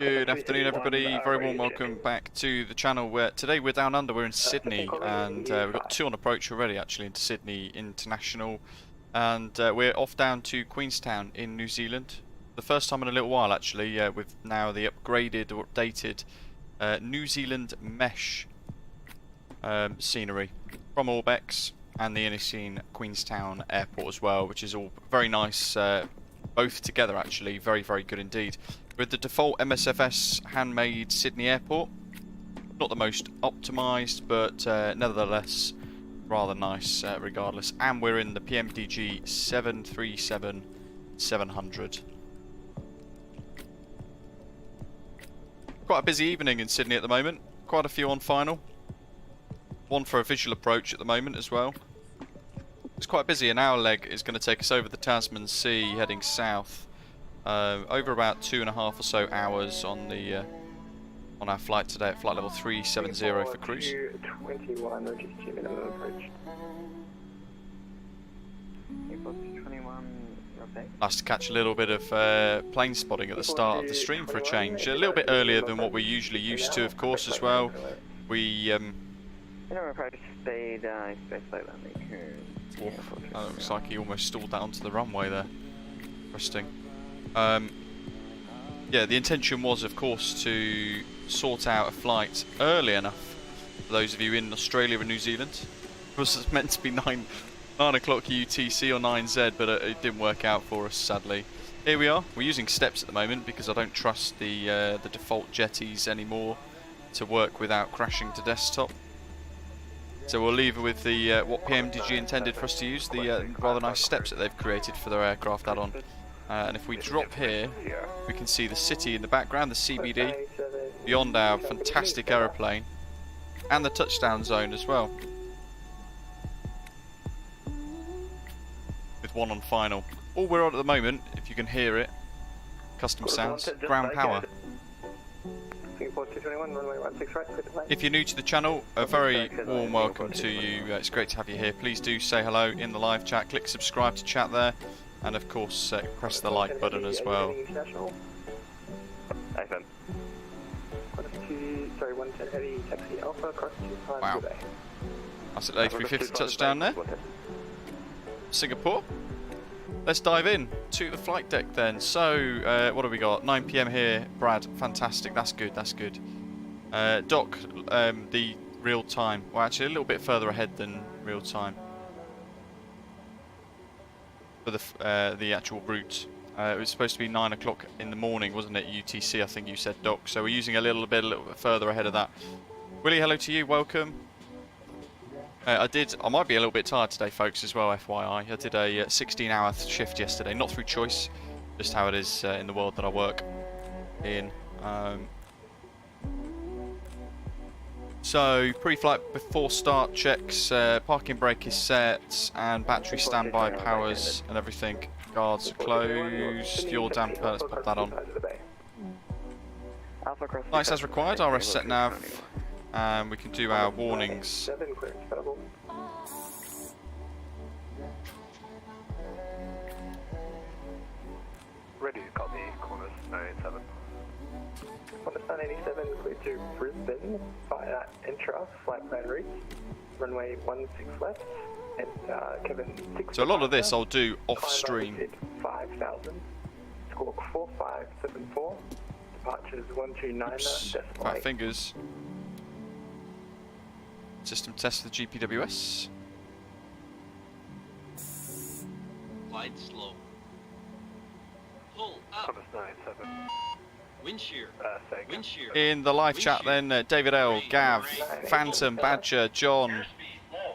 Good afternoon, everybody. Very warm welcome back to the channel. Where today we're down under. We're in Sydney, and we've got 2 on approach already, actually, into Sydney International, and we're off down to Queenstown in New Zealand. The first time in a little while, actually, with now the upgraded or updated New Zealand Mesh scenery from Orbx and the iniScene Queenstown Airport as well, which is all very nice. Both together, actually, very, very good indeed. With the default MSFS handmade Sydney Airport, not the most optimised, but nevertheless rather nice regardless. And we're in the PMDG 737-700. Quite a busy evening in Sydney at the moment. Quite a few on final. One for a visual approach at the moment as well. It's quite busy. An hour leg is going to take us over the Tasman Sea, heading south. Over about 2.5 or so hours on the on our flight today at flight level 370 for cruise. 21, register minimum approach. Nice to catch a little bit of plane spotting at the start of the stream for a change. A little bit earlier than what we're usually used to, of course, as well. We approach speed, spaceflight landing. That looks like he almost stalled that onto the runway there. Interesting. Yeah, the intention was, of course, to sort out a flight early enough for those of you in Australia and New Zealand. It was meant to be 9 o'clock UTC or 9Z, but it didn't work out for us, sadly. Here we are. We're using steps at the moment because I don't trust the default jetties anymore to work without crashing to desktop. So we'll leave it with the what PMDG intended for us to use, the rather nice steps that they've created for their aircraft add-on. And if we drop here, we can see the city in the background, the CBD, beyond our fantastic aeroplane, and the touchdown zone as well. With one on final. All we're on at the moment, if you can hear it, custom sounds, ground power. If you're new to the channel, a very warm welcome to you. It's great to have you here. Please do say hello in the live chat. Click subscribe to chat there, and of course press the like button as well. Wow. That's at A350 touchdown there. Singapore. Let's dive in to the flight deck then. So, what have we got? 9 PM here, Brad. Fantastic. That's good. That's good. Doc, the real time. Well, actually, a little bit further ahead than real time for the actual route. It was supposed to be 9 o'clock in the morning, wasn't it? UTC, I think you said, Doc. So we're using a little bit further ahead of that. Willie, hello to you. Welcome. I might be a little bit tired today, folks, as well, FYI. I did a 16-hour shift yesterday, not through choice, just how it is in the world that I work in. So, pre-flight before start checks, parking brake is set, and battery standby powers and everything. Guards are closed, fuel damper, let's pop that on. Lights as required, RS set nav. And we can do our warnings. Ready to copy, corners 987. Corners 987, clear to Brisbane via Intra, flight plan route, runway 16 left, and Kevin 6. So a lot of this I'll do off stream. 5000, squawk 4574, departures 129. Fat fingers. System test for the GPWS. Glide slow. Pull up. Wind shear. Wind shear. In the live chat then, David L, Gav, Phantom, Badger, John.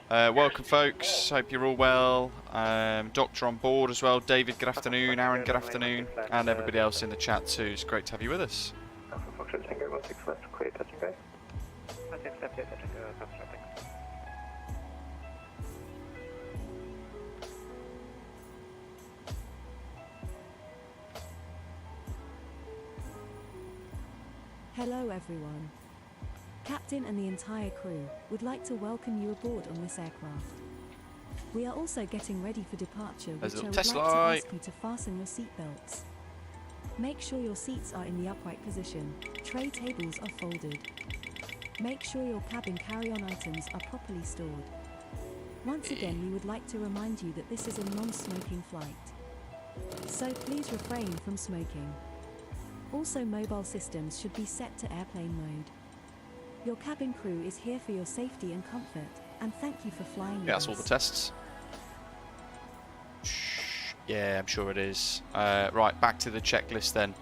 Welcome, folks. Hope you're all well. Doctor on board as well. David, good afternoon. Aaron, good afternoon. And everybody else in the chat too. It's great to have you with us. Hello everyone. Captain and the entire crew would like to welcome you aboard on this aircraft. We are also getting ready for departure, which I would like to ask you to fasten your seatbelts. Make sure your seats are in the upright position. Tray tables are folded. Make sure your cabin carry-on items are properly stored. Once again, we would like to remind you that this is a non-smoking flight. So please refrain from smoking. Also, mobile systems should be set to airplane mode. Your cabin crew is here for your safety and comfort, and thank you for flying with Yeah, that's us. all the tests. Yeah, I'm sure it is. Right, back to the checklist then.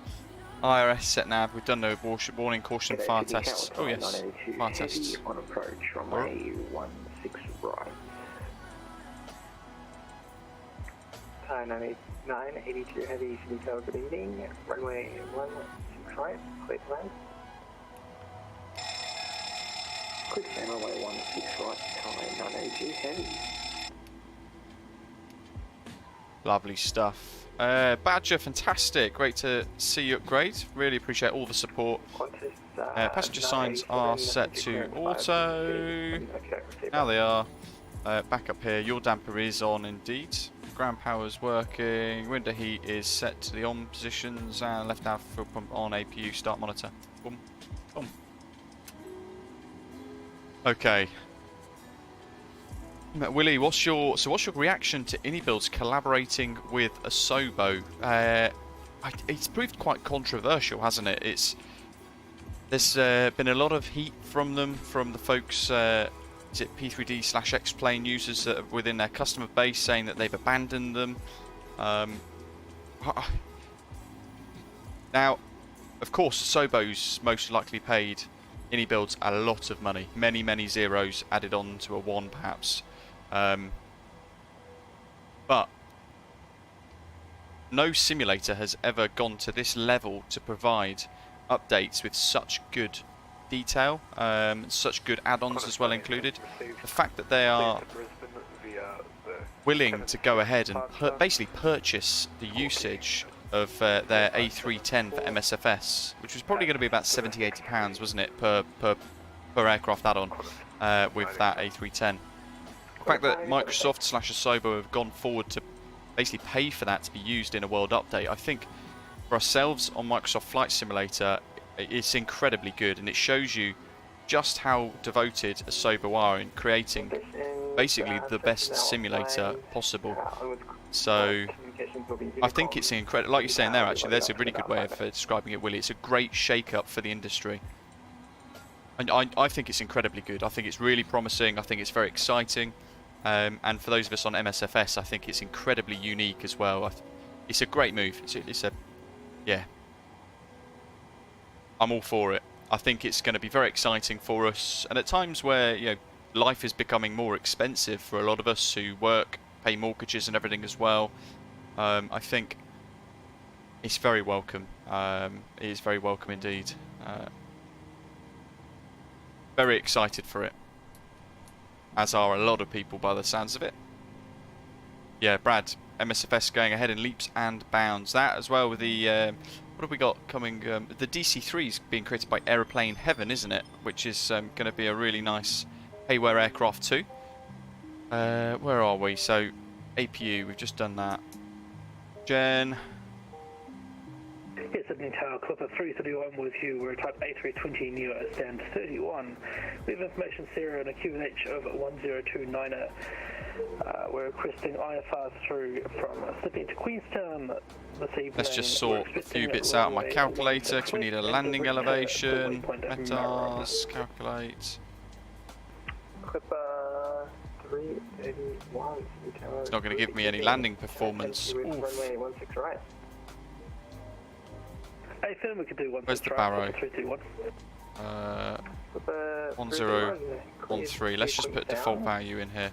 IRS set nav. We've done no warning, caution, fire tests. Oh yes, fire tests. On approach, runway 16 right. 982 heavy, detail, good evening. Runway 16 right, clear to land. Quick stand, runway 16 right, time 982 heavy. Lovely stuff. Badger, fantastic. Great to see you upgrade. Really appreciate all the support. Passenger signs are set to auto. Now they are. Back up here. Your damper is on indeed. Ground power's working. Window heat is set to the on positions. And left out fuel pump on APU. Start monitor. Boom. Boom. Okay. Willie, what's your reaction to iniBuilds collaborating with Asobo? It's proved quite controversial, hasn't it? There's been a lot of heat from them, from the folks, is it P3D/X-Plane users that are within their customer base, saying that they've abandoned them. Now, of course, Asobo's most likely paid iniBuilds a lot of money, many zeros added on to a 1 perhaps. But no simulator has ever gone to this level to provide updates with such good detail, such good add-ons as well included. The fact that they are willing to go ahead and basically purchase the usage of their A310 for MSFS, which was probably going to be about £70–80, wasn't it, per aircraft add-on with that A310. The fact that Microsoft/Asobo have gone forward to basically pay for that to be used in a world update, I think for ourselves on Microsoft Flight Simulator, it's incredibly good, and it shows you just how devoted Asobo are in creating basically the best simulator possible. So I think it's incredible. Like you're saying there, actually, there's a really good way of describing it, Willie. It's a great shake-up for the industry. And I think it's incredibly good. I think it's really promising. I think it's very exciting. And for those of us on MSFS, I think it's incredibly unique as well. It's a great move. Yeah. I'm all for it. I think it's going to be very exciting for us. And at times where, life is becoming more expensive for a lot of us who work, pay mortgages and everything as well, I think it's very welcome. It is very welcome indeed. Very excited for it, as are a lot of people by the sounds of it. Yeah, Brad, MSFS going ahead in leaps and bounds. That as well with the, what have we got coming? The DC-3 is being created by Aeroplane Heaven, isn't it? Which is going to be a really nice Hayware aircraft too. Where are we? So, APU, we've just done that. Jen. Yes, Sydney Tower, Clipper 331 with you. We're type A320 Neo at stand 31. We have information Sierra and a QNH of 1029er. We're requesting IFR through from Sydney to Queenstown this evening. Let's just sort a few bits out on my calculator because we need a landing elevation. Metars, calculate. Clipper 381. It's not going to give me any landing performance. Runway 16 right. Hey, Finn, we could do 1 Where's the barrow? 1013. Let's just put default value in here.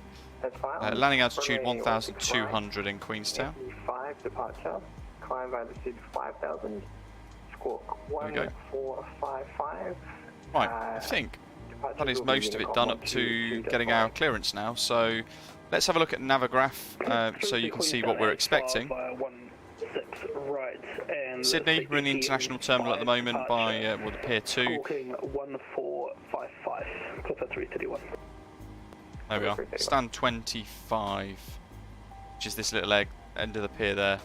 Landing altitude 1,200 in Queenstown. 5 departure. Climb by altitude 5,000. Squawk 1455. Right, I think that is most of it done up to getting our clearance now. So let's have a look at Navigraph so you can see what we're expecting. Sydney, we're in the international terminal at the moment by the Pier 2. 1455, Clipper 331. There we are, stand 25, which is this little end of the pier there.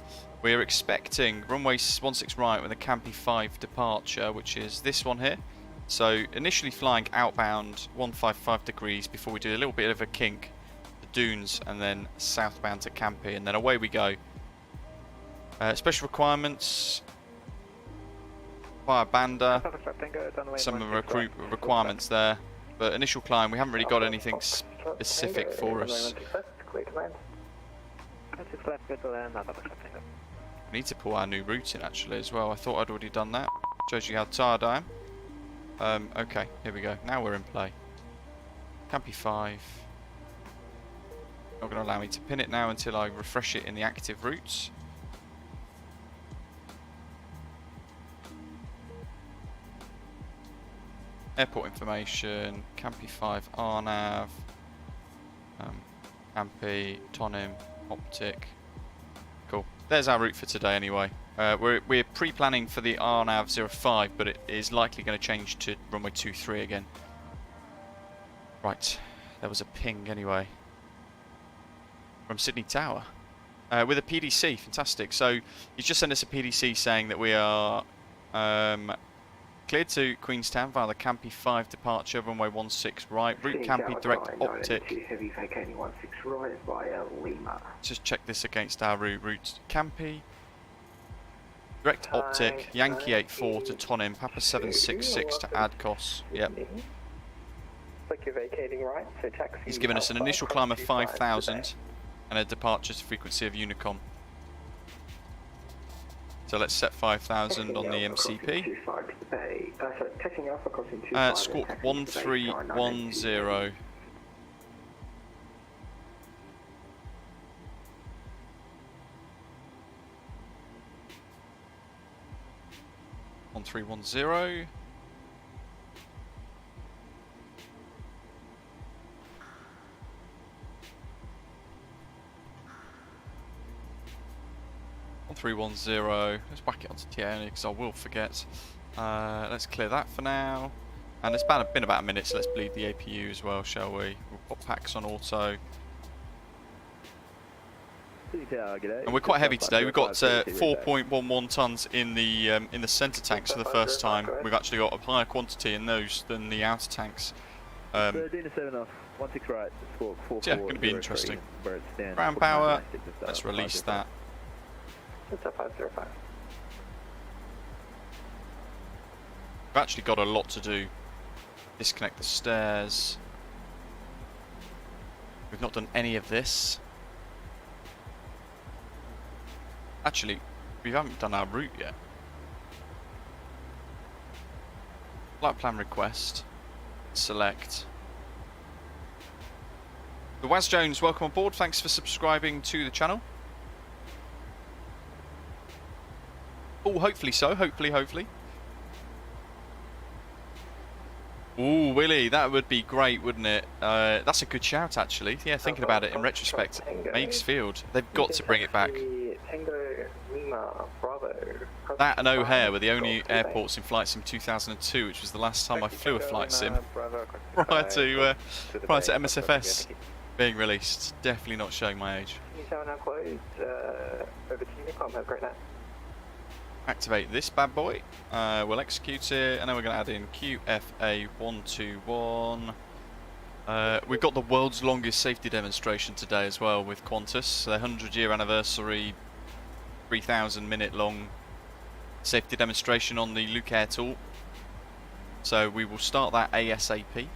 We're expecting runway 16 right with a KAMPI 5 departure, which is this one here. So initially flying outbound 155 degrees before we do a little bit of a kink, the dunes, and then southbound to KAMPI, and then away we go. Special requirements, fire bander, some of the requirements there. But initial climb, we haven't really got anything specific for us. We need to pull our new route in actually as well. I thought I'd already done that. Shows you how tired I am. Okay, here we go. Now we're in play. KAMPI 5. Not going to allow me to pin it now until I refresh it in the active routes. Airport information, KAMPI 5 RNAV, KAMPI, TONIM, OPTIC. Cool. There's our route for today anyway. We're pre-planning for the RNAV 05, but it is likely going to change to runway 23 again. Right, there was a ping anyway. From Sydney Tower. With a PDC, fantastic. So he's just sent us a PDC saying that we are cleared to Queenstown via the KAMPI 5 departure, runway 16 right, route KAMPI direct OPTIC. Heavy vacating 16 right via Lima. Just check this against our route KAMPI. Direct OPTIC, Yankee 84 to TONIM, Papa 766 to ADKOS. Yep. Like you're vacating right, so taxi. He's given us an initial climb of 5,000 and a departure to frequency of Unicom. So let's set 5,000 on the MCP. Squawk 1310. 1310. Let's whack it onto TA because I will forget. Let's clear that for now. And it's been about a minute, so let's bleed the APU as well, shall we? We'll put packs on auto. And we're quite heavy today. We've got 4.11 tons in the centre tanks for the first time. We've actually got a higher quantity in those than the outer tanks. So yeah, going to be interesting. Ground power. Let's release that. It's a 505. We've actually got a lot to do. Disconnect the stairs. We've not done any of this. Actually, we haven't done our route yet. Flight plan request. Select. The Waz Jones, welcome on board. Thanks for subscribing to the channel. Oh, hopefully so. Hopefully. Ooh, Willie, that would be great, wouldn't it? That's a good shout, actually. Yeah, thinking about it in retrospect. Meigs Field. They've got to bring it back. That and O'Hare were the only airports in Flight Sim 2002, which was the last time I flew a Flight Sim prior to MSFS being released. Definitely not showing my age. Activate this bad boy. We'll execute it, and then we're going to add in QFA 121. We've got the world's longest safety demonstration today as well with Qantas. Their 100-year anniversary, 3,000-minute long safety demonstration on the Luke Air tool. So we will start that ASAP.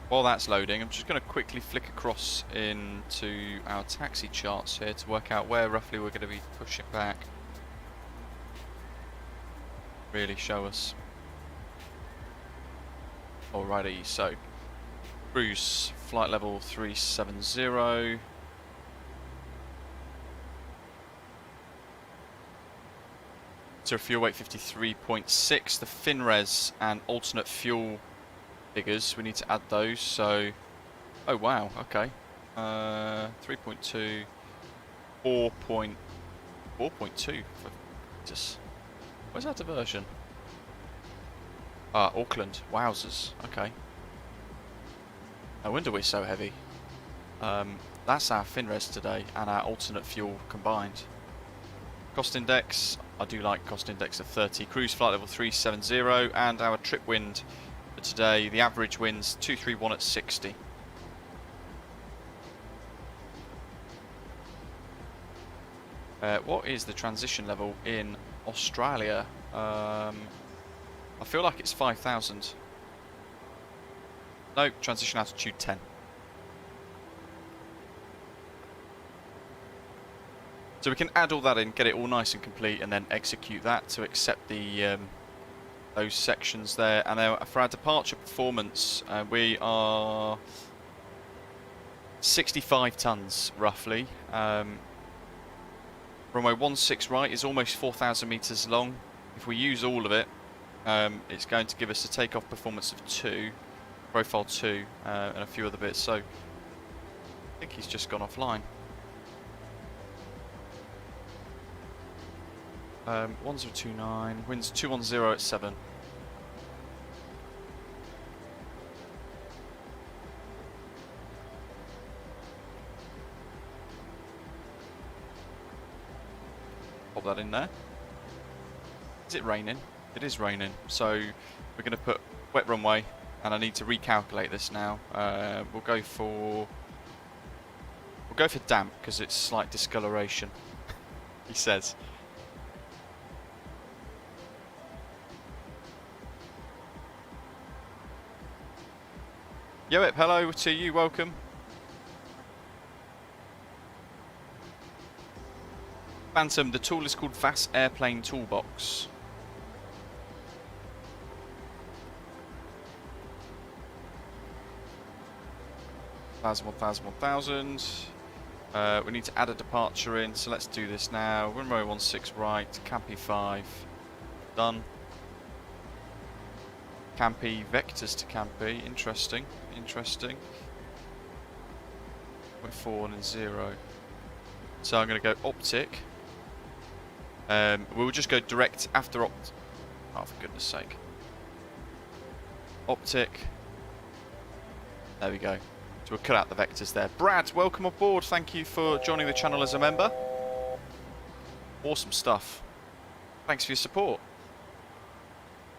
While that's loading, I'm just going to quickly flick across into our taxi charts here to work out where roughly we're going to be pushing back. Really show us. Alrighty, so cruise flight level 370. So fuel weight 53.6. The FinRes and alternate fuel figures, we need to add those. So, oh wow, okay. 3.2, 4.2 for just Where's our diversion? Ah, Auckland. Wowzers. Okay. No wonder we're so heavy. That's our FinRes today and our alternate fuel combined. Cost index, I do like cost index of 30. Cruise flight level 370 and our trip wind for today, the average wind's 231 at 60. What is the transition level in Australia? I feel like it's 5,000. No, transition altitude 10. So we can add all that in, get it all nice and complete, and then execute that to accept the those sections there. And then for our departure performance, we are 65 tons roughly. Runway 16 right is almost 4,000 meters long. If we use all of it, it's going to give us a takeoff performance of 2, profile 2, and a few other bits. So I think he's just gone offline. 1029, winds 210 at 7. Pop that in there. Is it raining? It is raining, so we're going to put wet runway, and I need to recalculate this now. We'll go for damp because it's slight discoloration. He says. Yoep, hello to you, welcome. Phantom, the tool is called VAS Airplane Toolbox. $1,000. We need to add a departure in, so let's do this now. Runway 16 right, KAMPI 5. Done. KAMPI, vectors to KAMPI, interesting. 0.4 and 0. So I'm going to go OPTIC. We'll just go direct after OPTIC. Oh, for goodness sake. OPTIC. There we go. So we'll cut out the vectors there. Brad, welcome aboard. Thank you for joining the channel as a member. Awesome stuff. Thanks for your support.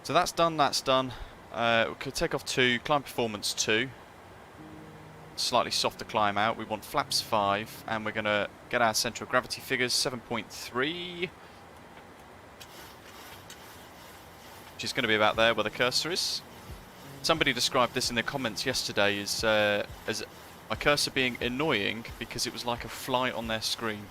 So that's done, we could take off 2, climb performance 2. Slightly softer climb out. We want flaps 5, and we're going to get our centre of gravity figures 7.3. Which is going to be about there where the cursor is. Somebody described this in the comments yesterday as my cursor being annoying because it was like a fly on their screen.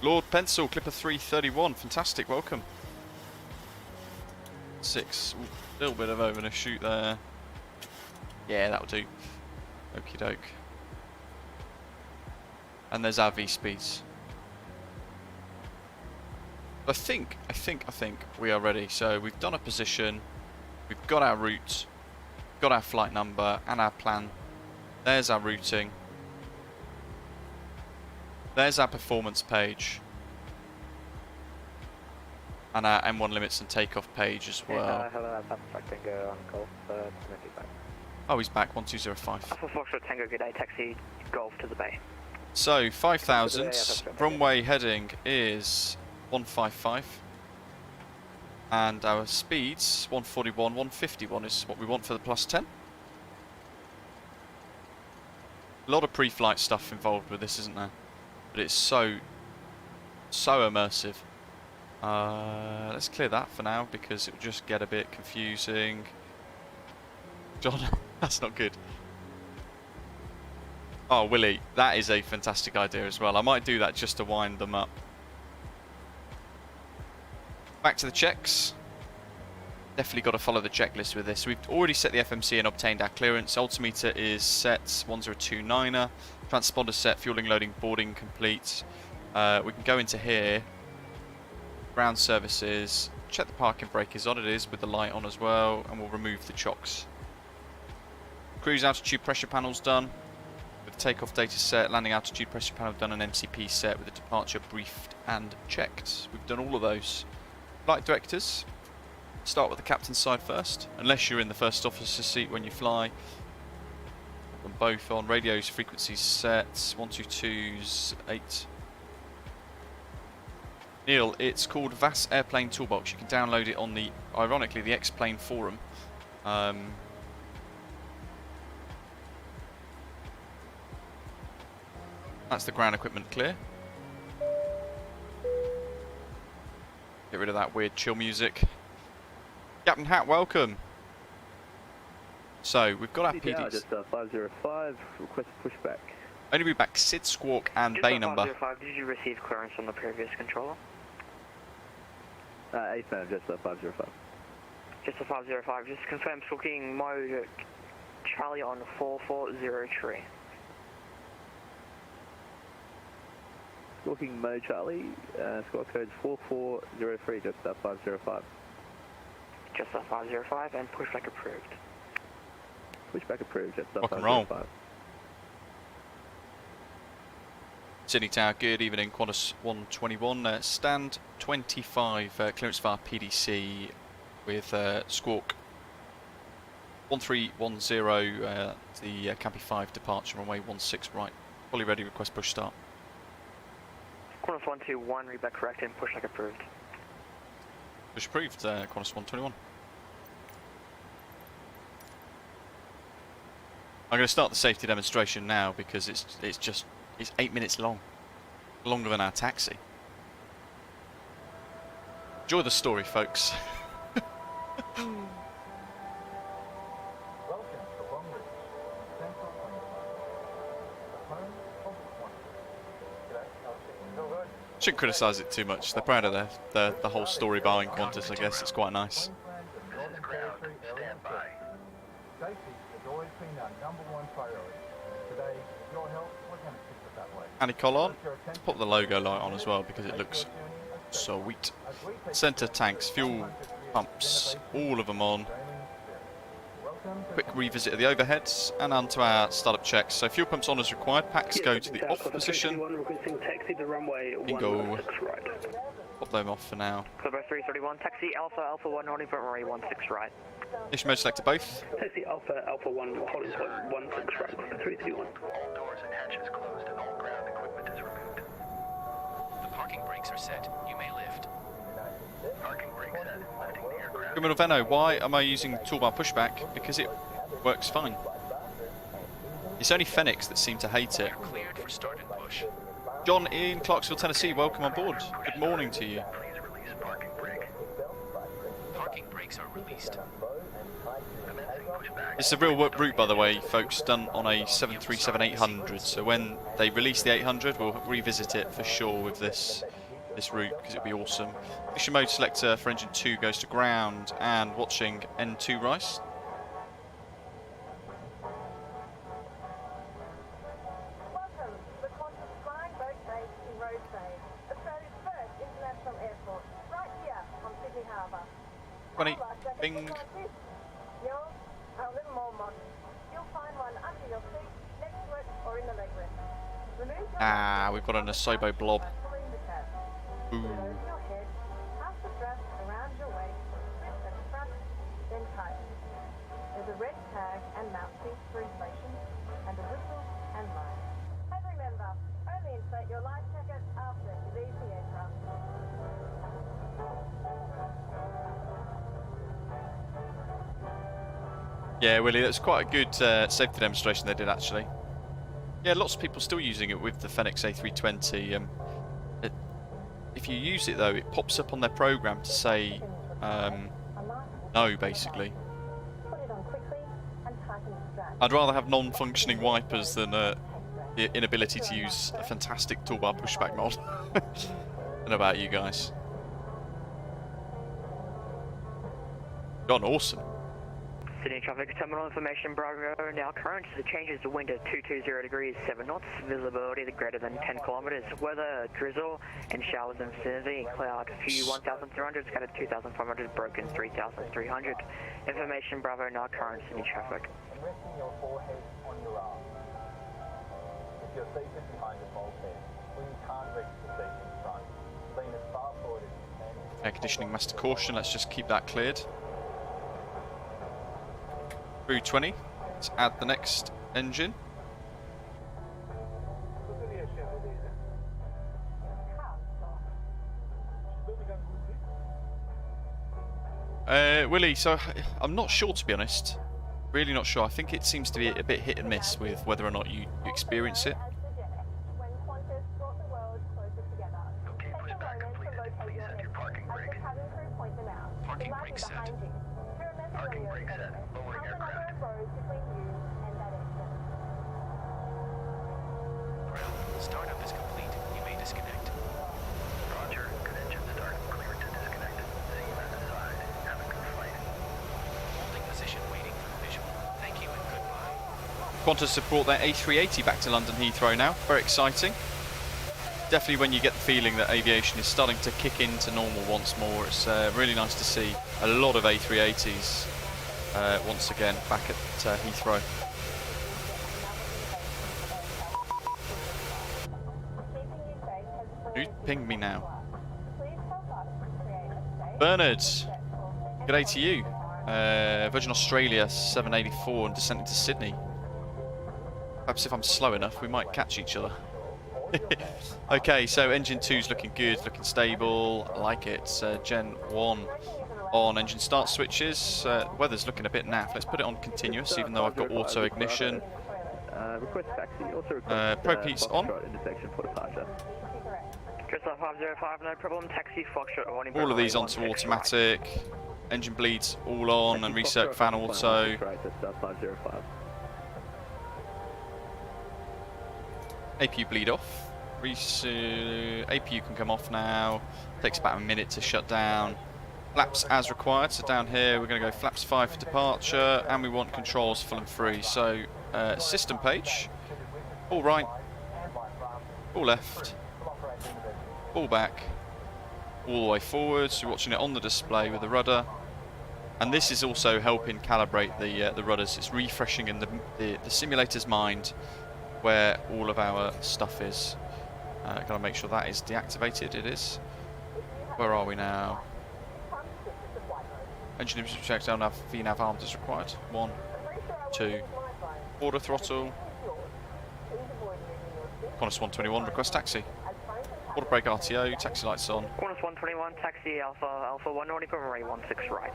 Lord Pencil, Clipper 331, fantastic, welcome. 6, a little bit of overshoot there. Yeah, that'll do. Okie doke. And there's our V speeds. I think we are ready. So we've done a position, we've got our route, got our flight number and our plan. There's our routing. There's our performance page. And our M1 limits and takeoff page as well. Hello, I'm Tango on Golf 25. Oh, he's back, 1205. Alpha Foxtrot Tango, good day, taxi Golf to the bay. So, 5,000, runway heading is 155. And our speeds, 141, 151 is what we want for the plus 10. A lot of pre-flight stuff involved with this, isn't there? But it's so immersive. Let's clear that for now because it will just get a bit confusing. John, that's not good. Oh, Willie, that is a fantastic idea as well. I might do that just to wind them up. Back to the checks. Definitely got to follow the checklist with this. We've already set the FMC and obtained our clearance. Altimeter is set, 1029er. Transponder set, fueling, loading, boarding complete. We can go into here. Ground services. Check the parking brake is on. It is with the light on as well. And we'll remove the chocks. Cruise altitude pressure panels done. With the takeoff data set, landing altitude pressure panel done, and MCP set with the departure briefed and checked. We've done all of those. Flight directors, start with the captain's side first, unless you're in the first officer's seat when you fly. Them both on radios, frequencies set, 122's 8. Neil, it's called VAS Airplane Toolbox. You can download it on the, ironically, the X-Plane forum. That's the ground equipment clear. Get rid of that weird chill music. Captain Hat, welcome. So, we've got our PDs. Just 505, request pushback. Only be back Sid, Squawk and bay number. 505, did you receive clearance from the previous controller? AFAM, just 505. Just a 505, just confirm booking mode Charlie on 4403. Booking mode Charlie, squad code 4403, just 505. Just a 505 and pushback approved. Pushback approved, just Rock and roll. 505. Sydney Tower, good evening, Qantas 121, stand 25, clearance via PDC with Squawk 1310, the KAMPI 5 departure runway 16 right. Fully ready, request push start. Qantas 121, read back correct and pushback approved. Push approved, Qantas 121. I'm going to start the safety demonstration now because it's 8 minutes long. Longer than our taxi. Enjoy the story, folks. Shouldn't criticise it too much. They're proud of the whole story behind Qantas, I guess. It's quite nice. Anti-collar on. Put the logo light on as well because it looks sweet. Centre tanks, fuel pumps, all of them on. Quick revisit of the overheads and onto our startup checks. So fuel pumps on as required. Packs go to the off position. Bingo. Pop them off for now. Club 331, taxi Alpha 1 holding point runway 16 right. Ignition mode selector both. Taxi Alpha 1 holding point 16 right, 331. All doors and hatches closed and all ground equipment is removed. The parking brakes are set. You may lift. Parking brakes set. Lifting the aircraft. Criminal Venno, why am I using toolbar pushback? Because it works fine. It's only Phoenix that seem to hate it. You're cleared for start and push. John in Clarksville, Tennessee, welcome on board. Good morning to you. Please release parking brake. Parking brakes are released. Commencing pushback. It's a real work route, by the way, folks, done on a 737-800. So when they release the 800, we'll revisit it for sure with this route because it'll be awesome. Ignition mode selector for engine 2 goes to ground and watching N2 rise. Welcome to the Qantas Flying Boat Base in Rosebank, Australia's first international airport, right here on Sydney Harbour. 20, bing. Yours are a little more modern. You'll find one under your seat, next to it, or in the leg rest. Remove your We've got an Asobo blob. pulling the tab. Ooh. Over your head, pass the strap around your waist, twist at the front, then tighten. There's a red tag and mouthpiece for inflation, and a whistle and line. And remember, only inflate your life jacket after you leave the aircraft. Yeah, Willie, that's quite a good safety demonstration they did actually. Yeah, lots of people still using it with the Fenix A320. If you use it though, it pops up on their program to say no, basically. Put it on quickly and tighten the strap. I'd rather have non-functioning wipers than the inability to use a fantastic toolbar pushback mod. I don't know about you guys. Gone awesome. Sydney traffic terminal information, Bravo now current. The changes to wind at 220 degrees 7 knots, visibility greater than 10 kilometres, weather, drizzle and showers in vicinity, cloud, few 1,300, scattered 2,500, broken 3,300. Information, Bravo now current, Sydney traffic. and resting your forehead on your arm. If you're seated behind a bulkhead, when you can't reach the seat in front, lean as far forward as you can. Air conditioning master caution, let's just keep that cleared. Through 20, let's add the next engine. Willie, so I'm not sure, to be honest. Really not sure. I think it seems to be a bit hit and miss with whether or not you experience it. Okay, pushback completed. Please set your parking brake. Parking brake set. Parking brake set. Lowering aircraft. Ground. Startup is complete. You may disconnect. Roger. Good engine start. Clear to disconnect. See you at the side. Have a good flight. Holding position, waiting for the visual. Thank you and goodbye. Qantas have brought their A380 back to London Heathrow now. Very exciting. Definitely when you get the feeling that aviation is starting to kick into normal once more. It's really nice to see a lot of A380s once again back at Heathrow. Who pinged me now? Bernard, good day to you. Virgin Australia 784 and descending to Sydney. Perhaps if I'm slow enough, we might catch each other. Okay, so engine 2's looking good, looking stable. I like it. Gen 1 on engine start switches. Weather's looking a bit naff. Let's put it on continuous, even though I've got auto ignition. Request taxi. Also request Pro-Pete's on. Intersection for departure. Crystal 505, no problem. Taxi Foxtrot warning. All of these onto automatic. Engine bleeds all on and recirc fan auto. APU bleed off. APU can come off now. Takes about a minute to shut down. Flaps as required. So down here we're going to go flaps 5 for departure, and we want controls full and free. So system page. All right. All left. All back. All the way forward. So you're watching it on the display with the rudder. And this is also helping calibrate the rudders. It's refreshing in the simulator's mind where all of our stuff is. Gotta make sure that is deactivated. It is. Where are we now? Engine infrastructure checks down, VNAV armed as required. 1, 2, quarter throttle. Qantas 121, request taxi. Quarter brake RTO, taxi lights on. Qantas 121, taxi Alpha 1, holding from runway 16 right.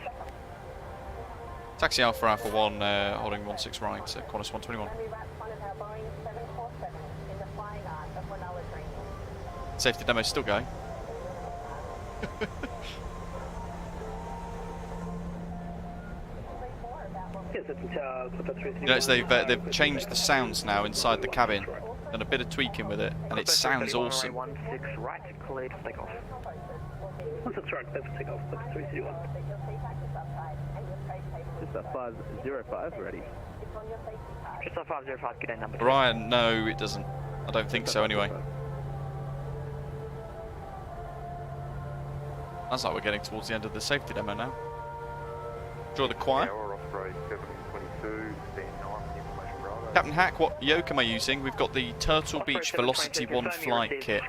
Taxi Alpha 1, holding 16 right, Qantas 121. Safety demo still going. You notice they've changed the sounds now inside the cabin, done a bit of tweaking with it, and it sounds awesome. 16 right, cleared for takeoff. 16 right, cleared for takeoff, 331. Just a 505 ready. Just a 505, good day number 2. Brian, no, it doesn't. I don't think so anyway. Sounds like we're getting towards the end of the safety demo now. Draw the choir. Captain Hack, what yoke am I using? We've got the Turtle Beach Velocity 1 flight kit,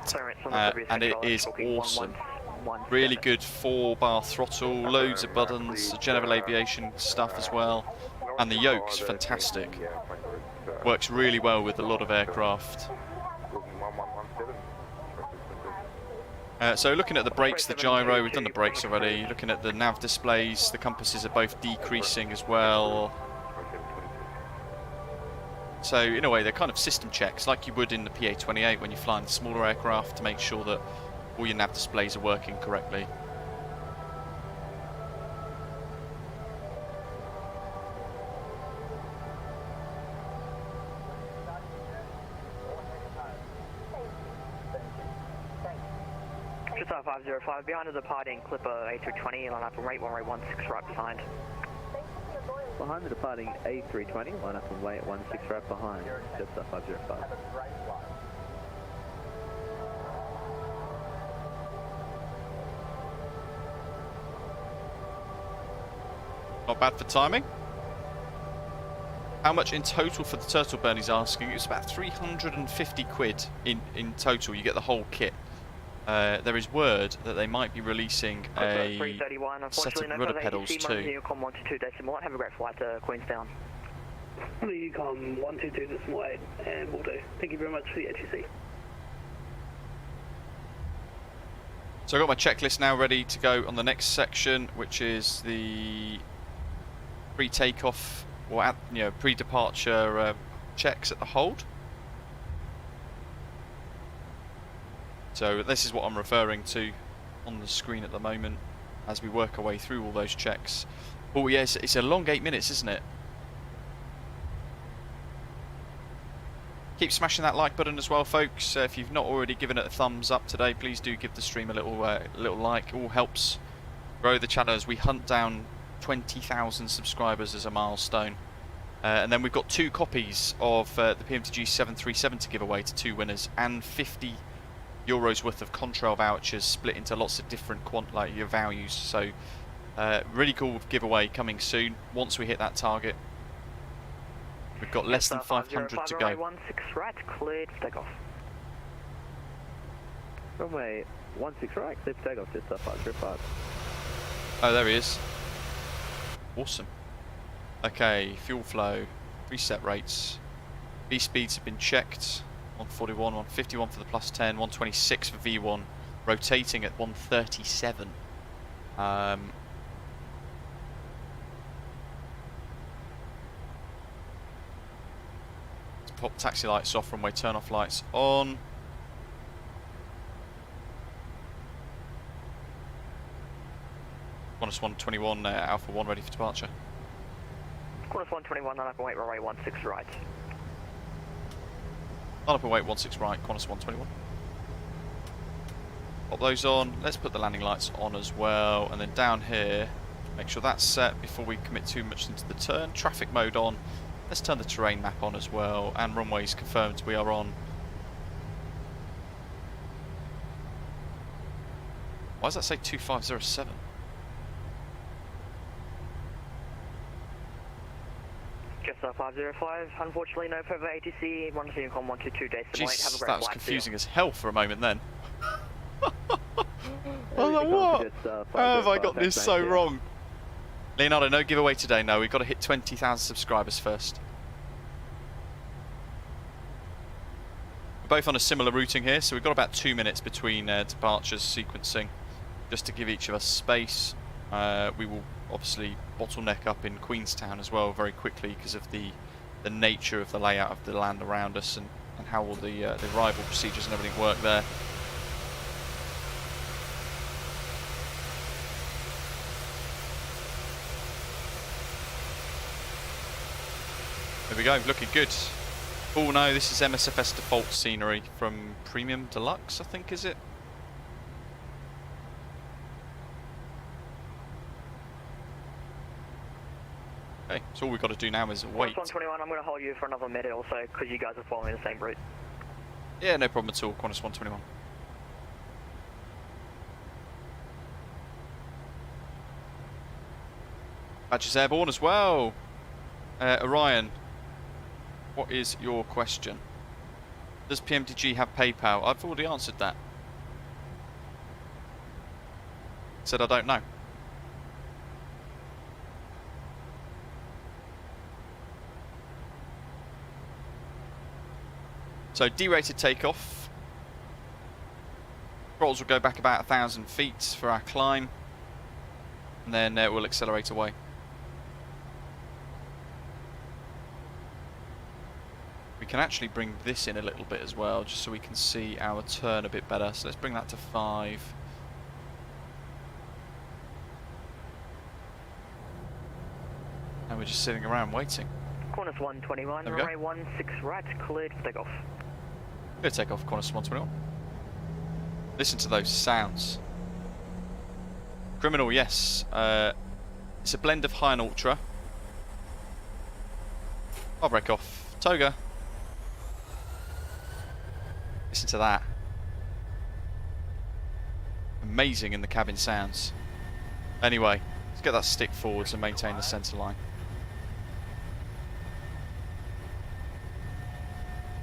and it is awesome. Really good 4-bar throttle, loads of buttons, general aviation stuff as well, and the yoke's fantastic. Works really well with a lot of aircraft. So looking at the brakes, the gyro, we've done the brakes already. Looking at the nav displays, the compasses are both decreasing as well. So in a way, they're kind of system checks, like you would in the PA-28 when you're flying the smaller aircraft, to make sure that all your nav displays are working correctly. Just 505, behind the departing Clipper A320, line up and rate 116 right behind. Behind the departing A320, line up and wait at 16 right behind, just 505. Not bad for timing. How much in total for the turtle burn, he's asking. It's about 350 quid in total. You get the whole kit. There is word that they might be releasing a set of rudder pedals too. Have a great flight to Queenstown. The Yukon 122.8, and will do. Thank you very much for the ATC. So I've got my checklist now ready to go on the next section, which is the pre-takeoff or pre-departure checks at the hold. So this is what I'm referring to on the screen at the moment as we work our way through all those checks. Oh yes, it's a long 8 minutes, isn't it? Keep smashing that like button as well, folks. If you've not already given it a thumbs up today, please do give the stream a little like. It all helps grow the channel as we hunt down 20,000 subscribers as a milestone. And then we've got 2 copies of the PMDG 737 to give away to 2 winners, and 50 euros worth of Contrail vouchers split into lots of different your values. So really cool giveaway coming soon once we hit that target. We've got less than 500 to go. 16 right, cleared for takeoff. Runway 16 right, cleared for takeoff, just 505. Oh, there he is. Awesome. Okay, fuel flow, reset rates. V-speeds have been checked. 141, 151 for the +10, 126 for V1, rotating at 137. Let's pop taxi lights off, runway turn off lights on. Qantas 121, Alpha 1 ready for departure. Qantas 121, 9 runway 16 right. 9 16 right, Qantas 121. Pop those on. Let's put the landing lights on as well, and then down here, make sure that's set before we commit too much into the turn. Traffic mode on. Let's turn the terrain map on as well, and runways confirmed. We are on. Why does that say 2507? Just 505, unfortunately no further ATC, 122 days to wait. Have a great that was flight. confusing as hell for a moment then. I was like, what? How have I got this so wrong? Leonardo, no giveaway today, no. We've got to hit 20,000 subscribers first. We're both on a similar routing here, so we've got about 2 minutes between departures sequencing, just to give each of us space. We will obviously bottleneck up in Queenstown as well very quickly because of the nature of the layout of the land around us and how all the arrival procedures and everything work there. There we go, looking good. Oh no, this is MSFS default scenery from Premium Deluxe, I think, is it? Okay, so all we've got to do now is wait. 121, I'm going to hold you for another minute or so because you guys are following the same route. Yeah, no problem at all, Qantas 121. Badges airborne as well. Orion, what is your question? Does PMDG have PayPal? I've already answered that. Said I don't know. So derated takeoff. Throttles will go back about 1,000 feet for our climb, and then we'll accelerate away. We can actually bring this in a little bit as well, just so we can see our turn a bit better. So let's bring that to 5. And we're just sitting around waiting. Qantas 121, runway 16 right, cleared for takeoff. Clear takeoff, Qantas 121. Listen to those sounds. Criminal, yes. It's a blend of high and ultra. I'll break off. Toga. Listen to that. Amazing in the cabin sounds. Anyway, let's get that stick forwards and maintain the centre line.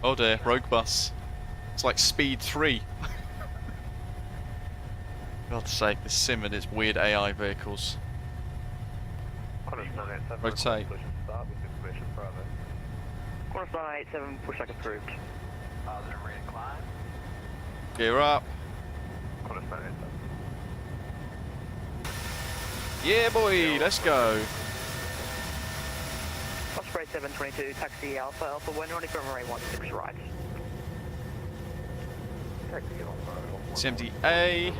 Oh dear, rogue bus. It's like Speed 3. God's sake, this sim and its weird AI vehicles. Rotate. Qantas 987, Pushback approved. Positive rate of climb. Gear up. Yeah, boy, let's go. Osprey 722, taxi Alpha, Alpha 190 from runway 16 right. CMDA.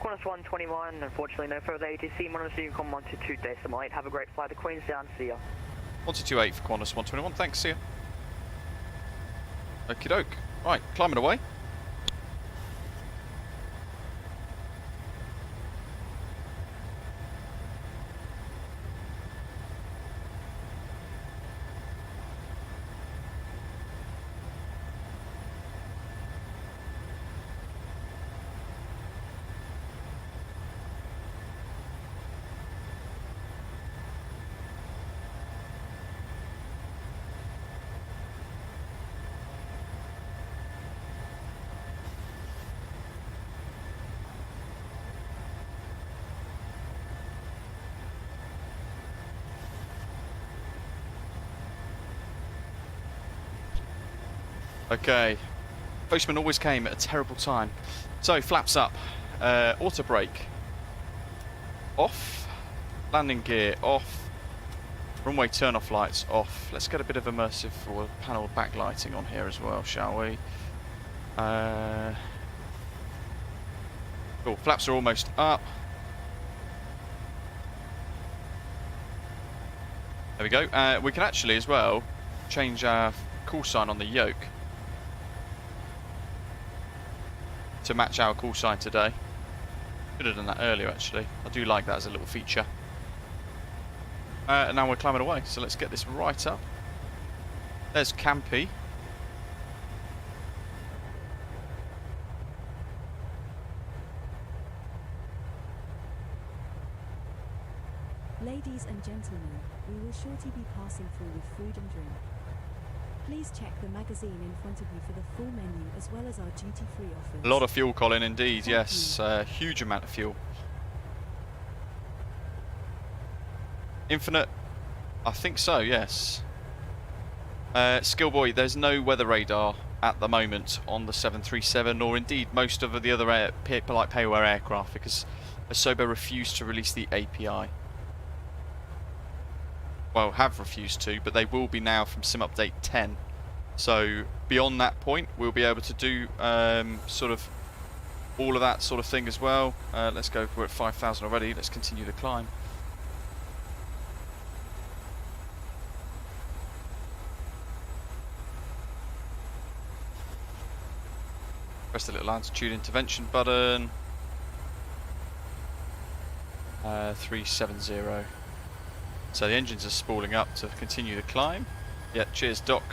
Qantas 121, unfortunately no further ATC, monitor you come 122 decimal 8, have a great flight to Queenstown, see ya. 1228 for Qantas 121, thanks, see ya. Okie doke. Right, climbing away. Okay, postman always came at a terrible time. So, flaps up, auto brake, off, landing gear off, runway turn off lights off. Let's get a bit of immersive or panel backlighting on here as well, shall we? Cool, flaps are almost up. There we go. We can actually as well change our call sign on the yoke to match our call sign today. Should have done that earlier actually. I do like that as a little feature. And now we're climbing away, so let's get this right up. There's KAMPI. Ladies and gentlemen, we will shortly be passing through with food and drink. Please check the magazine in front of you for the full menu as well as our duty-free offers. A lot of fuel, Colin, indeed, Thank yes. Huge amount of fuel. Infinite? I think so, yes. Skillboy, there's no weather radar at the moment on the 737, or indeed most of the other like payware aircraft, because Asobo refused to release the API. Well, have refused to, but they will be now from Sim Update 10. So beyond that point, we'll be able to do sort of all of that sort of thing as well. Let's go. We're at 5,000 already. Let's continue the climb. Press the little altitude intervention button. 370. So the engines are spooling up to continue the climb. Yeah, cheers, Doc.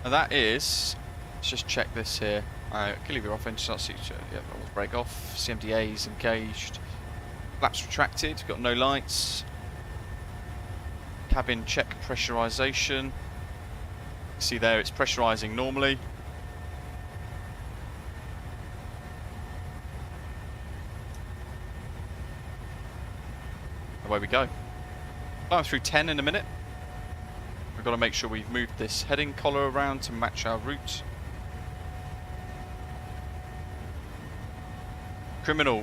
And that is, let's just check this here. Lever off, engine start seat, yeah, brake off, CMDA is engaged. Flaps retracted, got no lights. Cabin check pressurization. See there, it's pressurizing normally. Away we go. Climb through 10 in a minute. We've got to make sure we've moved this heading collar around to match our route. Criminal,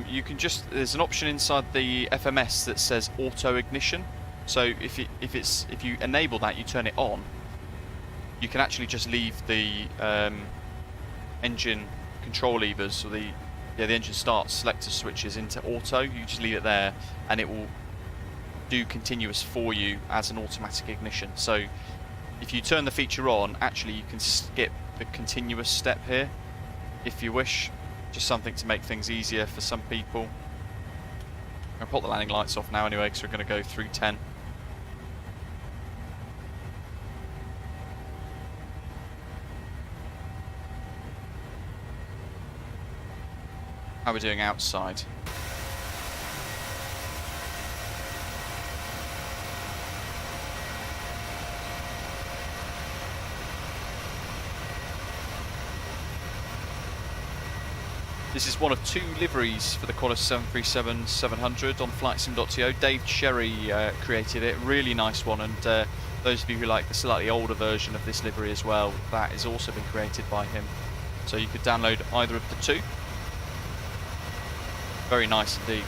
you can just, there's an option inside the FMS that says auto ignition. So if you enable that, you turn it on, you can actually just leave the engine control levers, or the engine start selector switches into auto. You just leave it there and it will do continuous for you as an automatic ignition. So if you turn the feature on, actually you can skip the continuous step here if you wish. Just something to make things easier for some people. I'll put the landing lights off now anyway, because we're going to go through 10. how we're doing outside. This is one of 2 liveries for the Qantas 737-700 on flightsim.to. Dave Cherry created it, really nice one, and those of you who like the slightly older version of this livery as well, that has also been created by him. So you could download either of the 2. Very nice indeed.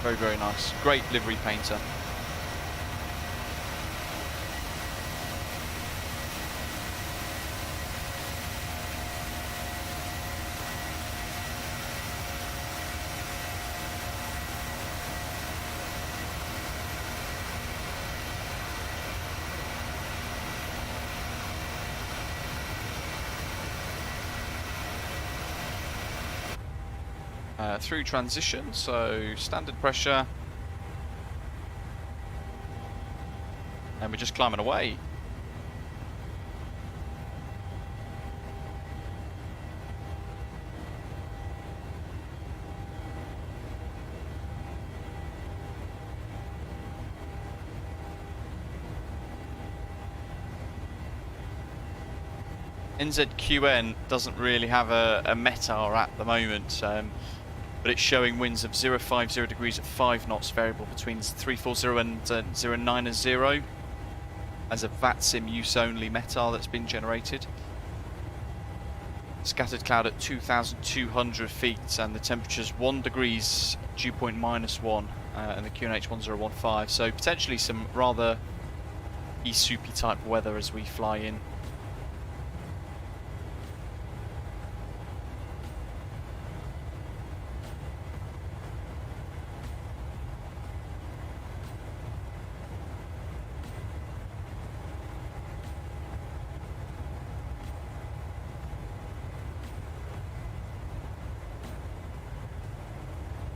Very, very nice. Great livery painter. Through transition, so standard pressure, and we're just climbing away. NZQN doesn't really have a METAR at the moment, but it's showing winds of 050 degrees at 5 knots, variable between 340 and 090 as a VATSIM use only METAR that's been generated. Scattered cloud at 2,200 feet, and the temperature's 1 degrees, dew point -1, and the QNH 1015. So potentially some rather soupy type weather as we fly in.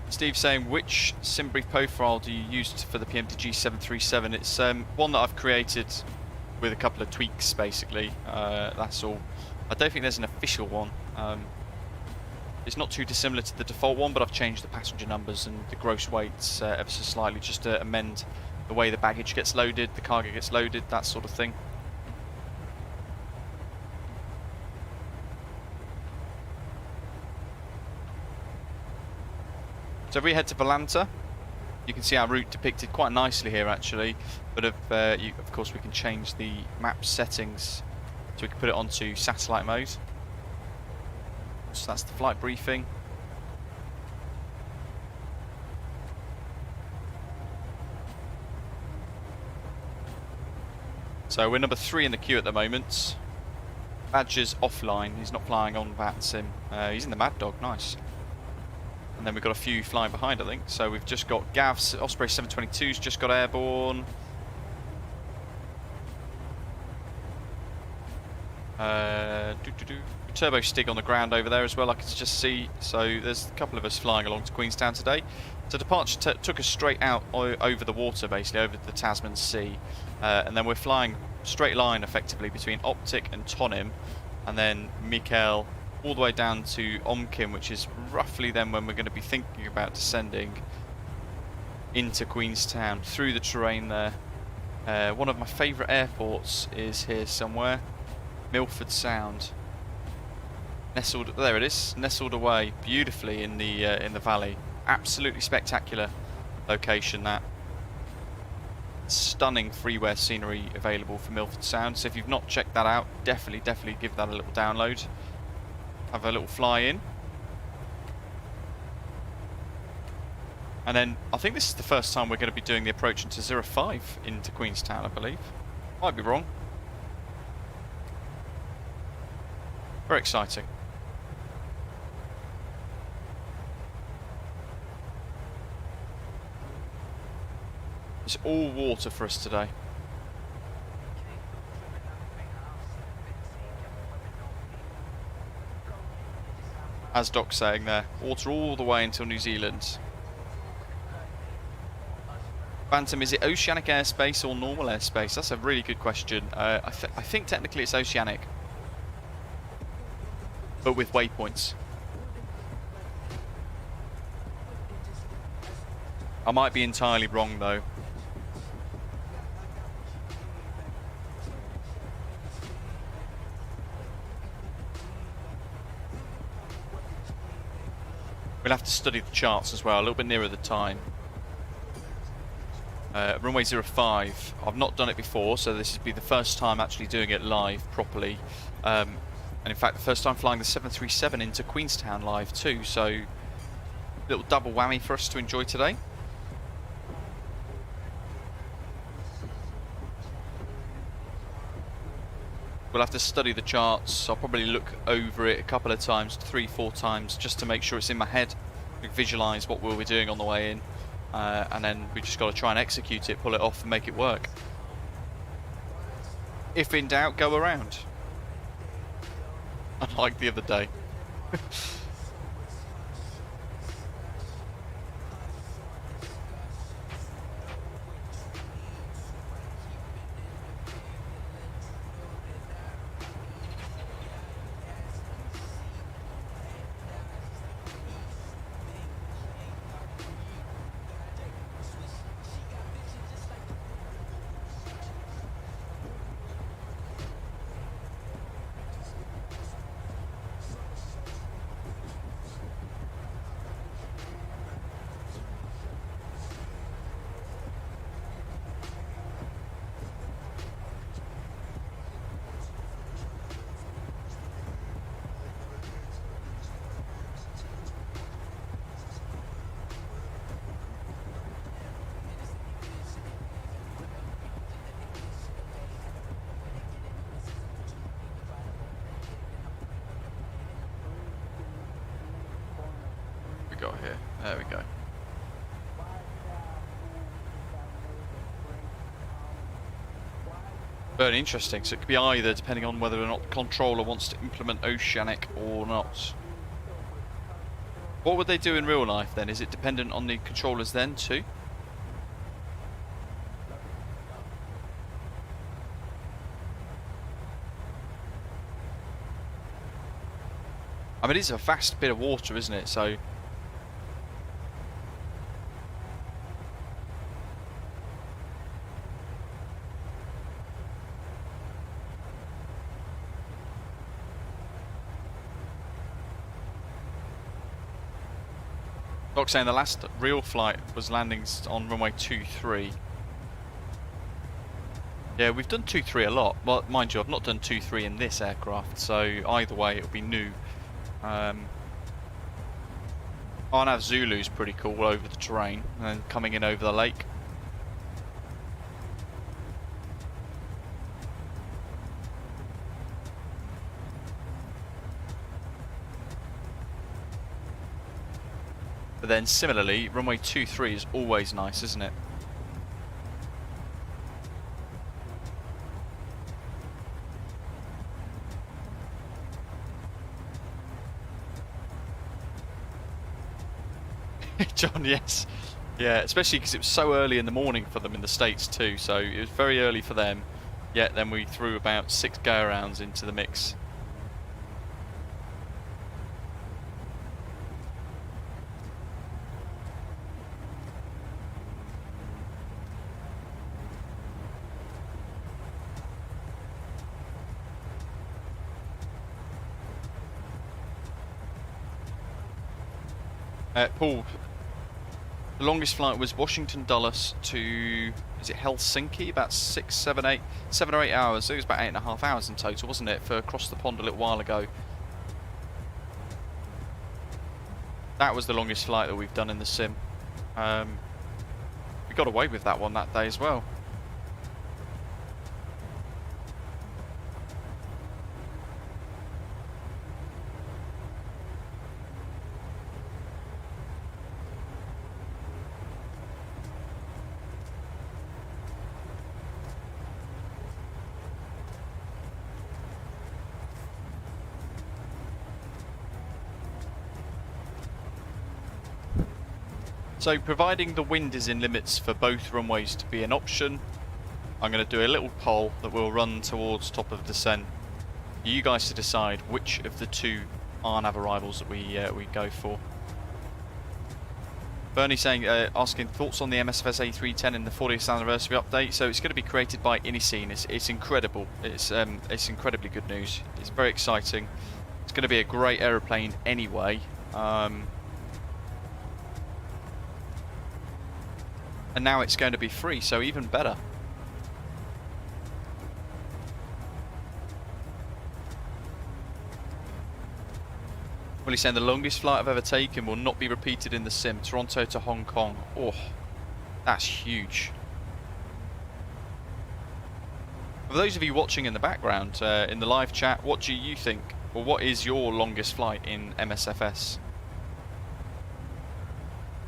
Steve saying, which sim brief profile do you use for the PMDG 737? It's one that I've created with a couple of tweaks, basically. That's all. I don't think there's an official one. It's not too dissimilar to the default one, but I've changed the passenger numbers and the gross weights ever so slightly, just to amend the way the baggage gets loaded, the cargo gets loaded, that sort of thing. So if we head to Volanta, you can see our route depicted quite nicely here actually, but of course we can change the map settings so we can put it onto satellite mode. So that's the flight briefing. So we're number 3 in the queue at the moment. Badger's offline, he's not flying on VATSIM. He's in the Mad Dog, nice. And then we've got a few flying behind, I think. So we've just got Gav's Osprey 722's just got airborne. Turbo Stig on the ground over there as well, I can just see. So there's a couple of us flying along to Queenstown today. So departure took us straight out over the water, basically, over the Tasman Sea. And then we're flying straight line, effectively, between OPTIC and TONIM. And then Mikael all the way down to Omkin, which is roughly then when we're going to be thinking about descending into Queenstown through the terrain there. One of my favourite airports is here somewhere, Milford Sound. Nestled, there it is, nestled away beautifully in the valley. Absolutely spectacular location, that. Stunning freeware scenery available for Milford Sound. So if you've not checked that out, definitely give that a little download. Have a little fly in. And then I think this is the first time we're going to be doing the approach into 05 into Queenstown, I believe. Might be wrong. Very exciting. It's all water for us today. As Doc's saying there, water all the way until New Zealand. Phantom, is it oceanic airspace or normal airspace? That's a really good question. I think technically it's oceanic, but with waypoints. I might be entirely wrong though. We'll have to study the charts as well, a little bit nearer the time. Runway 05, I've not done it before, so this would be the first time actually doing it live properly. And in fact, the first time flying the 737 into Queenstown live too, so little double whammy for us to enjoy today. We'll have to study the charts. I'll probably look over it a couple of times, 3-4 times, just to make sure it's in my head. We visualise what we'll be doing on the way in, and then we just got to try and execute it, pull it off, and make it work. If in doubt, go around. Unlike the other day. Got here. There we go. Very interesting. So it could be either, depending on whether or not the controller wants to implement Oceanic or not. What would they do in real life then? Is it dependent on the controllers then too? I mean, it's a vast bit of water, isn't it? So Doc saying the last real flight was landings on runway 23. Yeah, we've done 23 a lot. Well, mind you, I've not done 23 in this aircraft, so either way it'll be new. Arnav Zulu's pretty cool over the terrain and then coming in over the lake. But then similarly, runway 23 is always nice, isn't it? John, yes. Yeah, especially because it was so early in the morning for them in the States too, so it was very early for them, yet then we threw about 6 go-arounds into the mix. Paul, the longest flight was Washington Dulles to, is it Helsinki? About 7 or 8 hours. So it was about 8.5 hours in total, wasn't it, for across the pond a little while ago. That was the longest flight that we've done in the sim. We got away with that one that day as well. So providing the wind is in limits for both runways to be an option, I'm going to do a little poll that will run towards top of descent. You guys to decide which of the two RNAV arrivals that we go for. Bernie saying, asking thoughts on the MSFS A310 in the 40th anniversary update. So it's going to be created by iniScene. It's incredible. It's incredibly good news. It's very exciting. It's going to be a great aeroplane anyway. And now it's going to be free, so even better. Well, he's saying the longest flight I've ever taken will not be repeated in the sim. Toronto to Hong Kong. Oh, that's huge. For those of you watching in the background, in the live chat, what do you think? Or what is your longest flight in MSFS?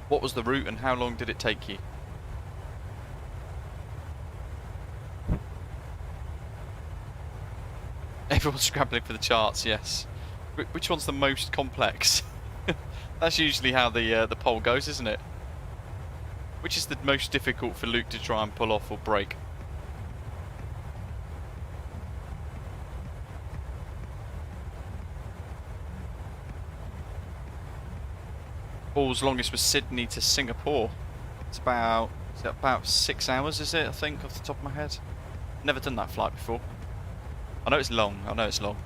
What was the route and how long did it take you? Everyone's scrambling for the charts, yes. Which one's the most complex? That's usually how the poll goes, isn't it? Which is the most difficult for Luke to try and pull off or break? Paul's longest was Sydney to Singapore. It's about 6 hours, is it? I think, off the top of my head. Never done that flight before. I know it's long. I know it's long.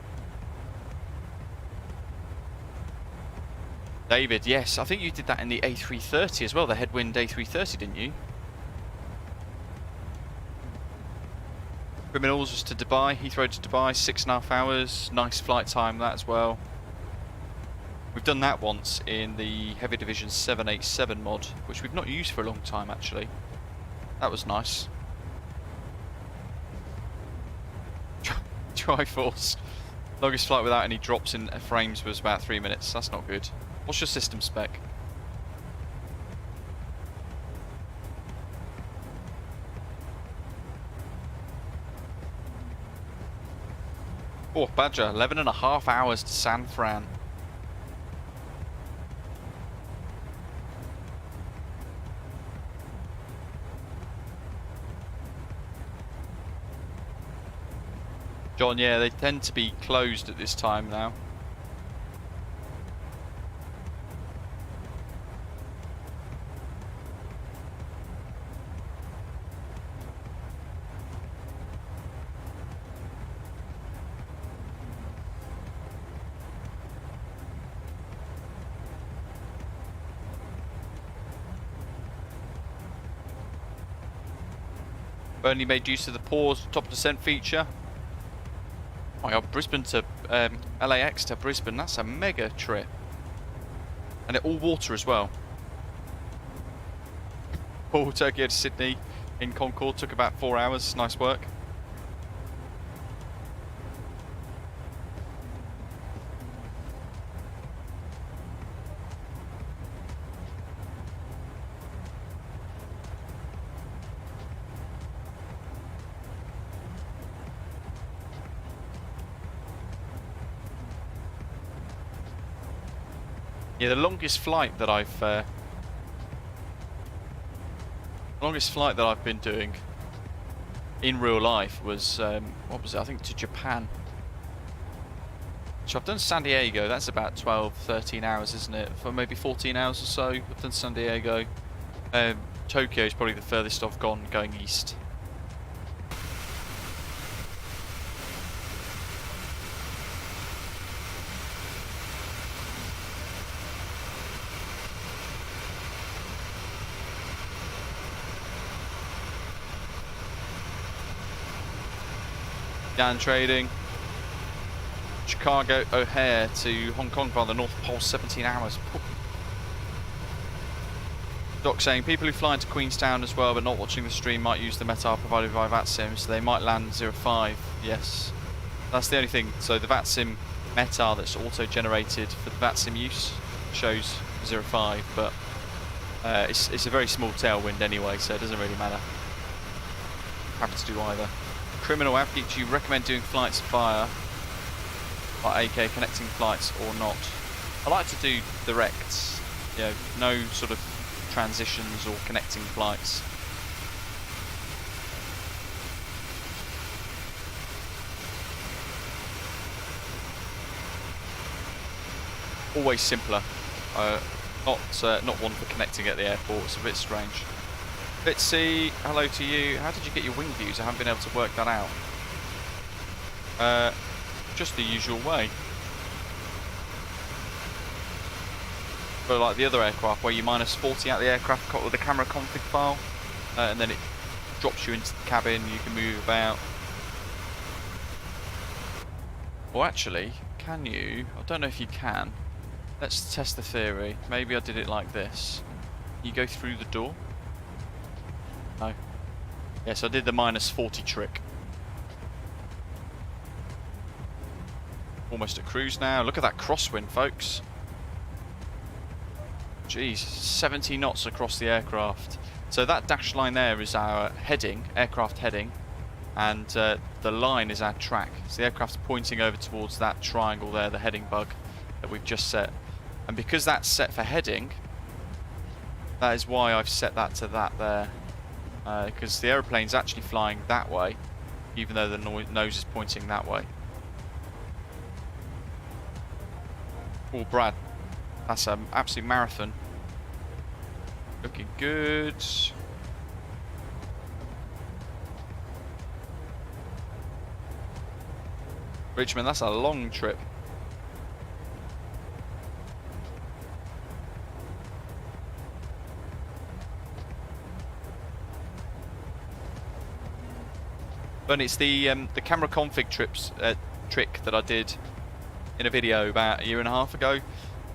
David, yes, I think you did that in the A330 as well, the headwind A330, didn't you? Criminals was to Dubai, Heathrow to Dubai, 6.5 hours, nice flight time that as well. We've done that once in the Heavy Division 787 mod, which we've not used for a long time actually. That was nice. Triforce. Longest flight without any drops in frames was about 3 minutes, that's not good. What's your system spec? Oh, Badger, 11.5 hours to San Fran. John, yeah, they tend to be closed at this time now. Only made use of the pause top descent feature. Oh my god, Brisbane to LAX to Brisbane, that's a mega trip. And it all water as well. Tokyo to Sydney in Concorde took about 4 hours, nice work. Yeah, the longest flight that I've been doing in real life was what was it? I think to Japan. So I've done San Diego. That's about 12, 13 hours, isn't it? For maybe 14 hours or so. I've done San Diego. Tokyo is probably the furthest I've gone going east. Dan trading. Chicago O'Hare to Hong Kong via the North Pole, 17 hours. Doc saying people who fly into Queenstown as well but not watching the stream might use the METAR provided by VATSIM, so they might land 05. Yes, that's the only thing. So the VATSIM METAR that's auto generated for the VATSIM use shows 05, but it's a very small tailwind anyway, so it doesn't really matter. Happy to do either. Criminal Advocate, do you recommend doing flights via AK connecting flights or not? I like to do directs, you know, no sort of transitions or connecting flights. Always simpler. Not one for connecting at the airport. It's a bit strange. Bitsy, hello to you. How did you get your wing views? I haven't been able to work that out. Just the usual way. But like the other aircraft, where you -40 out the aircraft with the camera config file, and then it drops you into the cabin. You can move about. Or actually, can you? I don't know if you can. Let's test the theory. Maybe I did it like this. You go through the door. No. Yes, I did the -40 trick. Almost at cruise now. Look at that crosswind, folks. Jeez, 70 knots across the aircraft. So that dashed line there is our heading, aircraft heading, and the line is our track. So the aircraft's pointing over towards that triangle there, the heading bug that we've just set. And because that's set for heading, that is why I've set that to that there. Because the aeroplane's actually flying that way, even though the nose is pointing that way. Oh, Brad, that's an absolute marathon. Looking good. Richmond, that's a long trip. But it's the camera config trick that I did in a video about a year and a half ago.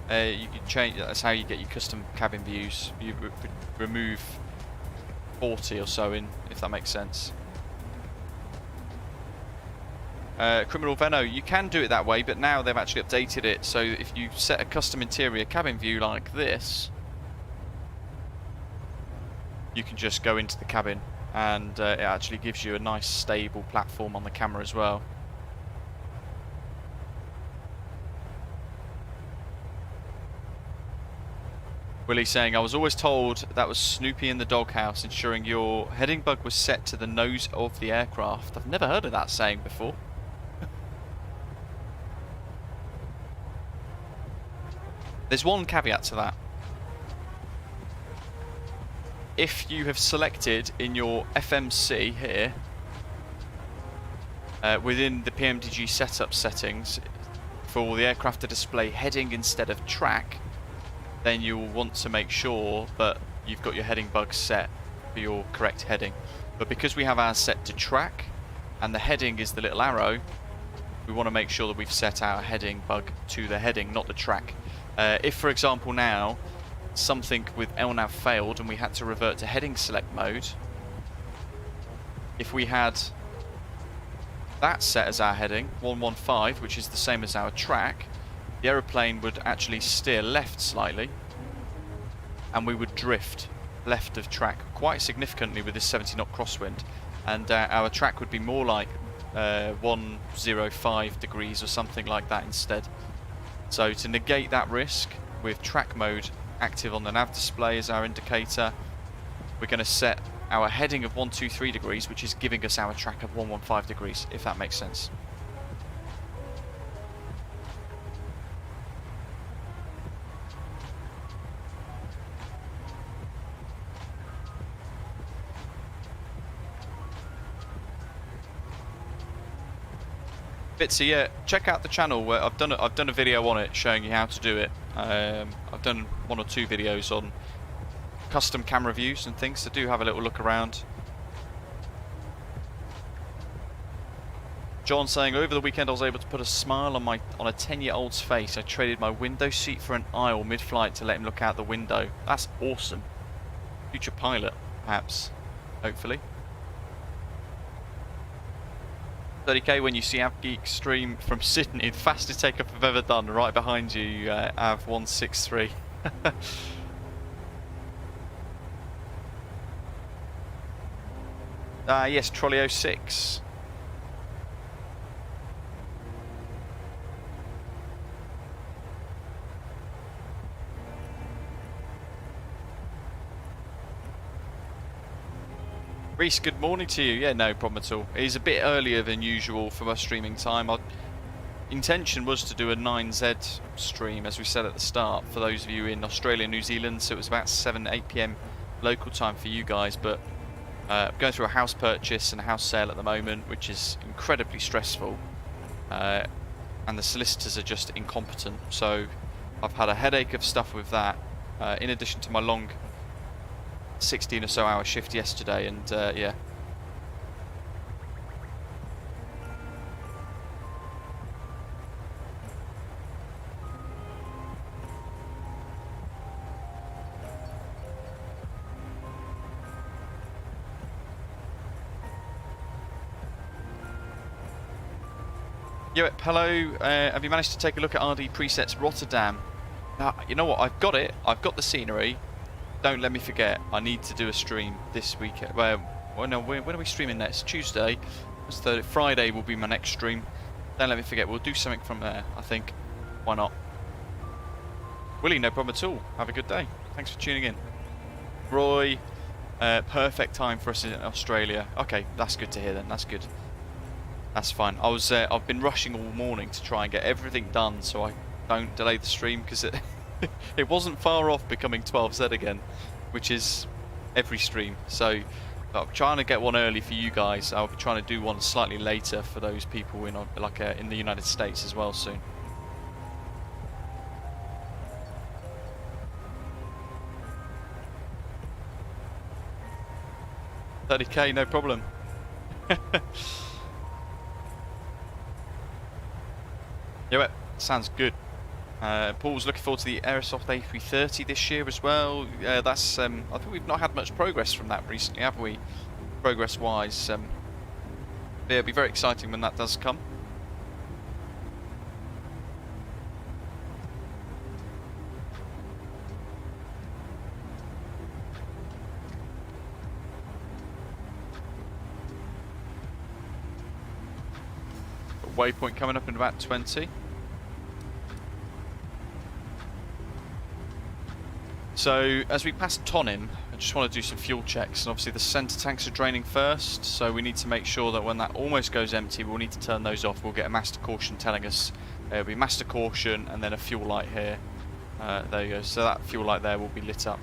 You can change. That's how you get your custom cabin views. You remove 40 or so in, if that makes sense. Criminal Veno, you can do it that way, but now they've actually updated it. So if you set a custom interior cabin view like this, you can just go into the cabin, and it actually gives you a nice stable platform on the camera as well. Willie's saying, I was always told that was Snoopy in the doghouse, ensuring your heading bug was set to the nose of the aircraft. I've never heard of that saying before. There's one caveat to that. If you have selected in your FMC here, within the PMDG setup settings, for the aircraft to display heading instead of track, then you'll want to make sure that you've got your heading bug set for your correct heading. But because we have ours set to track, and the heading is the little arrow, we want to make sure that we've set our heading bug to the heading, not the track. If, for example, now something with LNAV failed and we had to revert to heading select mode, if we had that set as our heading, 115, which is the same as our track, the aeroplane would actually steer left slightly, and we would drift left of track quite significantly with this 70 knot crosswind, and our track would be more like 105 degrees or something like that instead. So to negate that risk, with track mode active on the nav display as our indicator, we're going to set our heading of 123 degrees, which is giving us our track of 115 degrees, if that makes sense. Bitsy, yeah, check out the channel where I've done a video on it showing you how to do it. I've done 1 or 2 videos on custom camera views and things, so do have a little look around. John saying, over the weekend I was able to put a smile on a 10-year-old's face. I traded my window seat for an aisle mid-flight to let him look out the window. That's awesome. Future pilot, perhaps, hopefully. 30k when you see AvGeek stream from Sydney, the fastest takeoff I've ever done, right behind you, Av163. Yes, Trolley 06. Reese, good morning to you. Yeah, no problem at all. It's a bit earlier than usual for my streaming time. intention was to do a 9Z stream, as we said at the start, for those of you in Australia and New Zealand, so it was about 8 PM local time for you guys, but going through a house purchase and a house sale at the moment, which is incredibly stressful, and the solicitors are just incompetent, so I've had a headache of stuff with that, in addition to my long 16 or so hour shift yesterday, and yeah. Yo, hello, have you managed to take a look at RD Presets Rotterdam? Now, you know what, I've got it, I've got the scenery. Don't let me forget, I need to do a stream this weekend. Well no, when are we streaming next? Tuesday? It's Friday will be my next stream. Don't let me forget, we'll do something from there, I think. Why not? Willie, no problem at all. Have a good day. Thanks for tuning in. Roy, perfect time for us in Australia. Okay, that's good to hear then, that's good. That's fine. I've been rushing all morning to try and get everything done so I don't delay the stream, because it wasn't far off becoming 12Z again, which is every stream. So I'm trying to get one early for you guys. I'll be trying to do one slightly later for those people in in the United States as well soon. $30K, no problem. Yeah, sounds good. Paul's looking forward to the Aerosoft A330 this year as well. That's I think we've not had much progress from that recently, have we? Progress-wise, yeah, it'll be very exciting when that does come. Waypoint coming up in about 20. So as we pass TONIM, I just want to do some fuel checks, and obviously the centre tanks are draining first, so we need to make sure that when that almost goes empty, we'll need to turn those off. We'll get a master caution telling us it'll be master caution and then a fuel light here. There you go, so that fuel light there will be lit up.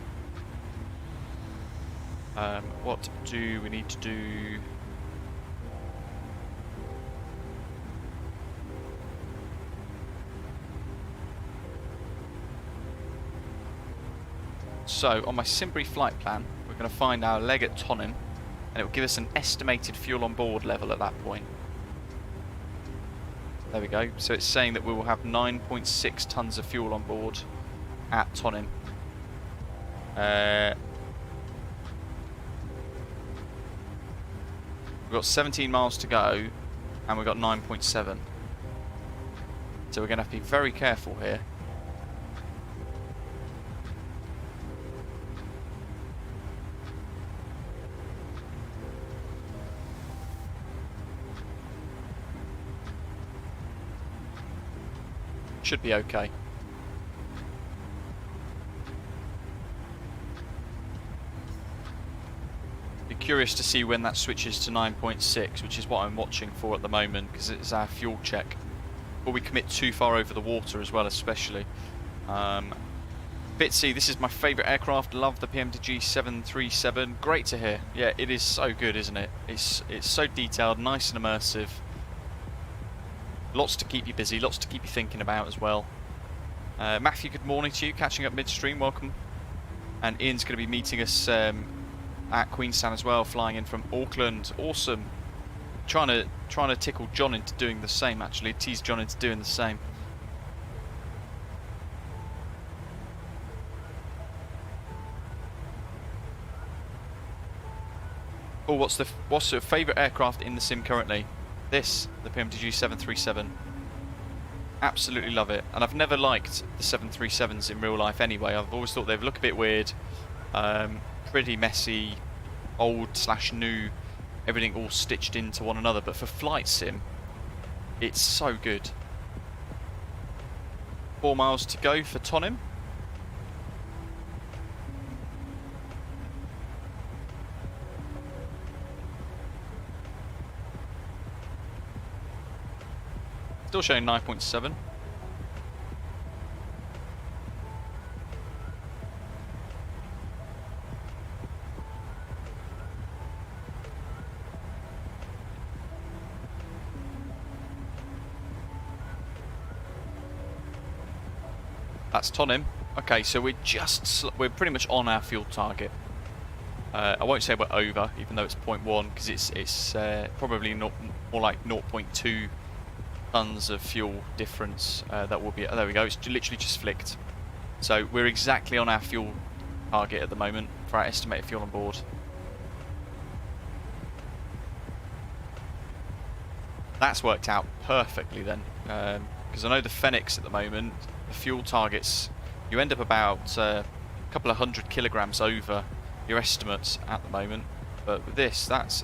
What do we need to do? So on my Simbury flight plan, we're going to find our leg at TONIM, and it will give us an estimated fuel on board level at that point. There we go. So it's saying that we will have 9.6 tons of fuel on board at TONIM. We've got 17 miles to go, and we've got 9.7. So we're going to have to be very careful here. Should be okay. Be curious to see when that switches to 9.6, which is what I'm watching for at the moment, because it's our fuel check. But we commit too far over the water as well, especially. Bitsy, this is my favourite aircraft. Love the PMDG 737. Great to hear. Yeah, it is so good, isn't it? It's so detailed, nice and immersive. Lots to keep you busy, lots to keep you thinking about as well. Matthew, good morning to you, catching up midstream, welcome. And Ian's going to be meeting us at Queenstown as well, flying in from Auckland. Awesome. Trying to tickle John into doing the same, actually, tease John into doing the same. Oh, what's your favourite aircraft in the sim currently? This, the PMDG 737. Absolutely love it. And I've never liked the 737s in real life anyway. I've always thought they look a bit weird. Pretty messy, old/new, everything all stitched into one another. But for flight sim, it's so good. 4 miles to go for TONIM. Still showing 9.7. That's TONIM. Okay, so we're pretty much on our fuel target. I won't say we're over, even though it's 0.1, because it's probably not more like 0.2 tons of fuel difference that will be. There we go. It's literally just flicked. So we're exactly on our fuel target at the moment for our estimated fuel on board. That's worked out perfectly then, because I know the Fenix at the moment, the fuel targets, you end up about a couple of 100 kilograms over your estimates at the moment, but with this, that's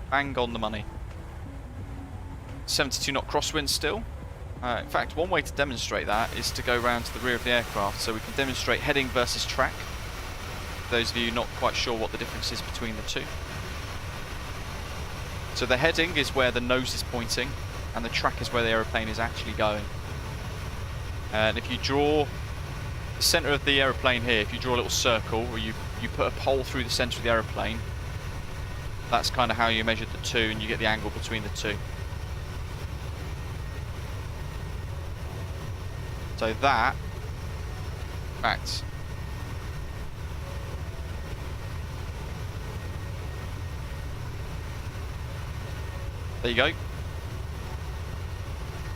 bang on the money. 72 knot crosswind still. In fact, one way to demonstrate that is to go round to the rear of the aircraft, so we can demonstrate heading versus track. For those of you not quite sure what the difference is between the two. So the heading is where the nose is pointing, and the track is where the aeroplane is actually going. And if you draw the centre of the aeroplane here, if you draw a little circle where you put a pole through the centre of the aeroplane, that's kind of how you measure the two, and you get the angle between the two. So that, in fact, there you go.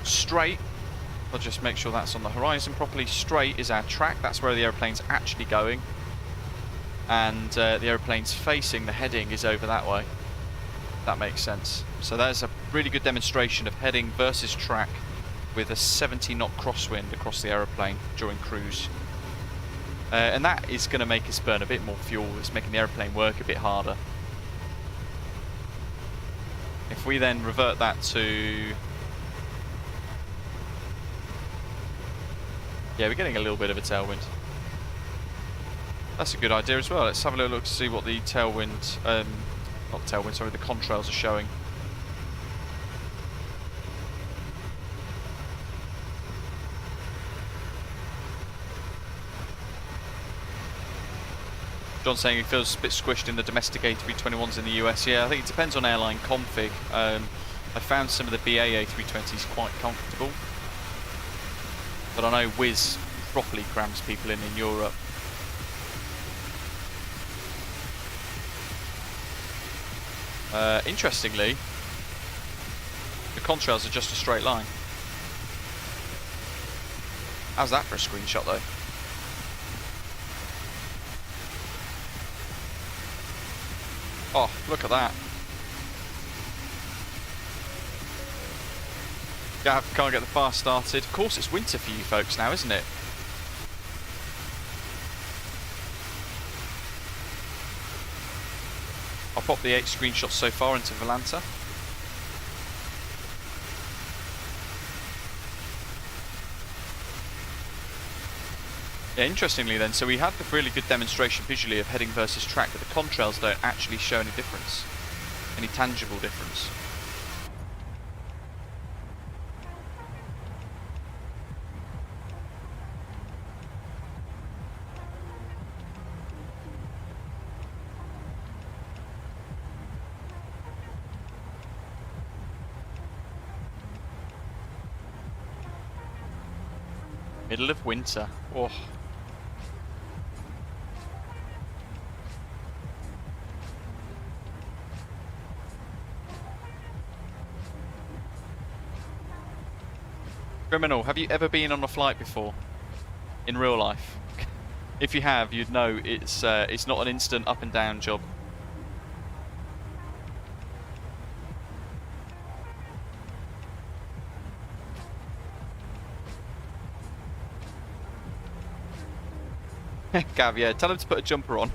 Straight, I'll just make sure that's on the horizon properly. Straight is our track, that's where the aeroplane's actually going. And the aeroplane's facing, the heading is over that way. That makes sense. So there's a really good demonstration of heading versus track with a 70 knot crosswind across the aeroplane during cruise. And that is going to make us burn a bit more fuel. It's making the aeroplane work a bit harder. If we then revert that to... Yeah, we're getting a little bit of a tailwind. That's a good idea as well. Let's have a little look to see what the tailwind, not tailwind, sorry, the contrails are showing. John's saying he feels a bit squished in the domestic A321s in the US. Yeah, I think it depends on airline config. I found some of the BA A320s quite comfortable, but I know Wizz properly crams people in Europe. Interestingly, the contrails are just a straight line. How's that for a screenshot though? Oh, look at that. Gav can't get the fast started. Of course it's winter for you folks now, isn't it? I'll pop the 8 screenshots so far into Volanta. Yeah, interestingly then, so we had the really good demonstration visually of heading versus track, but the contrails don't actually show any difference, any tangible difference. Middle of winter. Oh. Criminal, have you ever been on a flight before? In real life? If you have, you'd know it's not an instant up and down job. Gav, yeah, tell him to put a jumper on.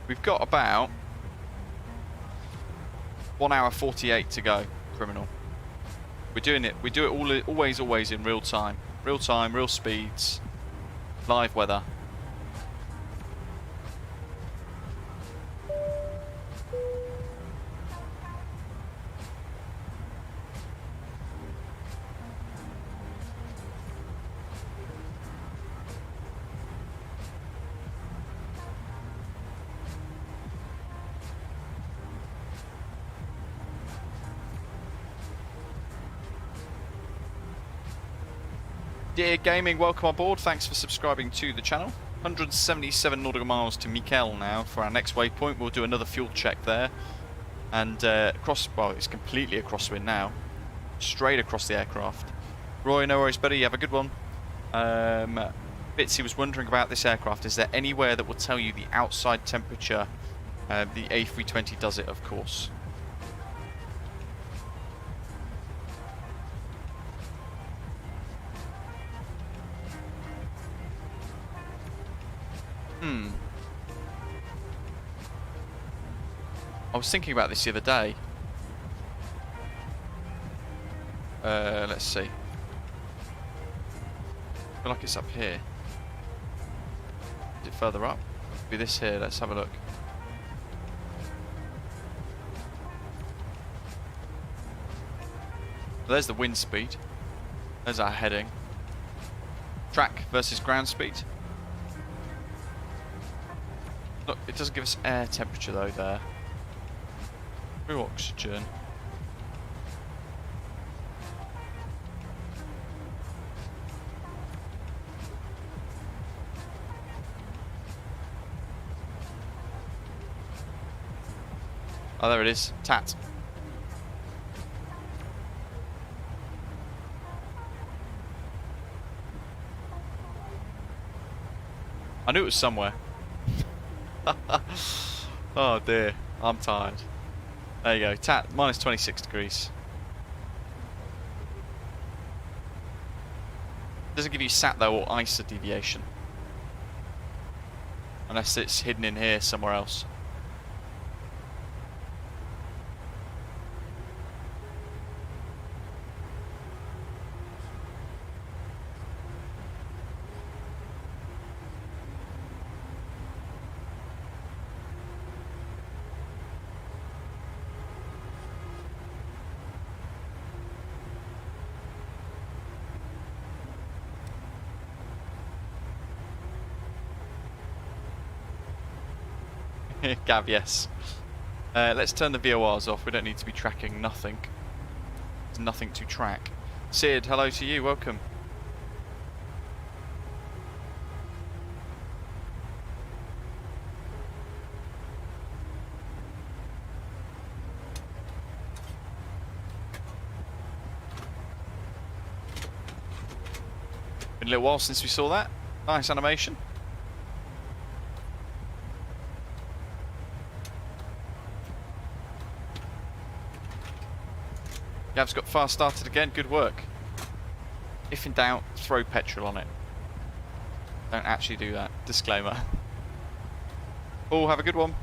We've got about 1 hour 48 to go, criminal. We do it always in real time, real speeds, live weather. Dear Gaming, welcome on board. Thanks for subscribing to the channel. 177 nautical miles to Mikel now for our next waypoint. We'll do another fuel check there. And well, it's completely a crosswind now. Straight across the aircraft. Roy, no worries, buddy. You have a good one. Bitsy was wondering about this aircraft. Is there anywhere that will tell you the outside temperature? The A320 does it, of course. I was thinking about this the other day. Let's see. I feel like it's up here. Is it further up? Could be this here. Let's have a look. There's the wind speed. There's our heading. Track versus ground speed. Look, it doesn't give us air temperature though there. Through oxygen. Oh, there it is. TAT. I knew it was somewhere. Oh dear, I'm tired. There you go, TAT, minus 26 degrees. Doesn't give you SAT though, or ISA deviation. Unless it's hidden in here somewhere else. Gav, yes. Let's turn the VORs off. We don't need to be tracking nothing. There's nothing to track. Sid, hello to you. Welcome. Been a little while since we saw that. Nice animation. Gav's got fast started again, good work. If in doubt, throw petrol on it. Don't actually do that. Disclaimer. Oh, have a good one.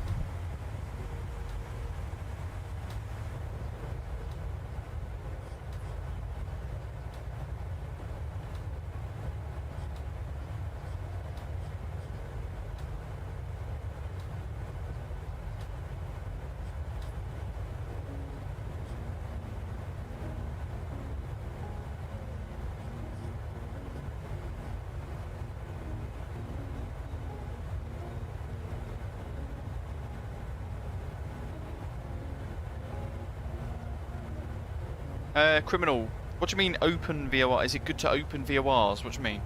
Criminal, what do you mean open VOR? Is it good to open VORs? What do you mean?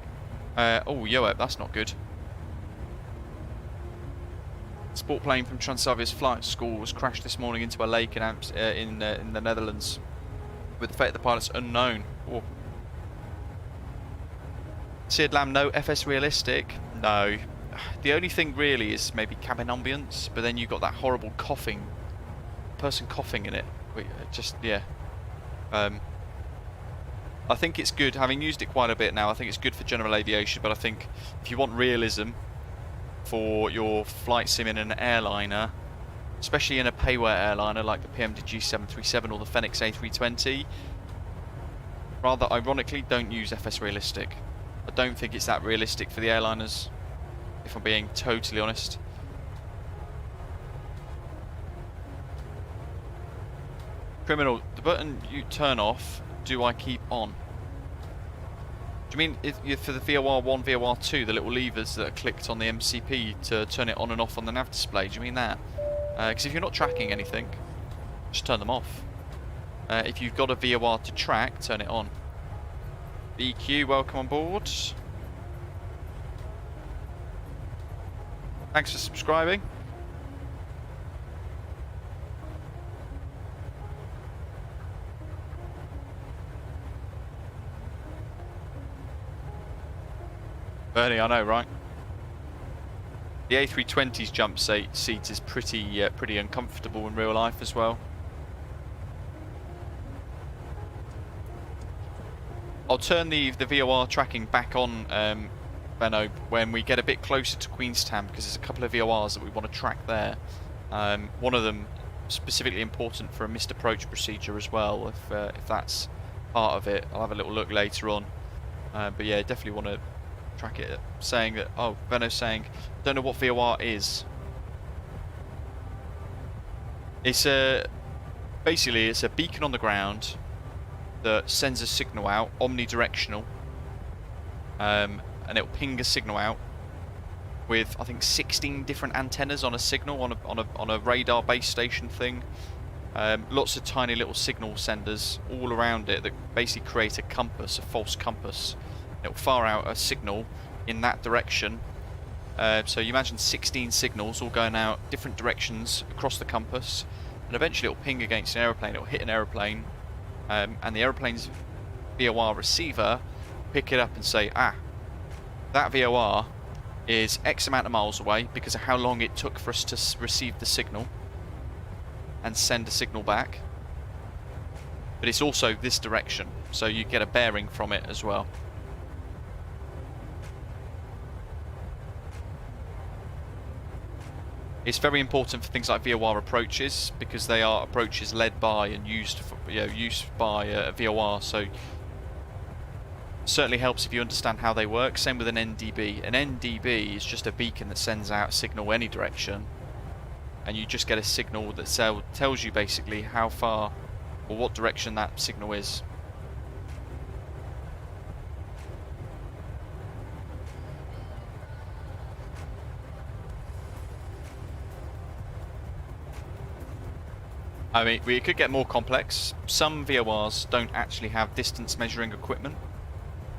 Oh, Yoep, that's not good. Sport plane from Transavia's flight school was crashed this morning into a lake in the Netherlands, with the fate of the pilots unknown. Oh. Sid Lamb, no FS realistic? No. The only thing really is maybe cabin ambience, but then you've got that horrible coughing, person coughing in it. Just, yeah. I think it's good, having used it quite a bit now, I think it's good for general aviation, but I think if you want realism for your flight sim in an airliner, especially in a payware airliner like the PMDG 737 or the Fenix A320, rather ironically, don't use FS Realistic. I don't think it's that realistic for the airliners, if I'm being totally honest. Criminal, the button you turn off, do I keep on? Do you mean for the VOR1, VOR2, the little levers that are clicked on the MCP to turn it on and off on the nav display? Do you mean that? Because if you're not tracking anything, just turn them off. If you've got a VOR to track, turn it on. BQ, welcome on board. Thanks for subscribing. Bernie, I know, right? The A320's jump seat is pretty uncomfortable in real life as well. I'll turn the VOR tracking back on, Benno, when we get a bit closer to Queenstown, because there's a couple of VORs that we want to track there. One of them specifically important for a missed approach procedure as well, if that's part of it. I'll have a little look later on. But yeah, definitely want to track it. Saying that, oh, Benno's saying, don't know what VOR is. It's basically it's a beacon on the ground that sends a signal out, omnidirectional, and it'll ping a signal out with I think 16 different antennas on a signal on a radar base station thing. Lots of tiny little signal senders all around it that basically create a compass, a false compass. It'll fire out a signal in that direction. So you imagine 16 signals all going out different directions across the compass, and eventually it'll ping against an aeroplane. It'll hit an aeroplane, and the aeroplane's VOR receiver pick it up and say, ah, that VOR is X amount of miles away because of how long it took for us to receive the signal and send a signal back. But it's also this direction, so you get a bearing from it as well. It's very important for things like VOR approaches because they are approaches led by and used by a VOR. So certainly helps if you understand how they work. Same with an NDB. An NDB is just a beacon that sends out a signal any direction, and you just get a signal that tells you basically how far or what direction that signal is. I mean, we could get more complex. Some VORs don't actually have distance measuring equipment.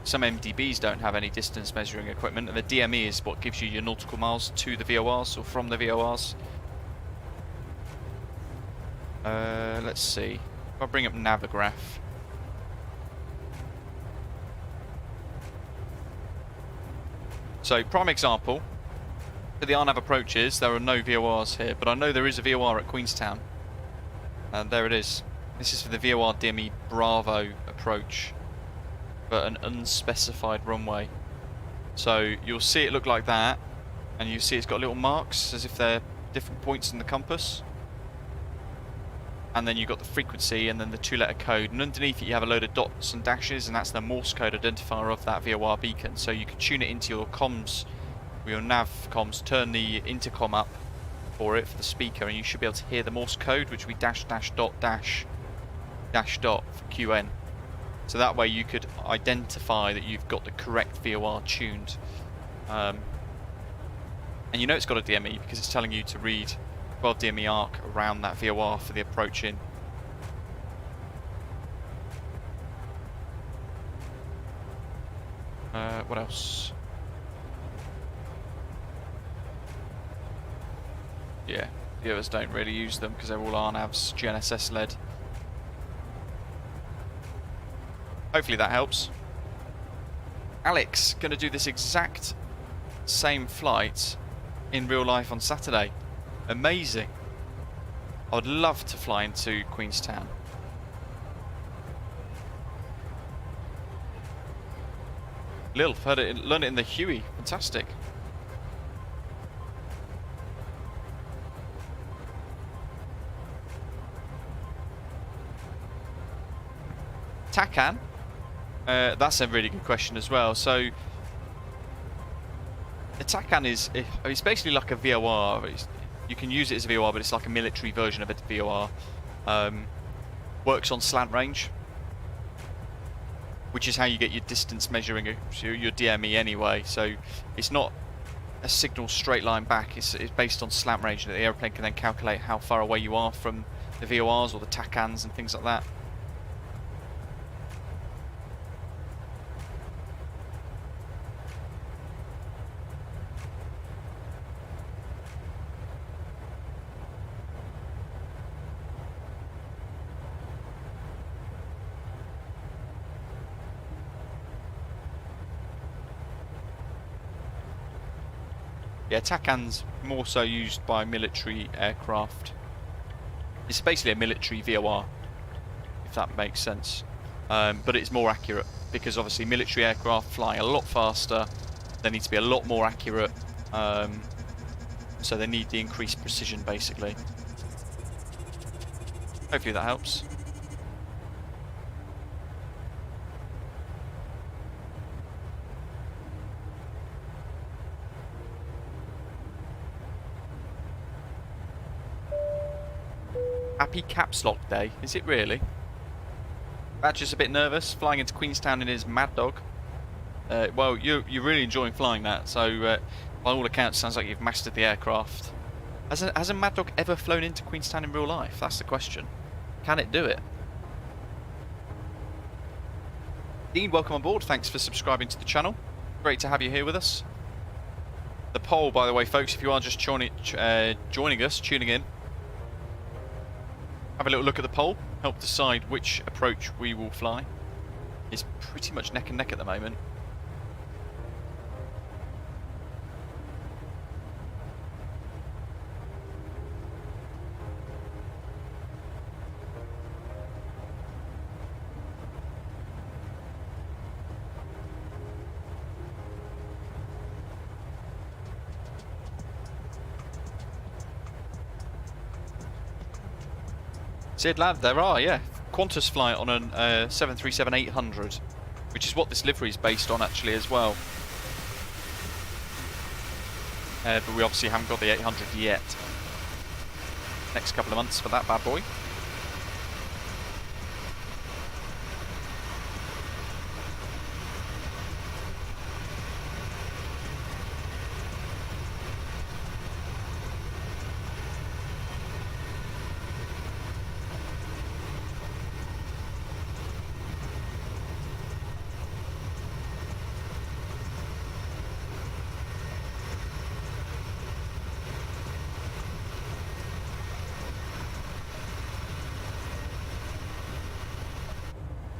Some MDBs don't have any distance measuring equipment, and the DME is what gives you your nautical miles to the VORs or from the VORs. Let's see. If I bring up Navigraph. So, prime example. For the RNAV approaches, there are no VORs here, but I know there is a VOR at Queenstown. And there it is. This is for the VOR DME Bravo approach, but an unspecified runway. So you'll see it look like that, and you see it's got little marks as if they're different points in the compass. And then you've got the frequency and then the 2-letter code, and underneath it you have a load of dots and dashes, and that's the Morse code identifier of that VOR beacon. So you can tune it into your comms, or your nav comms, turn the intercom up for it for the speaker, and you should be able to hear the Morse code, which will be dash dash dot dash dash dot for QN. So that way you could identify that you've got the correct VOR tuned. And you know it's got a DME because it's telling you to read 12 DME arc around that VOR for the approach in. What else? Yeah, the others don't really use them because they're all RNAVs, GNSS led. Hopefully that helps. Alex, going to do this exact same flight in real life on Saturday. Amazing. I would love to fly into Queenstown. Lil, learned it in the Huey. Fantastic. TACAN, that's a really good question as well. So the TACAN is, it's basically like a VOR. You can use it as a VOR, but it's like a military version of a VOR. Works on slant range, which is how you get your distance measuring, your DME anyway. So it's not a signal straight line back, it's based on slant range, and the airplane can then calculate how far away you are from the VORs or the TACANs and things like that. Yeah, TACAN's more so used by military aircraft. It's basically a military VOR, if that makes sense. But it's more accurate, because obviously military aircraft fly a lot faster, they need to be a lot more accurate, so they need the increased precision basically. Hopefully that helps. Happy caps lock day, is it really? Badger's a bit nervous, flying into Queenstown in his Mad Dog. Well, you're really enjoying flying that, so by all accounts sounds like you've mastered the aircraft. Has a Mad Dog ever flown into Queenstown in real life? That's the question. Can it do it? Dean, welcome on board, thanks for subscribing to the channel. Great to have you here with us. The poll, by the way, folks, if you are just joining us, tuning in, have a little look at the poll, help decide which approach we will fly. It's pretty much neck and neck at the moment. Sid lad, there are, yeah. Qantas flight on a 737-800, which is what this livery is based on actually as well. But we obviously haven't got the 800 yet. Next couple of months for that bad boy.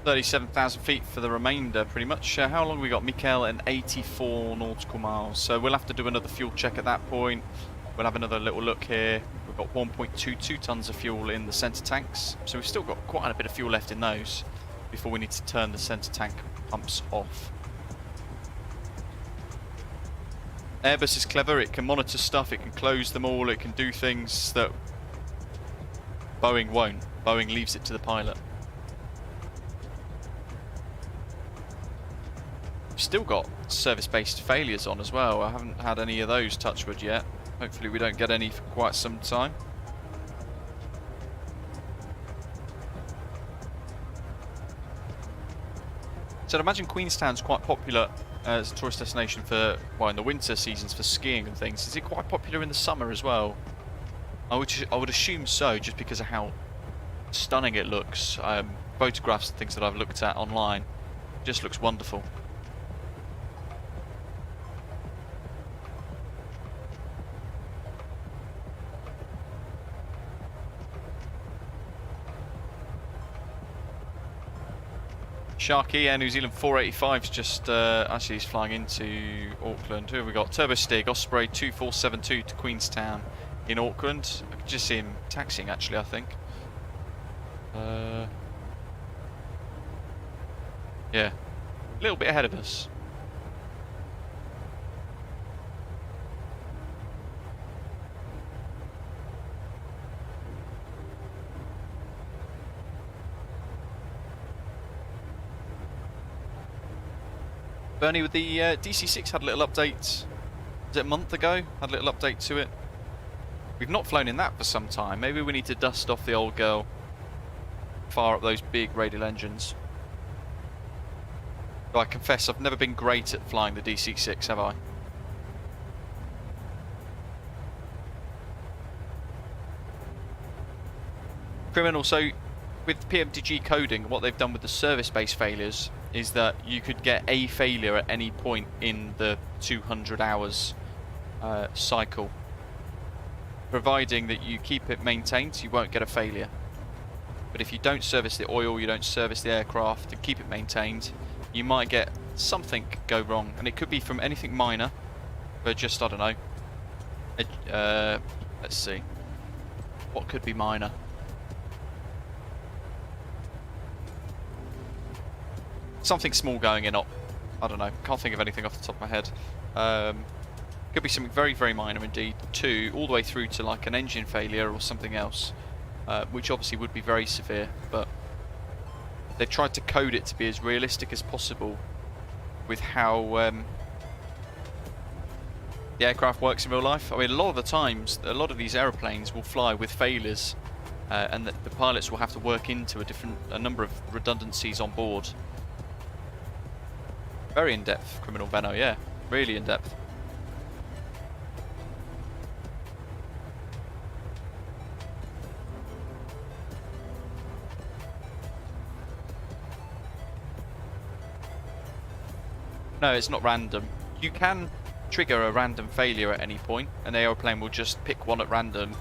37,000 feet for the remainder, pretty much. How long we got, Mikael? And 84 nautical miles. So we'll have to do another fuel check at that point. We'll have another little look here. We've got 1.22 tons of fuel in the centre tanks. So we've still got quite a bit of fuel left in those before we need to turn the centre tank pumps off. Airbus is clever. It can monitor stuff. It can close them all. It can do things that Boeing won't. Boeing leaves it to the pilot. Still got service-based failures on as well. I haven't had any of those, touch wood, yet. Hopefully we don't get any for quite some time. So I'd imagine Queenstown's quite popular as a tourist destination for, well, in the winter seasons for skiing and things. Is it quite popular in the summer as well? I would assume so, just because of how stunning it looks. Photographs and things that I've looked at online, just looks wonderful. Sharky, Air New Zealand 485's just, actually he's flying into Auckland. Who have we got? Turbo Stig, Osprey 2472 to Queenstown in Auckland. I can just see him taxiing actually, I think. Yeah, a little bit ahead of us. Bernie, with the DC-6 had a little update, was it a month ago? Had a little update to it. We've not flown in that for some time. Maybe we need to dust off the old girl, fire up those big radial engines. Though I confess I've never been great at flying the DC-6, have I? Criminal, so with PMDG coding, what they've done with the service-based failures is that you could get a failure at any point in the 200 hours cycle. Providing that you keep it maintained, you won't get a failure. But if you don't service the oil, you don't service the aircraft and keep it maintained, you might get something go wrong. And it could be from anything minor, but just, I don't know. Let's see. What could be minor? Something small going in, I don't know, can't think of anything off the top of my head. Could be something very, very minor indeed, all the way through to like an engine failure or something else, which obviously would be very severe, but they tried to code it to be as realistic as possible with how the aircraft works in real life. I mean, a lot of the times, a lot of these aeroplanes will fly with failures, and the pilots will have to work into a number of redundancies on board. Very in-depth, Criminal Veno, yeah. Really in-depth. No, it's not random. You can trigger a random failure at any point, and the aeroplane will just pick one at random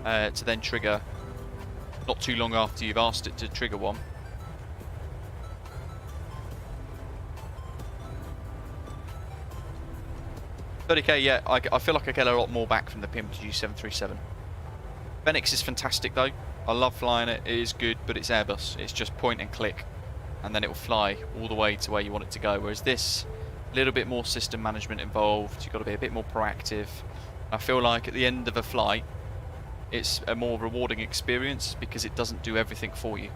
to then trigger not too long after you've asked it to trigger one. $30K, yeah, I feel like I get a lot more back from the PMDG 737. Fenix is fantastic though. I love flying it. It is good, but it's Airbus. It's just point and click, and then it will fly all the way to where you want it to go. Whereas this, a little bit more system management involved. You've got to be a bit more proactive. I feel like at the end of a flight, it's a more rewarding experience because it doesn't do everything for you.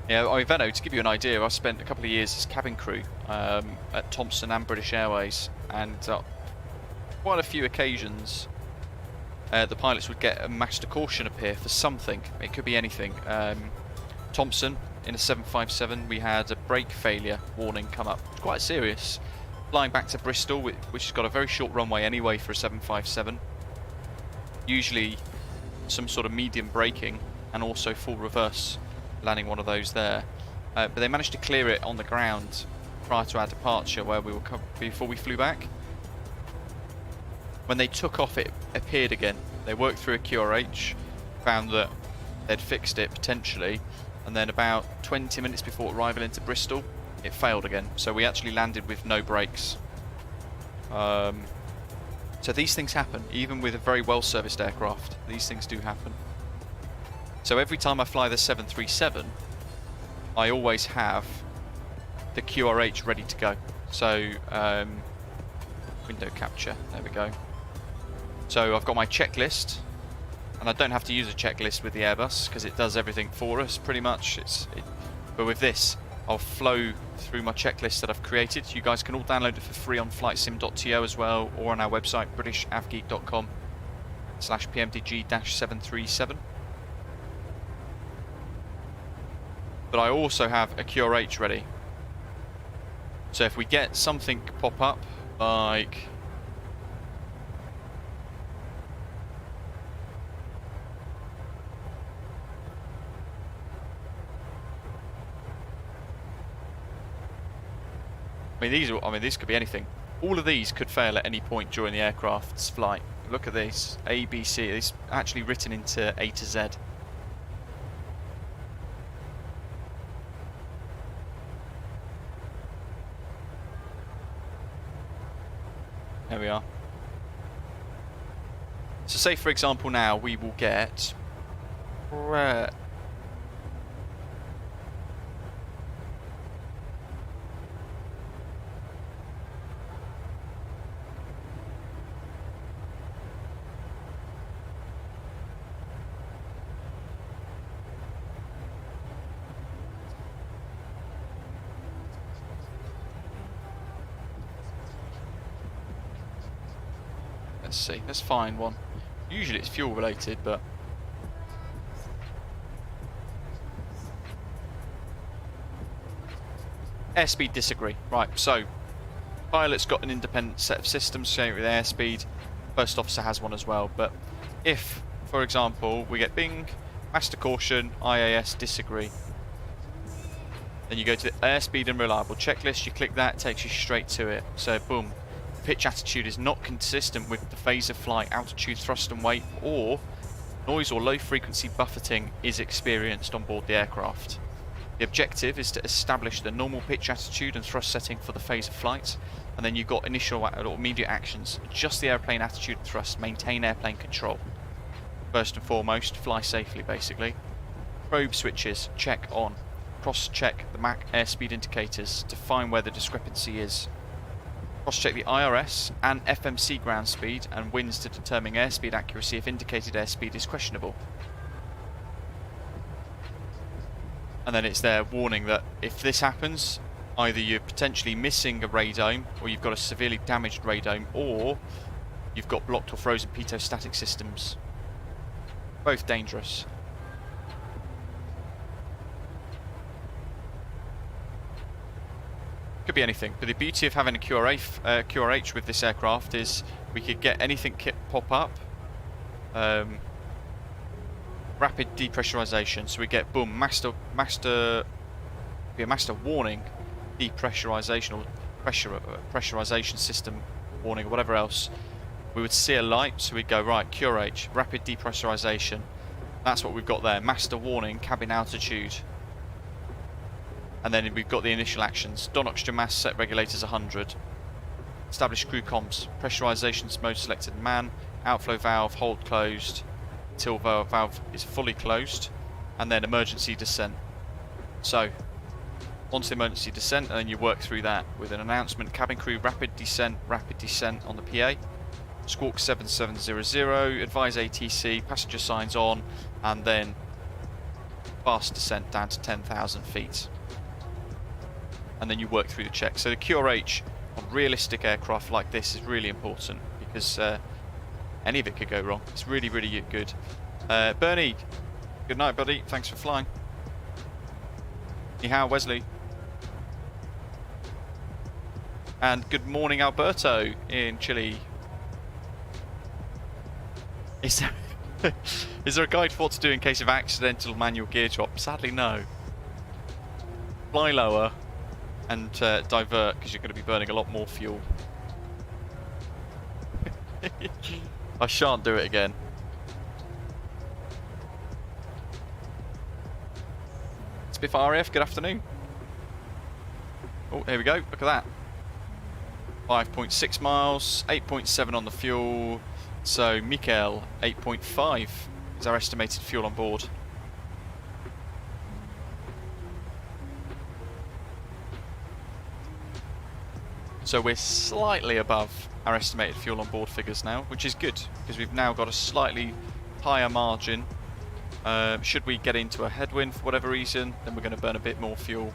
Yeah, I mean, Veno, to give you an idea, I spent a couple of years as cabin crew at Thompson and British Airways, and quite a few occasions the pilots would get a master caution appear for something. It could be anything. Thompson, in a 757, we had a brake failure warning come up. It's quite serious. Flying back to Bristol, which has got a very short runway anyway for a 757. Usually some sort of medium braking and also full reverse. Landing one of those there, but they managed to clear it on the ground prior to our departure, where we were before we flew back. When they took off, it appeared again. They worked through a QRH, found that they'd fixed it potentially, and then about 20 minutes before arrival into Bristol, it failed again. So we actually landed with no brakes. So these things happen, even with a very well-serviced aircraft. These things do happen. So every time I fly the 737, I always have the QRH ready to go. So window capture, there we go. So I've got my checklist, and I don't have to use a checklist with the Airbus because it does everything for us pretty much. But with this, I'll flow through my checklist that I've created. You guys can all download it for free on flightsim.to as well, or on our website britishafgeek.com/PMDG-737. But I also have a QRH ready. So if we get something pop up, like these could be anything. All of these could fail at any point during the aircraft's flight. Look at this, A, B, C. It's actually written into A to Z. There we are. So say for example now we will get Let's see. Let's find one. Usually it's fuel related, but airspeed disagree. Right, so pilot's got an independent set of systems sharing with airspeed. First officer has one as well. But if, for example, we get bing, master caution, IAS disagree, then you go to the airspeed and reliable checklist. You click that, it takes you straight to it. So boom, pitch attitude is not consistent with the phase of flight, altitude, thrust and weight, or noise or low frequency buffeting is experienced on board the aircraft. The objective is to establish the normal pitch attitude and thrust setting for the phase of flight, and then you've got initial or immediate actions. Adjust the airplane attitude and thrust, maintain airplane control. First and foremost, fly safely basically. Probe switches, check on. Cross-check the MAC airspeed indicators to find where the discrepancy is. Cross-check the IRS and FMC ground speed and winds to determine airspeed accuracy if indicated airspeed is questionable. And then it's their warning that if this happens, either you're potentially missing a radome, or you've got a severely damaged radome, or you've got blocked or frozen pitot-static systems. Both dangerous. Could be anything, but the beauty of having a QRH with this aircraft is we could get anything pop up. Rapid depressurization, so we get boom, master warning, depressurization or pressurization system warning or whatever else. We would see a light, so we'd go right, QRH, rapid depressurization. That's what we've got there, master warning, cabin altitude. And then we've got the initial actions. Don oxygen mass set regulators 100. Establish crew comms. Pressurization mode selected man. Outflow valve hold closed until valve is fully closed. And then emergency descent. So, onto the emergency descent, and then you work through that with an announcement. Cabin crew rapid descent on the PA. Squawk 7700. Advise ATC. Passenger signs on. And then fast descent down to 10,000 feet. And then you work through the check. So the QRH on realistic aircraft like this is really important because any of it could go wrong. It's really, really good. Bernie, good night, buddy. Thanks for flying. Ni hao, Wesley. And good morning, Alberto in Chile. Is there a guide for what to do in case of accidental manual gear drop? Sadly, no. Fly lower. And divert, because you're going to be burning a lot more fuel. I shan't do it again. Spitfire RAF, good afternoon. Oh, here we go, look at that. 5.6 miles, 8.7 on the fuel. So, Mikael, 8.5 is our estimated fuel on board. So we're slightly above our estimated fuel on board figures now, which is good, because we've now got a slightly higher margin. Should we get into a headwind for whatever reason, then we're going to burn a bit more fuel.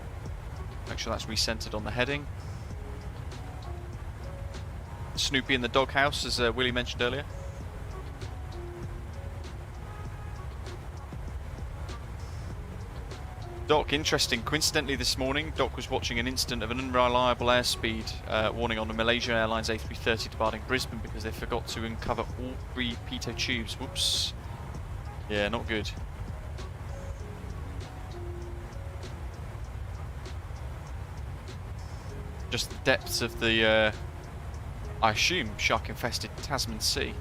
Make sure that's recentered on the heading. Snoopy in the doghouse, as Willie mentioned earlier. Doc, interesting. Coincidentally this morning, Doc was watching an incident of an unreliable airspeed warning on a Malaysia Airlines A330 departing Brisbane because they forgot to uncover all 3 pitot tubes. Whoops. Yeah, not good. Just the depths of the, I assume, shark-infested Tasman Sea.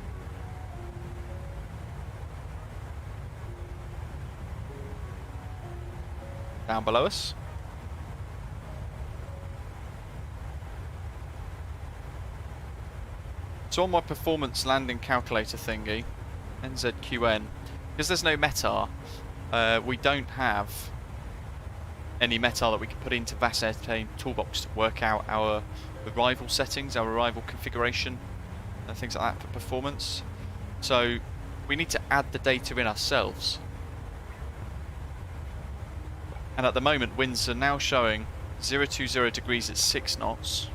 Down below us. So on my performance landing calculator thingy, NZQN, because there's no METAR, we don't have any METAR that we can put into VATSIM toolbox to work out our arrival settings, our arrival configuration, and things like that for performance. So we need to add the data in ourselves. And at the moment, winds are now showing 020 degrees at 6 knots.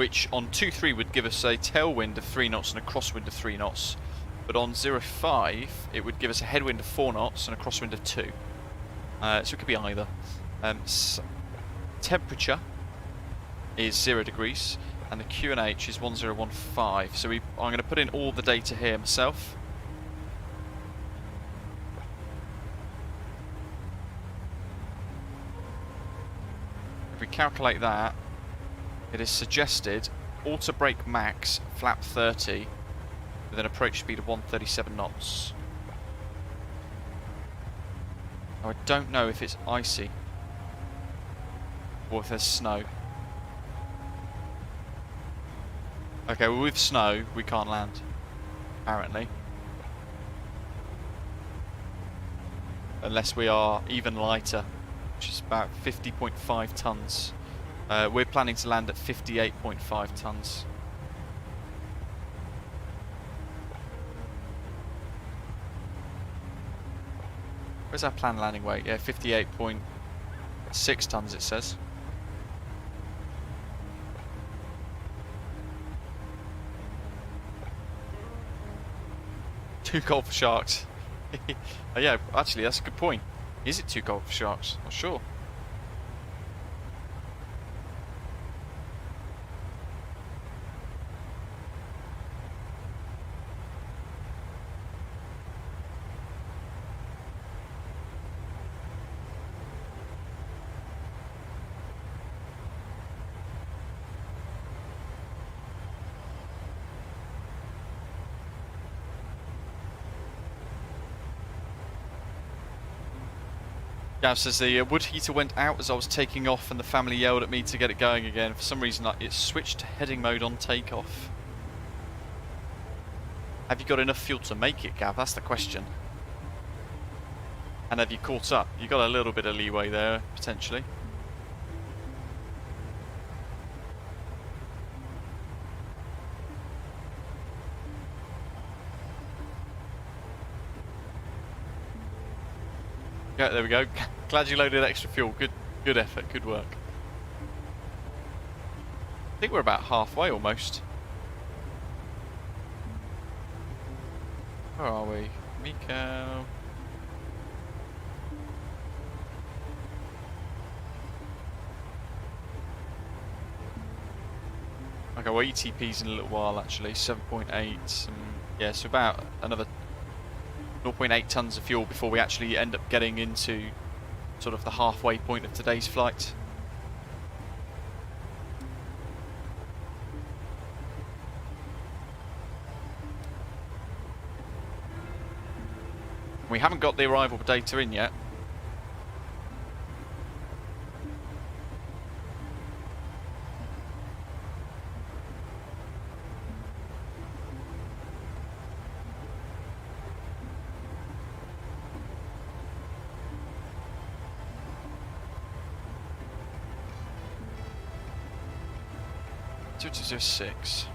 which on 2-3 would give us a tailwind of 3 knots and a crosswind of 3 knots. But on 0-5, it would give us a headwind of 4 knots and a crosswind of 2. So it could be either. Temperature is 0 degrees, and the QNH is 1015. So I'm going to put in all the data here myself. If we calculate that, it is suggested auto brake max flap 30 with an approach speed of 137 knots. Now, I don't know if it's icy or if there's snow. Okay, well, with snow we can't land, apparently. Unless we are even lighter, which is about 50.5 tons. We're planning to land at 58.5 tons. Where's our planned landing weight? Yeah, 58.6 tons it says. Too cold for sharks. Oh, yeah, actually that's a good point. Is it too cold for sharks? Not sure. Gav says the wood heater went out as I was taking off and the family yelled at me to get it going again. For some reason it switched to heading mode on takeoff. Have you got enough fuel to make it, Gav? That's the question. And have you caught up? You got a little bit of leeway there, potentially. Yeah, there we go. Glad you loaded extra fuel. Good effort. Good work. I think we're about halfway almost. Where are we? Miko. Okay, well ETP's in a little while actually. 7.8. Yeah, so about another 0.8 tons of fuel before we actually end up getting into sort of the halfway point of today's flight. We haven't got the arrival data in yet. Six.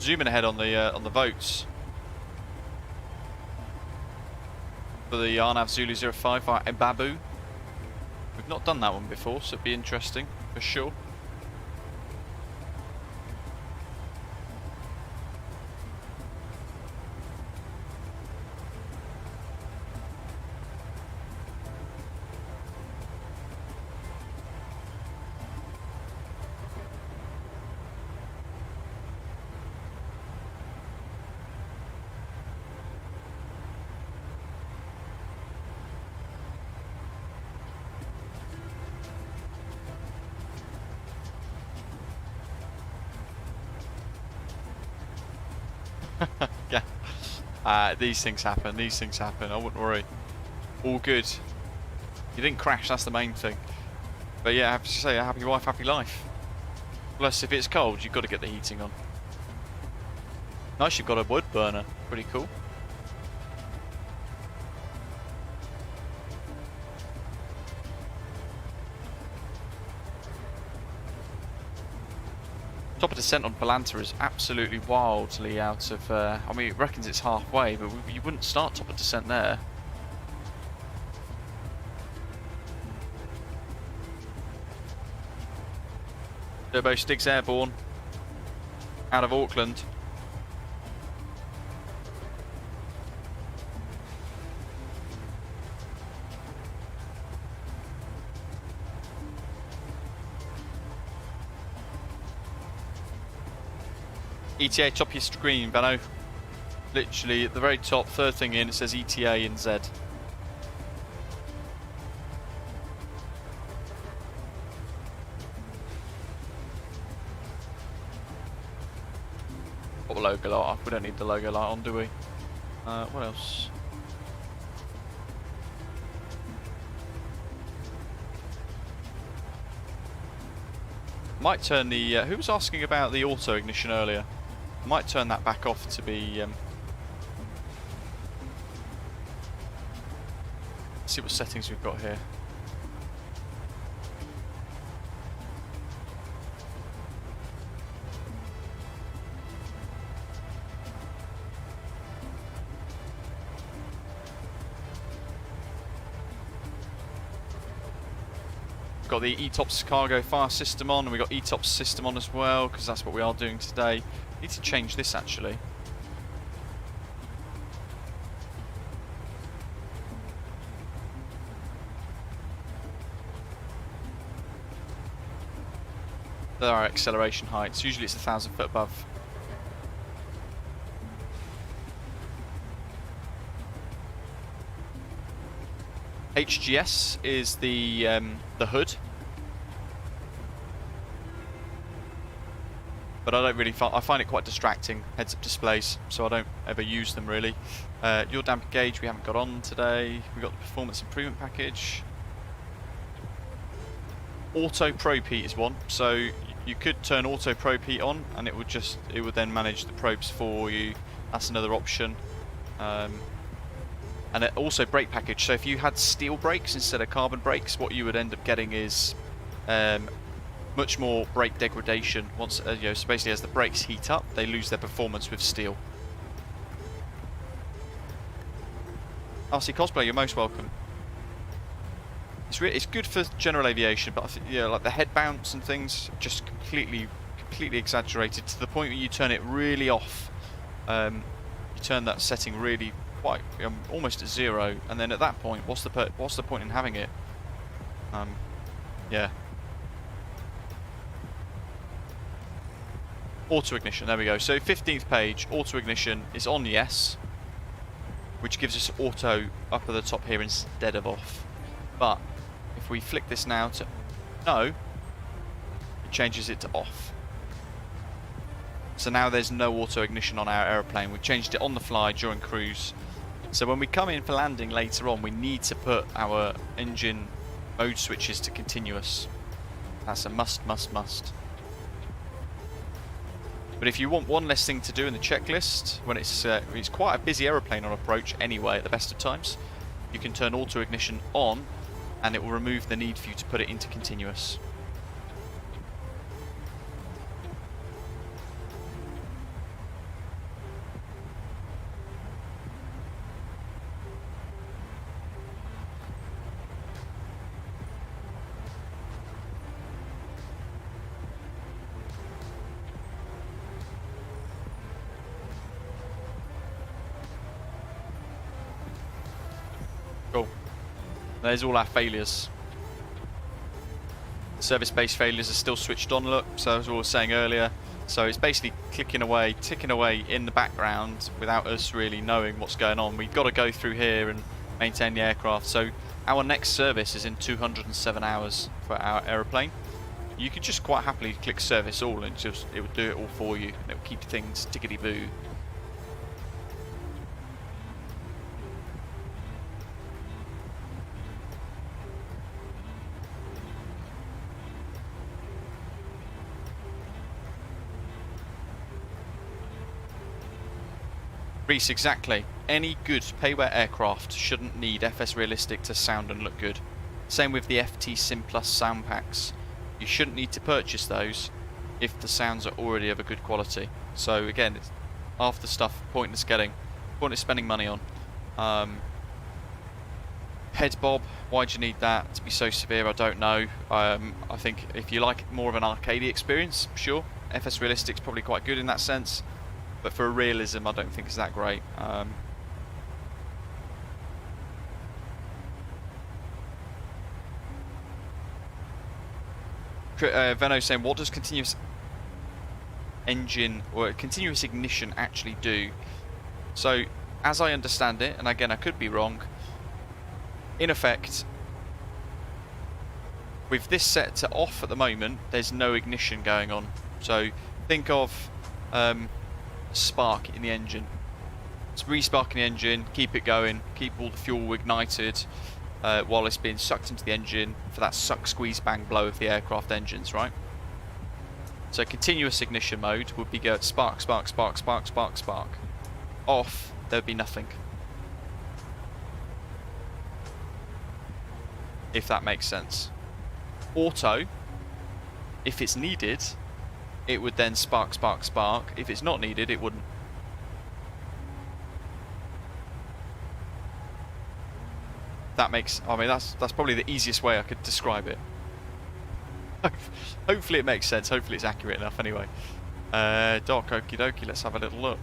Zooming ahead on the votes for the Arnav Zulu 05 via Mbabu. We've not done that one before, so it'd be interesting for sure. Yeah, these things happen. These things happen. I wouldn't worry. All good. You didn't crash. That's the main thing. But yeah, I have to say, a happy wife, happy life. Plus, if it's cold, you've got to get the heating on. Nice, you've got a wood burner. Pretty cool. Top of descent on Balanta is absolutely wildly out of... I mean, it reckons it's halfway, but you wouldn't start top of descent there. Turbo Stig's airborne. Out of Auckland. ETA, top of your screen, Benno. Literally at the very top, third thing in, it says ETA in Z. Got the logo light off. We don't need the logo light on, do we? What else? Might turn the... who was asking about the auto ignition earlier? Might turn that back off to be... see what settings we've got here. Got the ETOPS cargo fire system on, and we've got ETOPS system on as well, because that's what we are doing today. Need to change this actually. There are acceleration heights. Usually it's 1,000 foot above. HGS is the hood, but I don't really I find it quite distracting, heads-up displays, so I don't ever use them really. Your damper gauge we haven't got on today. We've got the performance improvement package. Auto probe heat is one, so you could turn auto probe heat on, and it would then manage the probes for you. That's another option. And it also brake package, so if you had steel brakes instead of carbon brakes, what you would end up getting is much more brake degradation. Once so basically as the brakes heat up, they lose their performance with steel. RC Cosplay, you're most welcome. It's good for general aviation, but I think, yeah, like the head bounce and things, just completely exaggerated to the point where you turn it really off. You turn that setting really quite almost at zero, and then at that point, what's the point in having it? Yeah. Auto ignition. There we go. So 15th page, auto ignition is on yes, which gives us auto up at the top here instead of off. But if we flick this now to no, it changes it to off. So now there's no auto ignition on our aeroplane. We've changed it on the fly during cruise. So when we come in for landing later on, we need to put our engine mode switches to continuous. That's a must. But if you want one less thing to do in the checklist, when it's quite a busy aeroplane on approach anyway at the best of times, you can turn auto ignition on, and it will remove the need for you to put it into continuous. There's all our failures. The service-based failures are still switched on, look, so as I was saying earlier. So it's basically ticking away in the background without us really knowing what's going on. We've got to go through here and maintain the aircraft. So our next service is in 207 hours for our aeroplane. You could just quite happily click service all and it would do it all for you. And it will keep things tickety-boo. Reese, exactly. Any good payware aircraft shouldn't need FS Realistic to sound and look good. Same with the FT Sim Plus sound packs. You shouldn't need to purchase those if the sounds are already of a good quality. So again, it's half the stuff pointless spending money on. Head bob, why do you need that to be so severe? I don't know. I think if you like more of an arcadey experience, sure. FS Realistic's probably quite good in that sense, but for a realism, I don't think it's that great. Veno saying, what does continuous engine or continuous ignition actually do? So, as I understand it, and again I could be wrong, in effect, with this set to off at the moment, there's no ignition going on. So think of spark in the engine. It's re-sparking the engine, keep it going, keep all the fuel ignited while it's being sucked into the engine for that suck, squeeze, bang, blow of the aircraft engines, right? So continuous ignition mode would be go spark, spark, spark, spark, spark, spark. Off, there would be nothing. If that makes sense. Auto, if it's needed, it would then spark, spark, spark. If it's not needed, it wouldn't. That makes, I mean, that's probably the easiest way I could describe it. Hopefully it makes sense. Hopefully it's accurate enough anyway. Doc, okie dokie, let's have a little look.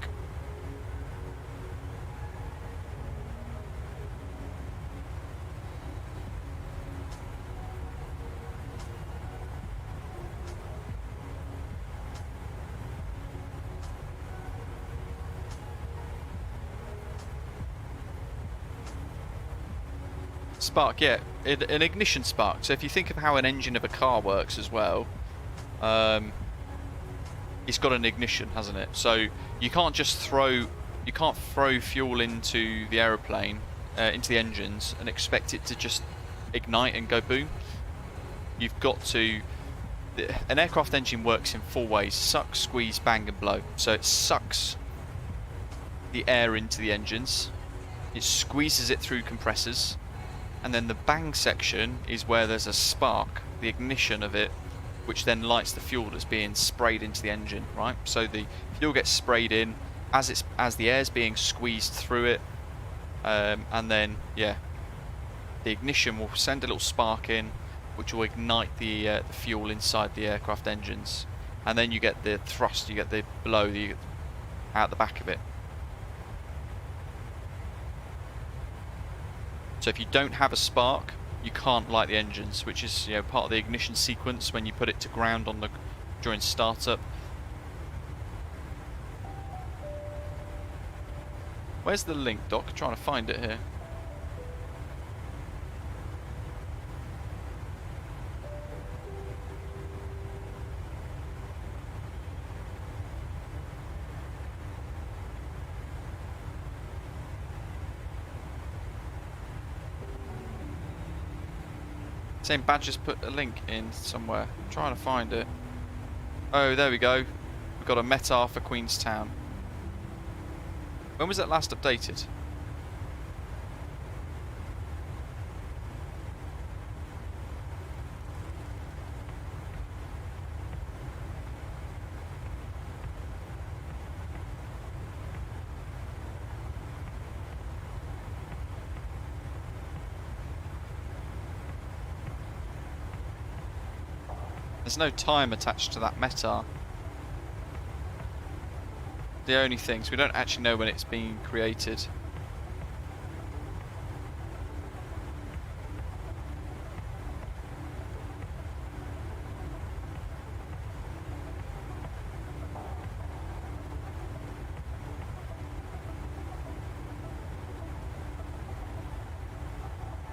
Spark, yeah, an ignition spark. So if you think of how an engine of a car works as well, it's got an ignition, hasn't it? So you can't just throw fuel into the aeroplane, into the engines, and expect it to just ignite and go boom. You've got to. An aircraft engine works in 4 ways: suck, squeeze, bang, and blow. So it sucks the air into the engines, it squeezes it through compressors. And then the bang section is where there's a spark, the ignition of it, which then lights the fuel that's being sprayed into the engine, right? So the fuel gets sprayed in as the air's being squeezed through it, and then yeah, the ignition will send a little spark in, which will ignite the fuel inside the aircraft engines, and then you get the thrust, you get the blow out the back of it. So if you don't have a spark, you can't light the engines, which is, you know, part of the ignition sequence when you put it to ground during startup. Where's the link, Doc? I'm trying to find it here. Saying Badger's put a link in somewhere. I'm trying to find it. Oh, there we go. We've got a METAR for Queenstown. When was that last updated? There's no time attached to that METAR. The only things, we don't actually know when it's being created.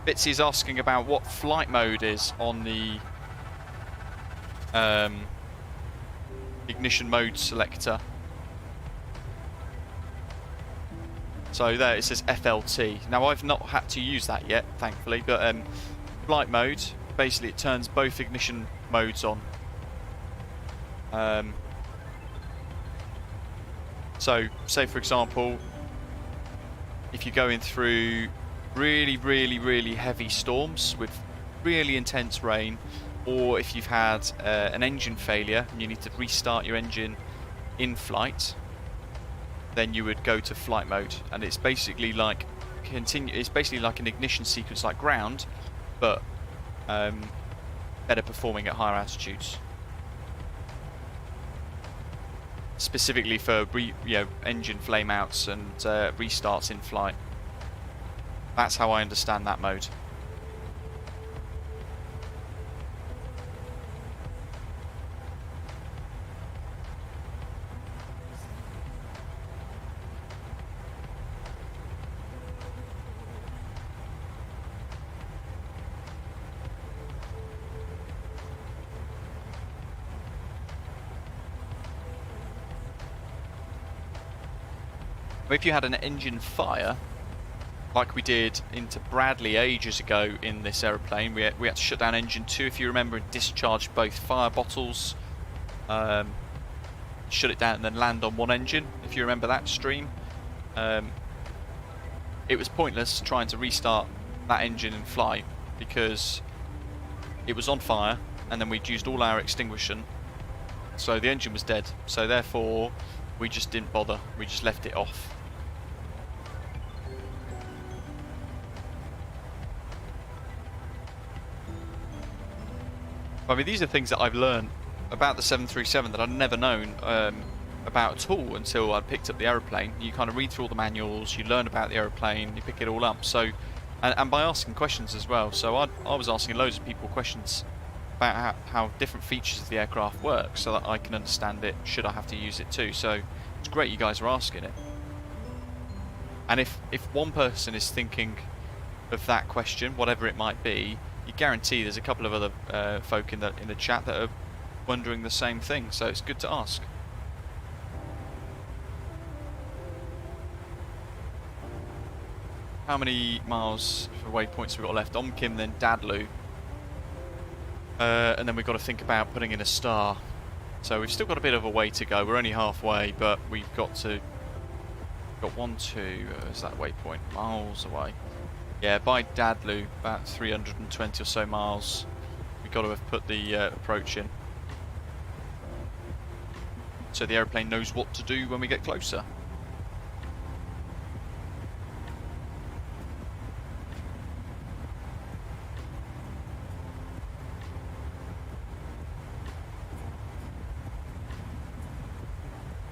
Bitsy's asking about what flight mode is on the ignition mode selector. So there it says FLT. Now I've not had to use that yet, thankfully, but flight mode, basically it turns both ignition modes on. So say for example, if you're going through really heavy storms with really intense rain, or if you've had an engine failure and you need to restart your engine in flight, then you would go to flight mode, and it's basically like it's basically like an ignition sequence like ground, but better performing at higher altitudes. Specifically for engine flameouts and restarts in flight. That's how I understand that mode. If you had an engine fire, like we did into Bradley ages ago in this aeroplane, we had to shut down engine 2, if you remember, and discharge both fire bottles, shut it down and then land on one engine, if you remember that stream. It was pointless trying to restart that engine in flight because it was on fire and then we'd used all our extinguishing, so the engine was dead. So therefore we just didn't bother, we just left it off. I mean, these are things that I've learned about the 737 that I'd never known about at all until I picked up the aeroplane. You kind of read through all the manuals, you learn about the aeroplane, you pick it all up. So, and by asking questions as well. So I was asking loads of people questions about how different features of the aircraft work, so that I can understand it should I have to use it too. So it's great you guys are asking it. And if one person is thinking of that question, whatever it might be, you guarantee there's a couple of other folk in the chat that are wondering the same thing, so it's good to ask. How many miles for waypoints we've got left? Omkim, then Dadlu. And then we've got to think about putting in a star. So we've still got a bit of a way to go. We're only halfway, but we've got 1, 2, is that waypoint? Miles away. Yeah, by Dadlu, about 320 or so miles. We've got to have put the approach in, so the aeroplane knows what to do when we get closer.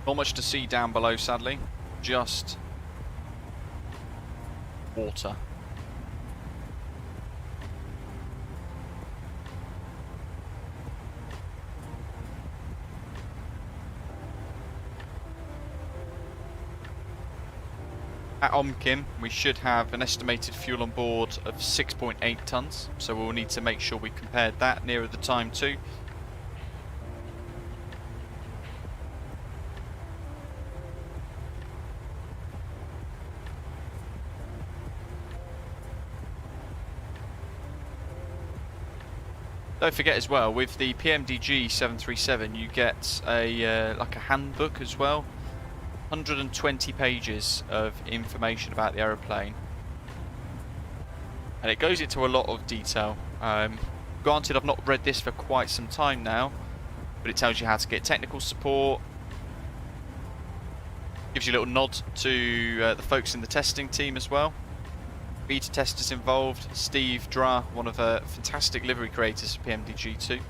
Not much to see down below, sadly. Just water. At Omkim, we should have an estimated fuel on board of 6.8 tonnes, so we'll need to make sure we compared that nearer the time too. Don't forget as well, with the PMDG 737 you get a like a handbook as well. 120 pages of information about the aeroplane, and it goes into a lot of detail. Granted, I've not read this for quite some time now, but it tells you how to get technical support, gives you a little nod to the folks in the testing team as well. Beta testers involved, Steve Dra, one of the fantastic livery creators for PMDG too.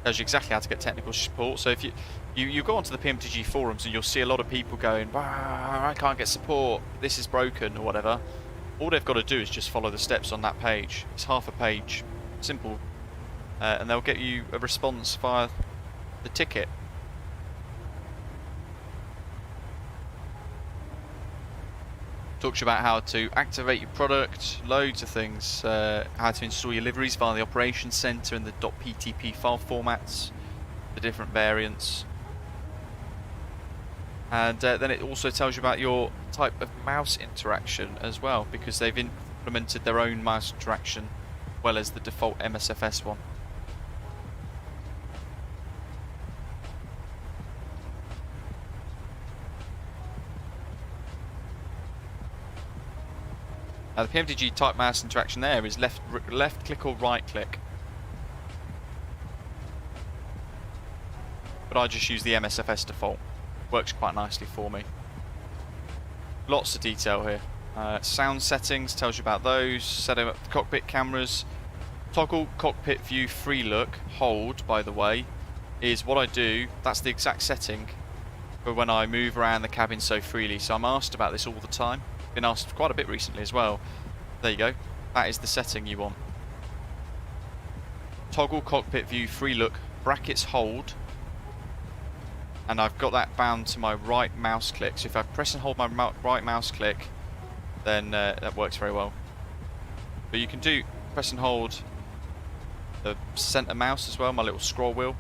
Tells you exactly how to get technical support. So if you go onto the PMDG forums and you'll see a lot of people going, I can't get support, this is broken or whatever. All they've got to do is just follow the steps on that page. It's half a page, simple, and they'll get you a response via the ticket. Talks about how to activate your product, loads of things, how to install your liveries via the operations center and the .ptp file formats, the different variants, and then it also tells you about your type of mouse interaction as well, because they've implemented their own mouse interaction as well as the default MSFS one. The PMDG type mouse interaction there is left click or right click. But I just use the MSFS default. Works quite nicely for me. Lots of detail here. Sound settings tells you about those. Setting up the cockpit cameras. Toggle cockpit view free look. Hold, by the way, is what I do. That's the exact setting for when I move around the cabin so freely. So I'm asked about this all the time. Been asked quite a bit recently as well. There you go. That is the setting you want. Toggle cockpit view free look. Brackets hold. And I've got that bound to my right mouse click. So if I press and hold my right mouse click, then that works very well. But you can do press and hold the center mouse as well, my little scroll wheel.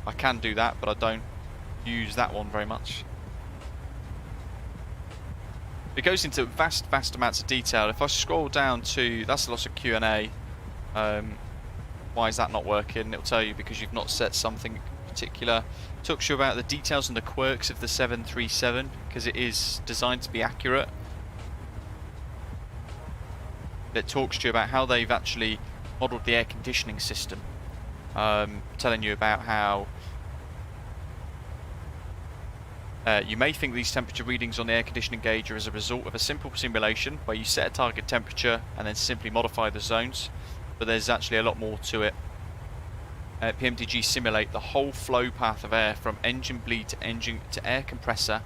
I can do that, but I don't use that one very much. It goes into vast amounts of detail. If I scroll down to, that's lots of Q&A. Why is that not working? It'll tell you because you've not set something particular. Talks to you about the details and the quirks of the 737 because it is designed to be accurate. It talks to you about how they've actually modelled the air conditioning system, telling you about how you may think these temperature readings on the air conditioning gauge are as a result of a simple simulation where you set a target temperature and then simply modify the zones, but there's actually a lot more to it. PMDG simulate the whole flow path of air from engine bleed to engine to air compressor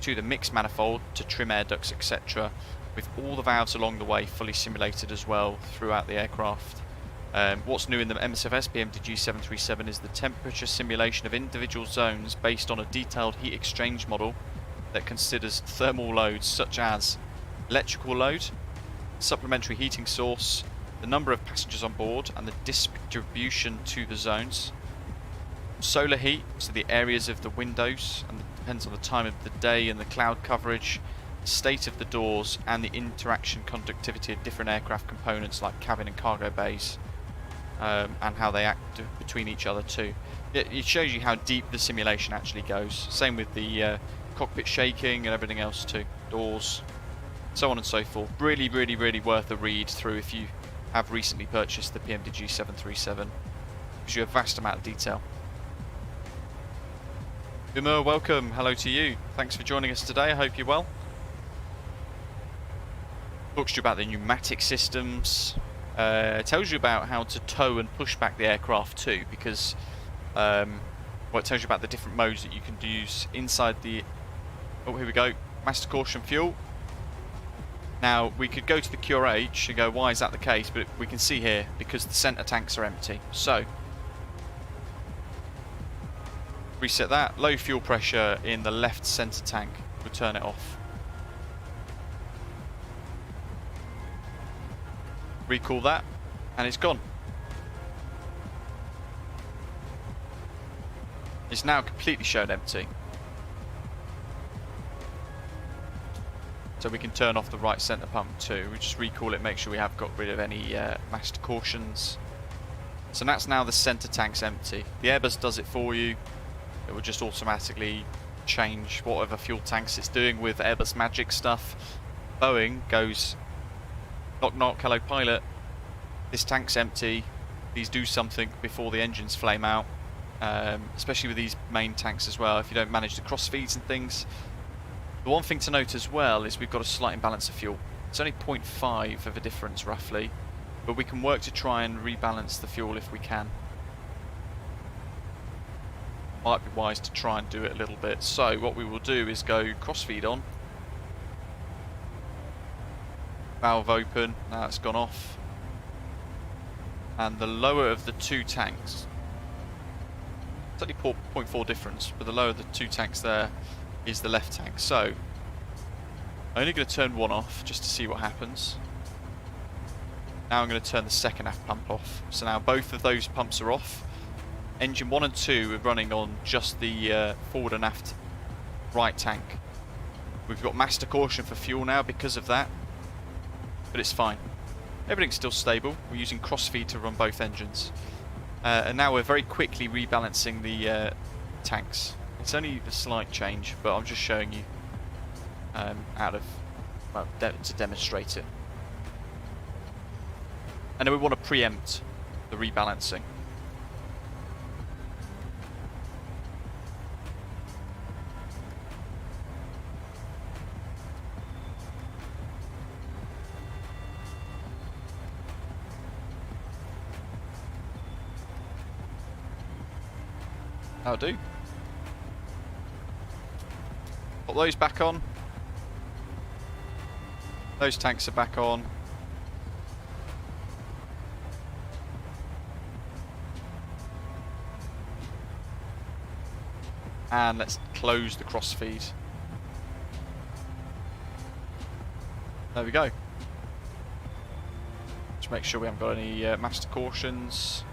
to the mixed manifold to trim air ducts, etc., with all the valves along the way fully simulated as well throughout the aircraft. What's new in the MSFS PMDG 737 is the temperature simulation of individual zones based on a detailed heat exchange model that considers thermal loads such as electrical load, supplementary heating source, the number of passengers on board and the distribution to the zones, solar heat, so the areas of the windows, and it depends on the time of the day and the cloud coverage, the state of the doors and the interaction conductivity of different aircraft components like cabin and cargo bays, and how they act between each other too. It shows you how deep the simulation actually goes. Same with the cockpit shaking and everything else too, doors, so on and so forth. Really worth a read through if you have recently purchased the PMDG 737. Gives you a vast amount of detail. Umur, welcome, hello to you. Thanks for joining us today, I hope you're well. Talks to you about the pneumatic systems, tells you about how to tow and push back the aircraft too, because it tells you about the different modes that you can use inside the, oh here we go, master caution fuel. Now we could go to the QRH and go, why is that the case? But we can see here, because the centre tanks are empty. So reset that, low fuel pressure in the left centre tank, we'll turn it off. Recall that, and it's gone. It's now completely shown empty. So we can turn off the right centre pump too. We just recall it, make sure we have got rid of any master cautions. So that's now the centre tank's empty. The Airbus does it for you. It will just automatically change whatever fuel tanks it's doing with Airbus magic stuff. Boeing goes, knock knock, hello pilot, this tank's empty, please do something before the engines flame out, especially with these main tanks as well, if you don't manage the cross feeds and things. The one thing to note as well is we've got a slight imbalance of fuel. It's only 0.5 of a difference roughly, but we can work to try and rebalance the fuel if we can. Might be wise to try and do it a little bit. So what we will do is go cross feed on, valve open, now it's gone off, and the lower of the two tanks, it's only 0.4 difference, but the lower of the two tanks there is the left tank. So I'm only going to turn one off just to see what happens. Now I'm going to turn the second aft pump off. So now both of those pumps are off. Engine 1 and 2 are running on just the forward and aft right tank. We've got master caution for fuel now because of that, but it's fine. Everything's still stable. We're using crossfeed to run both engines. And now we're very quickly rebalancing the tanks. It's only a slight change, but I'm just showing you out of well, to demonstrate it. And then we want to preempt the rebalancing. That'll do. Put those back on. Those tanks are back on. And let's close the crossfeed. There we go. Just make sure we haven't got any master cautions.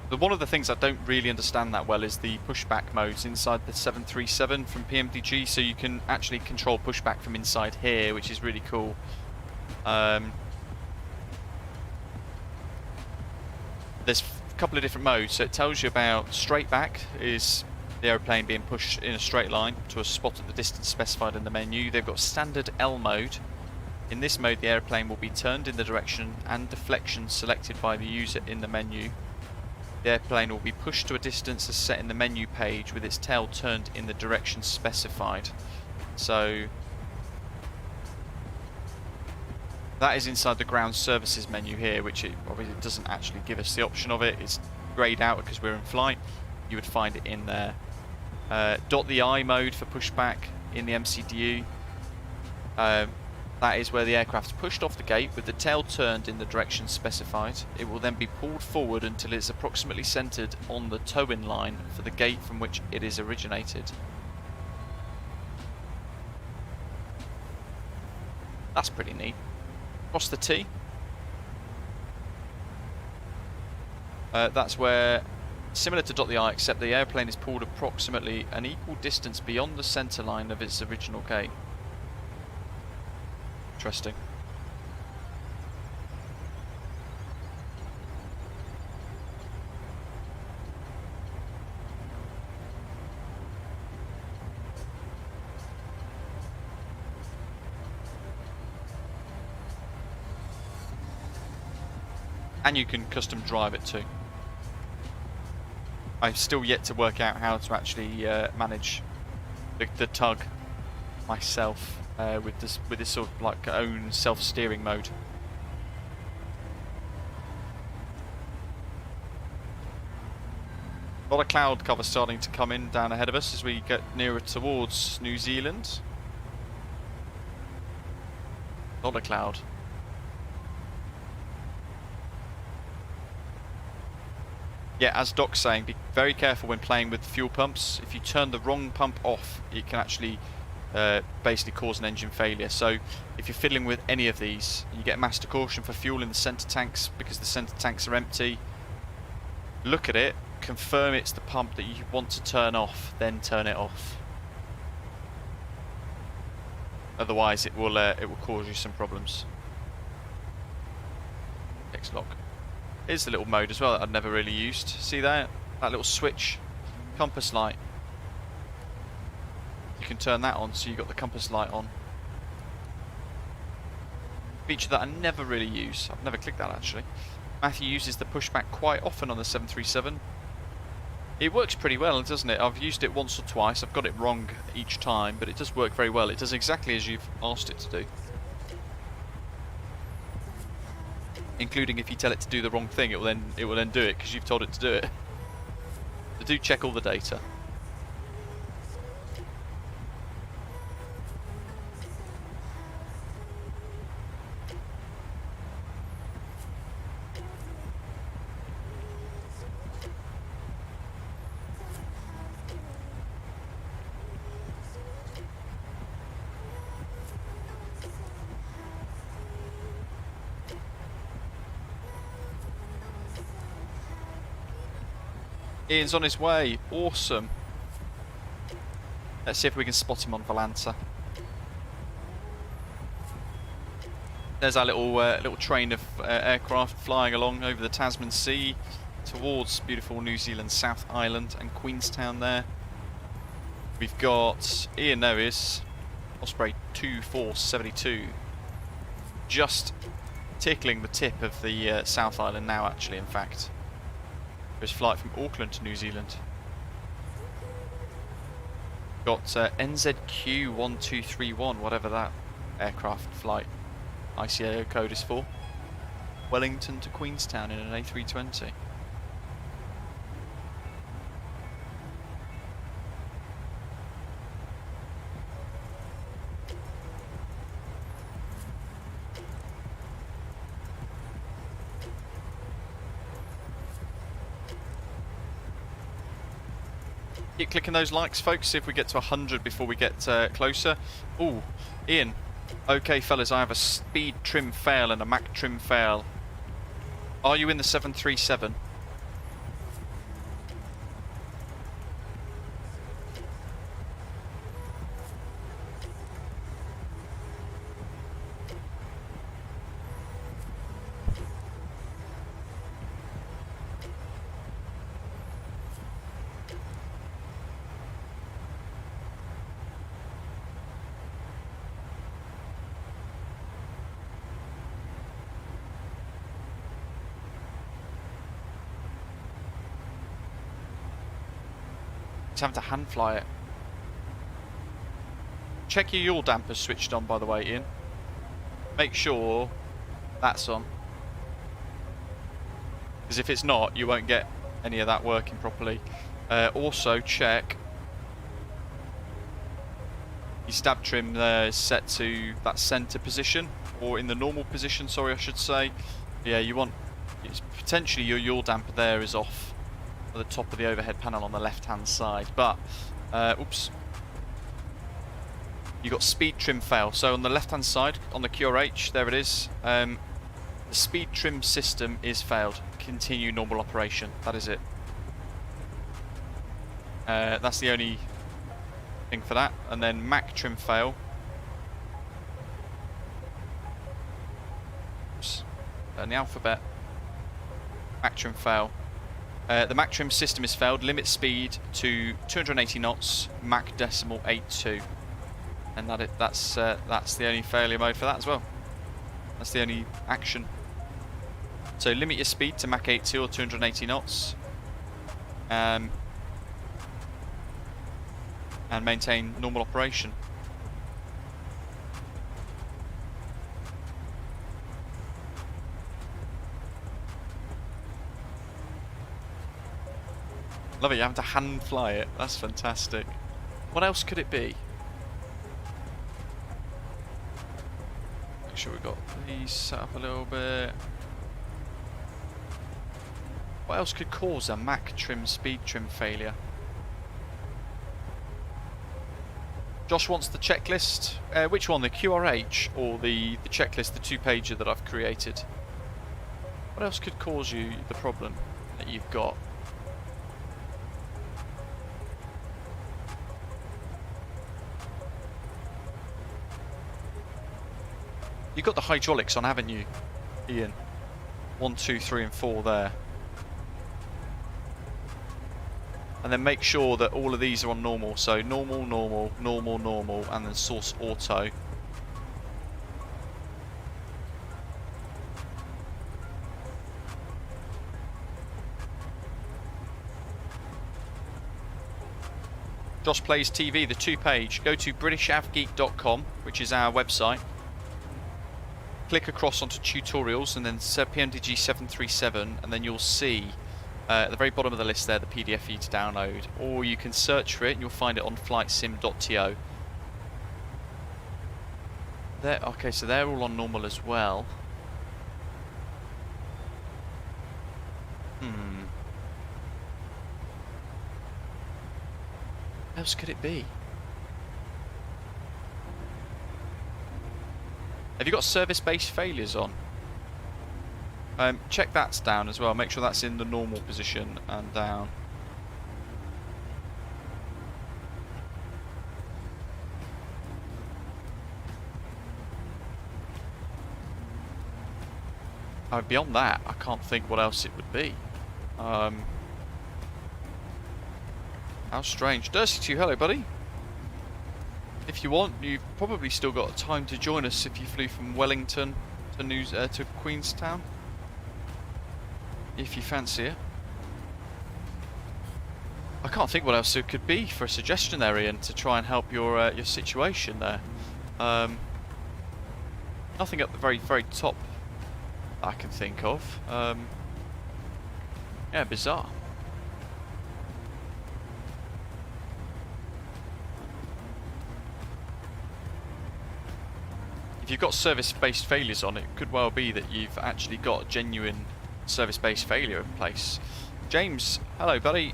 But one of the things I don't really understand that well is the pushback modes inside the 737 from PMDG, so you can actually control pushback from inside here, which is really cool. There's a couple of different modes, so it tells you about straight back is the aeroplane being pushed in a straight line to a spot at the distance specified in the menu. They've got standard L mode. In this mode the aeroplane will be turned in the direction and deflection selected by the user in the menu. The airplane will be pushed to a distance as set in the menu page with its tail turned in the direction specified. So that is inside the ground services menu here, which it obviously doesn't actually give us the option of it. It's greyed out because we're in flight. You would find it in there. .the I mode for pushback in the MCDU. That is where the aircraft is pushed off the gate with the tail turned in the direction specified. It will then be pulled forward until it's approximately centered on the tow-in line for the gate from which it is originated. That's pretty neat. Cross the T. That's where, similar to .the I, except the airplane is pulled approximately an equal distance beyond the center line of its original gate. Interesting. And you can custom drive it too. I've still yet to work out how to actually manage the tug myself with this sort of like own self-steering mode. A lot of cloud cover starting to come in down ahead of us as we get nearer towards New Zealand. A lot of cloud. Yeah, as Doc's saying, be very careful when playing with fuel pumps. If you turn the wrong pump off, it can actually basically cause an engine failure. So if you're fiddling with any of these, you get master caution for fuel in the center tanks because the center tanks are empty. Look at it, confirm it's the pump that you want to turn off, then turn it off. Otherwise, it will cause you some problems. X-lock. Here's the little mode as well that I'd never really used. See that? That little switch, compass light. You can turn that on, so you've got the compass light on. Feature that I never really use. I've never clicked that actually. Matthew uses the pushback quite often on the 737. It works pretty well, doesn't it? I've used it once or twice. I've got it wrong each time, but it does work very well. It does exactly as you've asked it to do. Including if you tell it to do the wrong thing, it will then do it because you've told it to do it. So do check all the data. Ian's on his way. Awesome. Let's see if we can spot him on Volanta. There's our little train of aircraft flying along over the Tasman Sea. towards beautiful New Zealand South Island and Queenstown there. We've got Ian, there is Osprey 2472, just tickling the tip of the South Island now, actually, in fact. There's a flight from Auckland to New Zealand. Got NZQ 1231, whatever that aircraft flight ICAO code is for. Wellington to Queenstown in an A320. Keep clicking those likes, folks, see if we get to 100 before we get closer. Ooh, Ian. Okay, fellas, I have a speed trim fail and a Mach trim fail. Are you in the 737? He's having to hand fly it. Check your yaw dampers switched on, by the way, Ian. Make sure that's on. Because if it's not, you won't get any of that working properly. Also, check your stab trim there is set to that center position, or in the normal position, sorry, I should say. Yeah, you want, potentially your yaw damper there is off at the top of the overhead panel on the left hand side, but oops, you got speed trim fail. So on the left hand side on the QRH, there it is, the speed trim system is failed. Continue normal operation, that is it. That's the only thing for that. And then Mach trim fail. Oops. And the alphabet. Mach trim fail. The Mach trim system is failed. Limit speed to 280 knots, Mach decimal 82, and that's the only failure mode for that as well. That's the only action. So limit your speed to Mach 82 or 280 knots, and maintain normal operation. Love it, you having to hand fly it. That's fantastic. What else could it be? Make sure we've got these set up a little bit. What else could cause a Mach trim speed trim failure? Josh wants the checklist. Which one, the QRH or the checklist, the 2-pager that I've created? What else could cause you the problem that you've got? You've got the hydraulics on, haven't you, Ian? 1, 2, 3 and 4 there. And then make sure that all of these are on normal. So normal, normal, normal, normal, and then source auto. Josh Plays TV, the 2-page. Go to BritishAvGeek.com, which is our website. Click across onto tutorials and then PMDG 737, and then you'll see at the very bottom of the list there the PDF for you to download, or you can search for it and you'll find it on flightsim.to. There, okay, so they're all on normal as well. What else could it be? Have you got service-based failures on? Check that's down as well. Make sure that's in the normal position and down. Beyond that, I can't think what else it would be. How strange. Dursty2, hello buddy. If you want, you've probably still got time to join us if you flew from Wellington to Queenstown. If you fancy it. I can't think what else there could be for a suggestion there, Ian, to try and help your situation there. Nothing at the very, very top I can think of. Yeah, bizarre. If you've got service-based failures on it, it could well be that you've actually got a genuine service-based failure in place. James, hello buddy.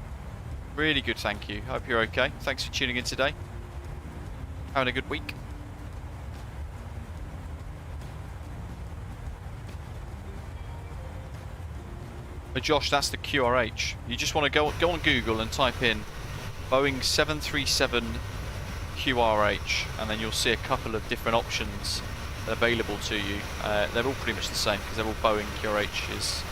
Really good, thank you. Hope you're okay. Thanks for tuning in today. Having a good week. But Josh, that's the QRH. You just want to go on Google and type in Boeing 737 QRH, and then you'll see a couple of different options available to you. They're all pretty much the same because they're all Boeing QRHs.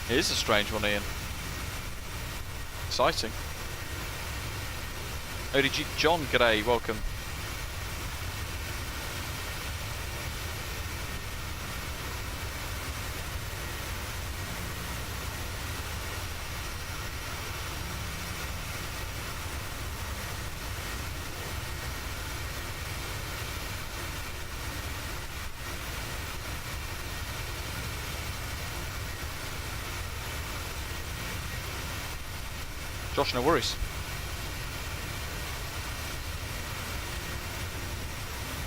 It is a strange one, Ian. Exciting. ODG John, g'day, welcome. Josh, no worries.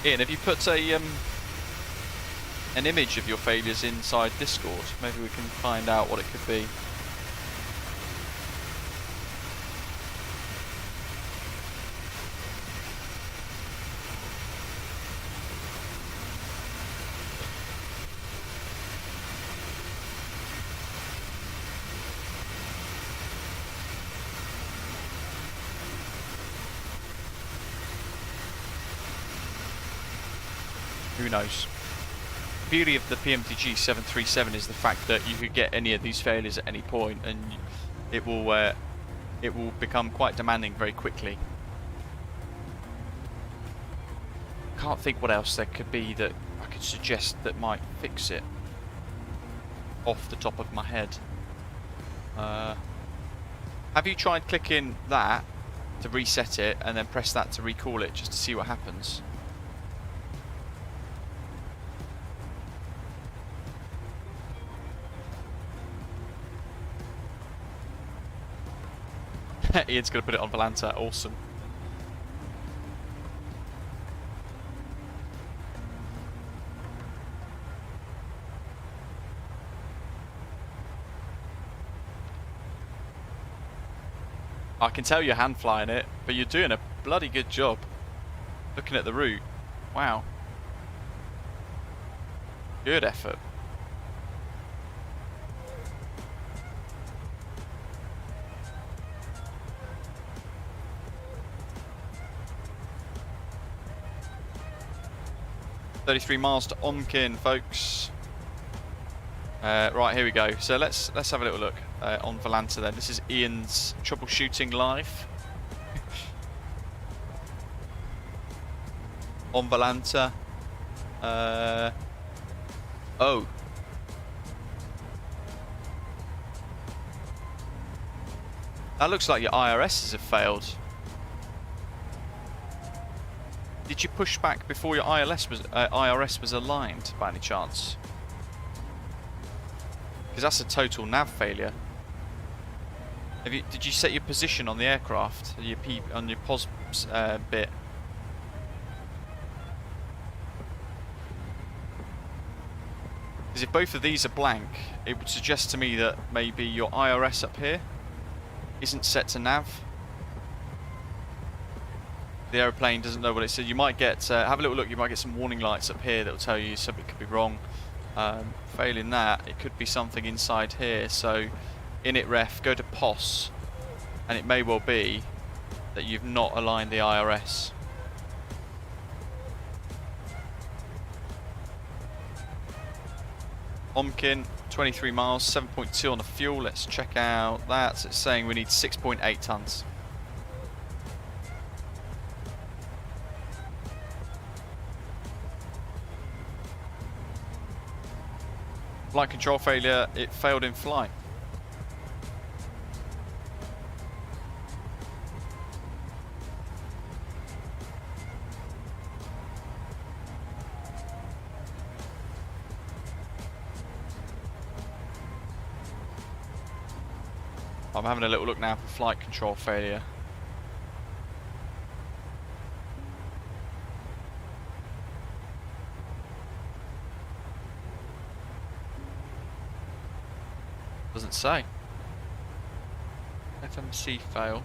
Ian, have you put an image of your failures inside Discord? Maybe we can find out what it could be. Who knows? The beauty of the PMDG 737 is the fact that you could get any of these failures at any point, and it will become quite demanding very quickly. Can't think what else there could be that I could suggest that might fix it off the top of my head. Have you tried clicking that to reset it and then press that to recall it just to see what happens? Ian's going to put it on Volanta, awesome. I can tell you're hand flying it, but you're doing a bloody good job looking at the route. Wow. Good effort. $33 miles to Onkin, folks. Right, here we go. So let's have a little look on Volanta then. This is Ian's troubleshooting live on Volanta. Oh. That looks like your IRSs have failed. Did you push back before your IRS was aligned by any chance? Because that's a total nav failure. Did you set your position on the aircraft, on your POS bit? Because if both of these are blank, it would suggest to me that maybe your IRS up here isn't set to nav. The aeroplane doesn't know what it said. You might get, have a little look, you might get some warning lights up here that will tell you something could be wrong. Failing that, it could be something inside here. So, init ref, go to POS, and it may well be that you've not aligned the IRS. Omkin, 23 miles, 7.2 on the fuel. Let's check out that. It's saying we need 6.8 tonnes. Flight control failure, it failed in flight. I'm having a little look now for flight control failure. Doesn't say. FMC fail.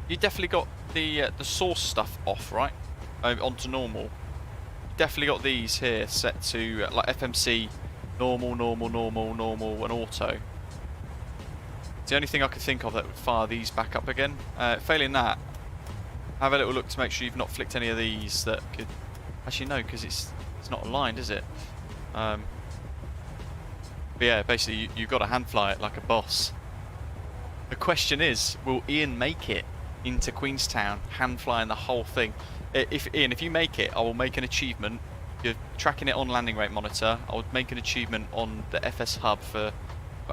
You definitely got the source stuff off, right? Onto normal. Definitely got these here set to like FMC, normal, normal, normal, normal, and auto. It's the only thing I could think of that would fire these back up again. Failing that, have a little look to make sure you've not flicked any of these that could. Actually, no, because it's not aligned, is it? But yeah, basically you've got to hand fly it like a boss. The question is, will Ian make it into Queenstown, hand flying the whole thing? Ian, if you make it, I will make an achievement. You're tracking it on landing rate monitor. I would make an achievement on the FS hub for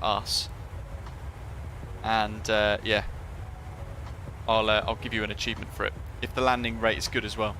us, and yeah, I'll give you an achievement for it if the landing rate is good as well.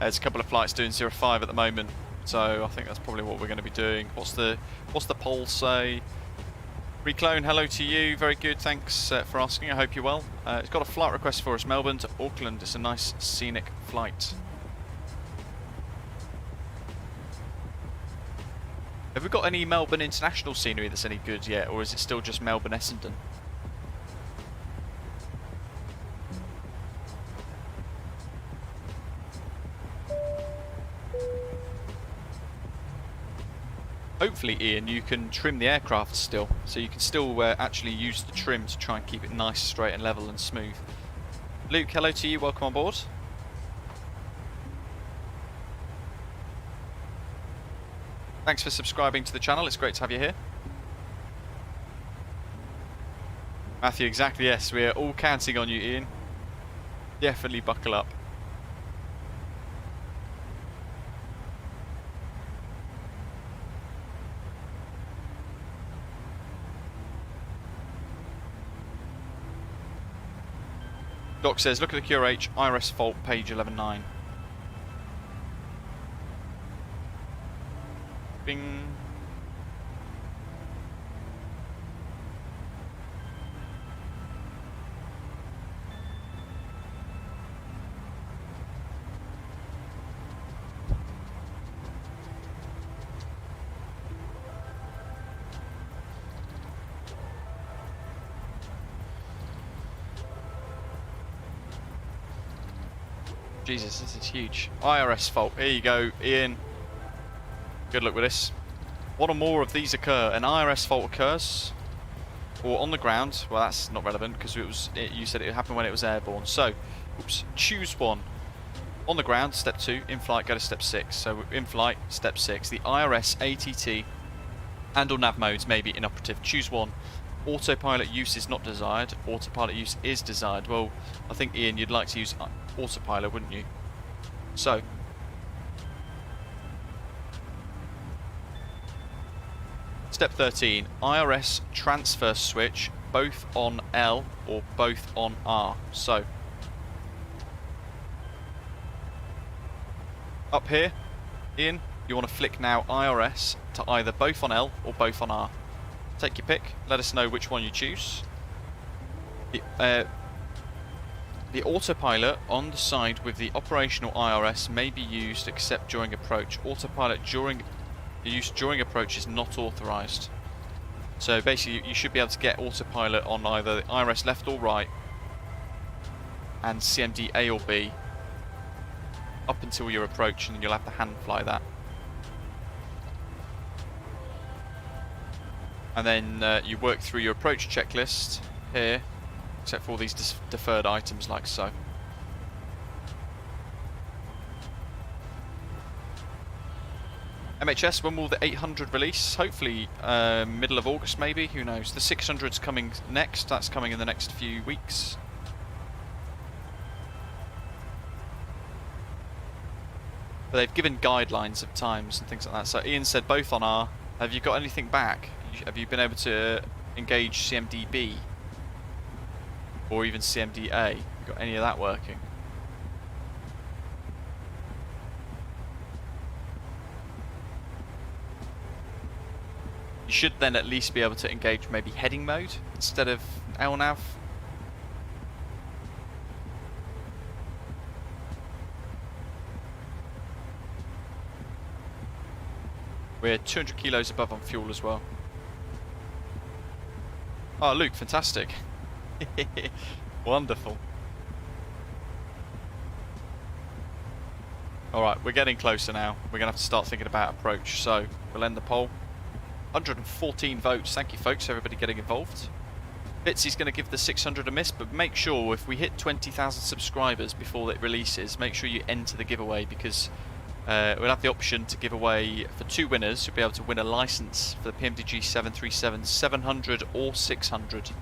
There's a couple of flights doing 05 at the moment, so I think that's probably what we're going to be doing. What's the poll say? Reclone, hello to you. Very good, thanks for asking. I hope you're well. It's got a flight request for us, Melbourne to Auckland. It's a nice scenic flight. Have we got any Melbourne international scenery that's any good yet, or is it still just Melbourne Essendon? Hopefully, Ian, you can trim the aircraft still, so you can still actually use the trim to try and keep it nice, straight and level and smooth. Luke, hello to you, welcome on board. Thanks for subscribing to the channel, it's great to have you here. Matthew, exactly, yes, we're all counting on you, Ian. Definitely buckle up. Doc says, look at the QRH, IRS fault, page 11.9. Bing. Jesus, this is huge. IRS fault. Here you go, Ian. Good luck with this. One or more of these occur. An IRS fault occurs, or on the ground. Well, that's not relevant because you said it happened when it was airborne. So, oops. Choose one. On the ground, step 2. In flight, go to step 6. So, in flight, step 6. The IRS, ATT, and/or nav modes may be inoperative. Choose one. Autopilot use is not desired. Autopilot use is desired. Well, I think, Ian, you'd like to use autopilot, wouldn't you? So, step 13, IRS transfer switch, both on L or both on R. So, up here, Ian, you want to flick now IRS to either both on L or both on R. Take your pick, let us know which one you choose. The autopilot on the side with the operational IRS may be used except during approach. Autopilot used during approach is not authorized. So basically you should be able to get autopilot on either the IRS left or right and CMD A or B up until your approach, and you'll have to hand fly that. And then you work through your approach checklist here, except for all these deferred items like so. MHS, when will the 800 release? Hopefully middle of August maybe, who knows. The 600's coming next, that's coming in the next few weeks. But they've given guidelines of times and things like that. So Ian said both on R. Have you got anything back? Have you been able to engage CMDB? Or even CMDA? You got any of that working? You should then at least be able to engage maybe heading mode instead of LNAV. We're 200 kilos above on fuel as well. Oh, Luke, fantastic. Wonderful. Alright, we're getting closer now. We're going to have to start thinking about approach. So, we'll end the poll. 114 votes. Thank you, folks, everybody getting involved. Bitsy's going to give the 600 a miss, but make sure if we hit 20,000 subscribers before it releases, make sure you enter the giveaway, because we'll have the option to give away for 2 winners. You'll be able to win a license for the PMDG 737 700 or 600.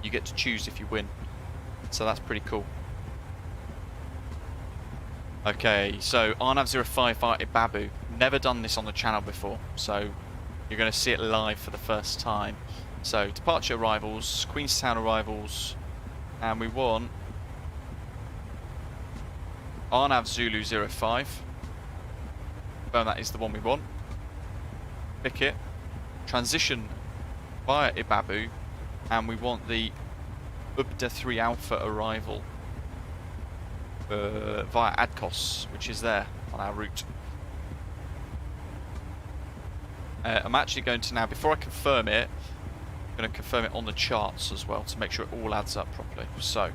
You get to choose if you win, so that's pretty cool. Okay, so Arnav 05 Babu, never done this on the channel before, so you're going to see it live for the first time. So departure arrivals, Queenstown arrivals, and we want Arnav Zulu 05. Confirm that is the one we want. Pick it. Transition via Ibabu, and we want the UBDA 3 Alpha arrival via ADKOS, which is there on our route. I'm actually going to now, before I confirm it, I'm going to confirm it on the charts as well to make sure it all adds up properly. So,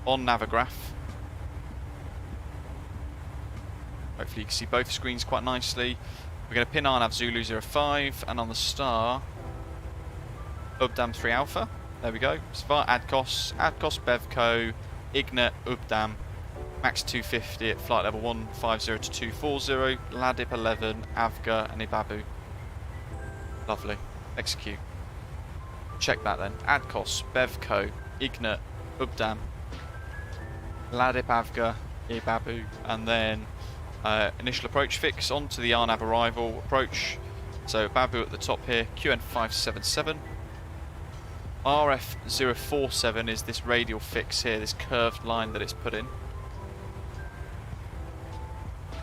on Navigraph, hopefully you can see both screens quite nicely. We're going to pin Arnav Zulu 05, and on the star, UBDAM 3 Alpha. There we go. It's via ADKOS, ADKOS Bevco, Ignat, UBDAM, max 250 at flight level 150 to 240, Ladip 11, Avga, and Ibabu. Lovely. Execute. Check that then. ADKOS, Bevco, Ignat, UBDAM, Ladip, Avga, Ibabu, and then initial approach fix onto the Arnav arrival approach. So Babu at the top here, QN577. RF047 is this radial fix here, this curved line that it's put in.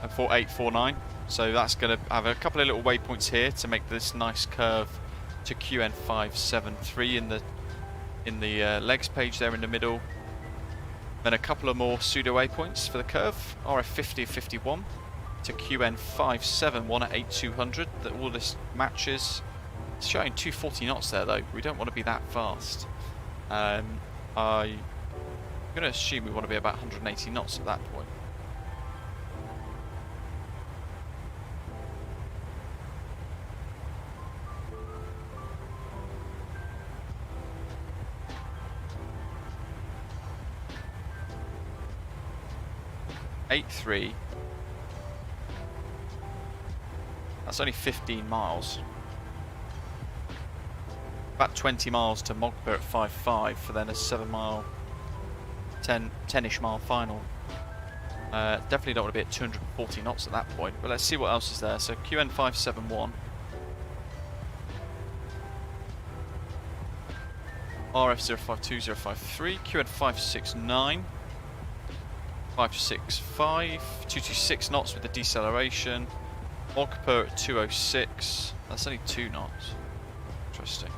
And 4849. So that's going to have a couple of little waypoints here to make this nice curve to QN573 in the legs page there in the middle. Then a couple of more pseudo waypoints for the curve. RF5051 to QN571 at 8200. That all this matches. It's showing 240 knots there though. We don't want to be that fast. I'm going to assume we want to be about 180 knots at that point. .83. That's only 15 miles. About 20 miles to Mogba at 5.5 for then a 7-mile, 10-ish mile final. Definitely don't want to be at 240 knots at that point, but let's see what else is there. So QN571. RF052053, QN 569, 565, 226 knots with the deceleration, Ogper at 206, that's only 2 knots, interesting.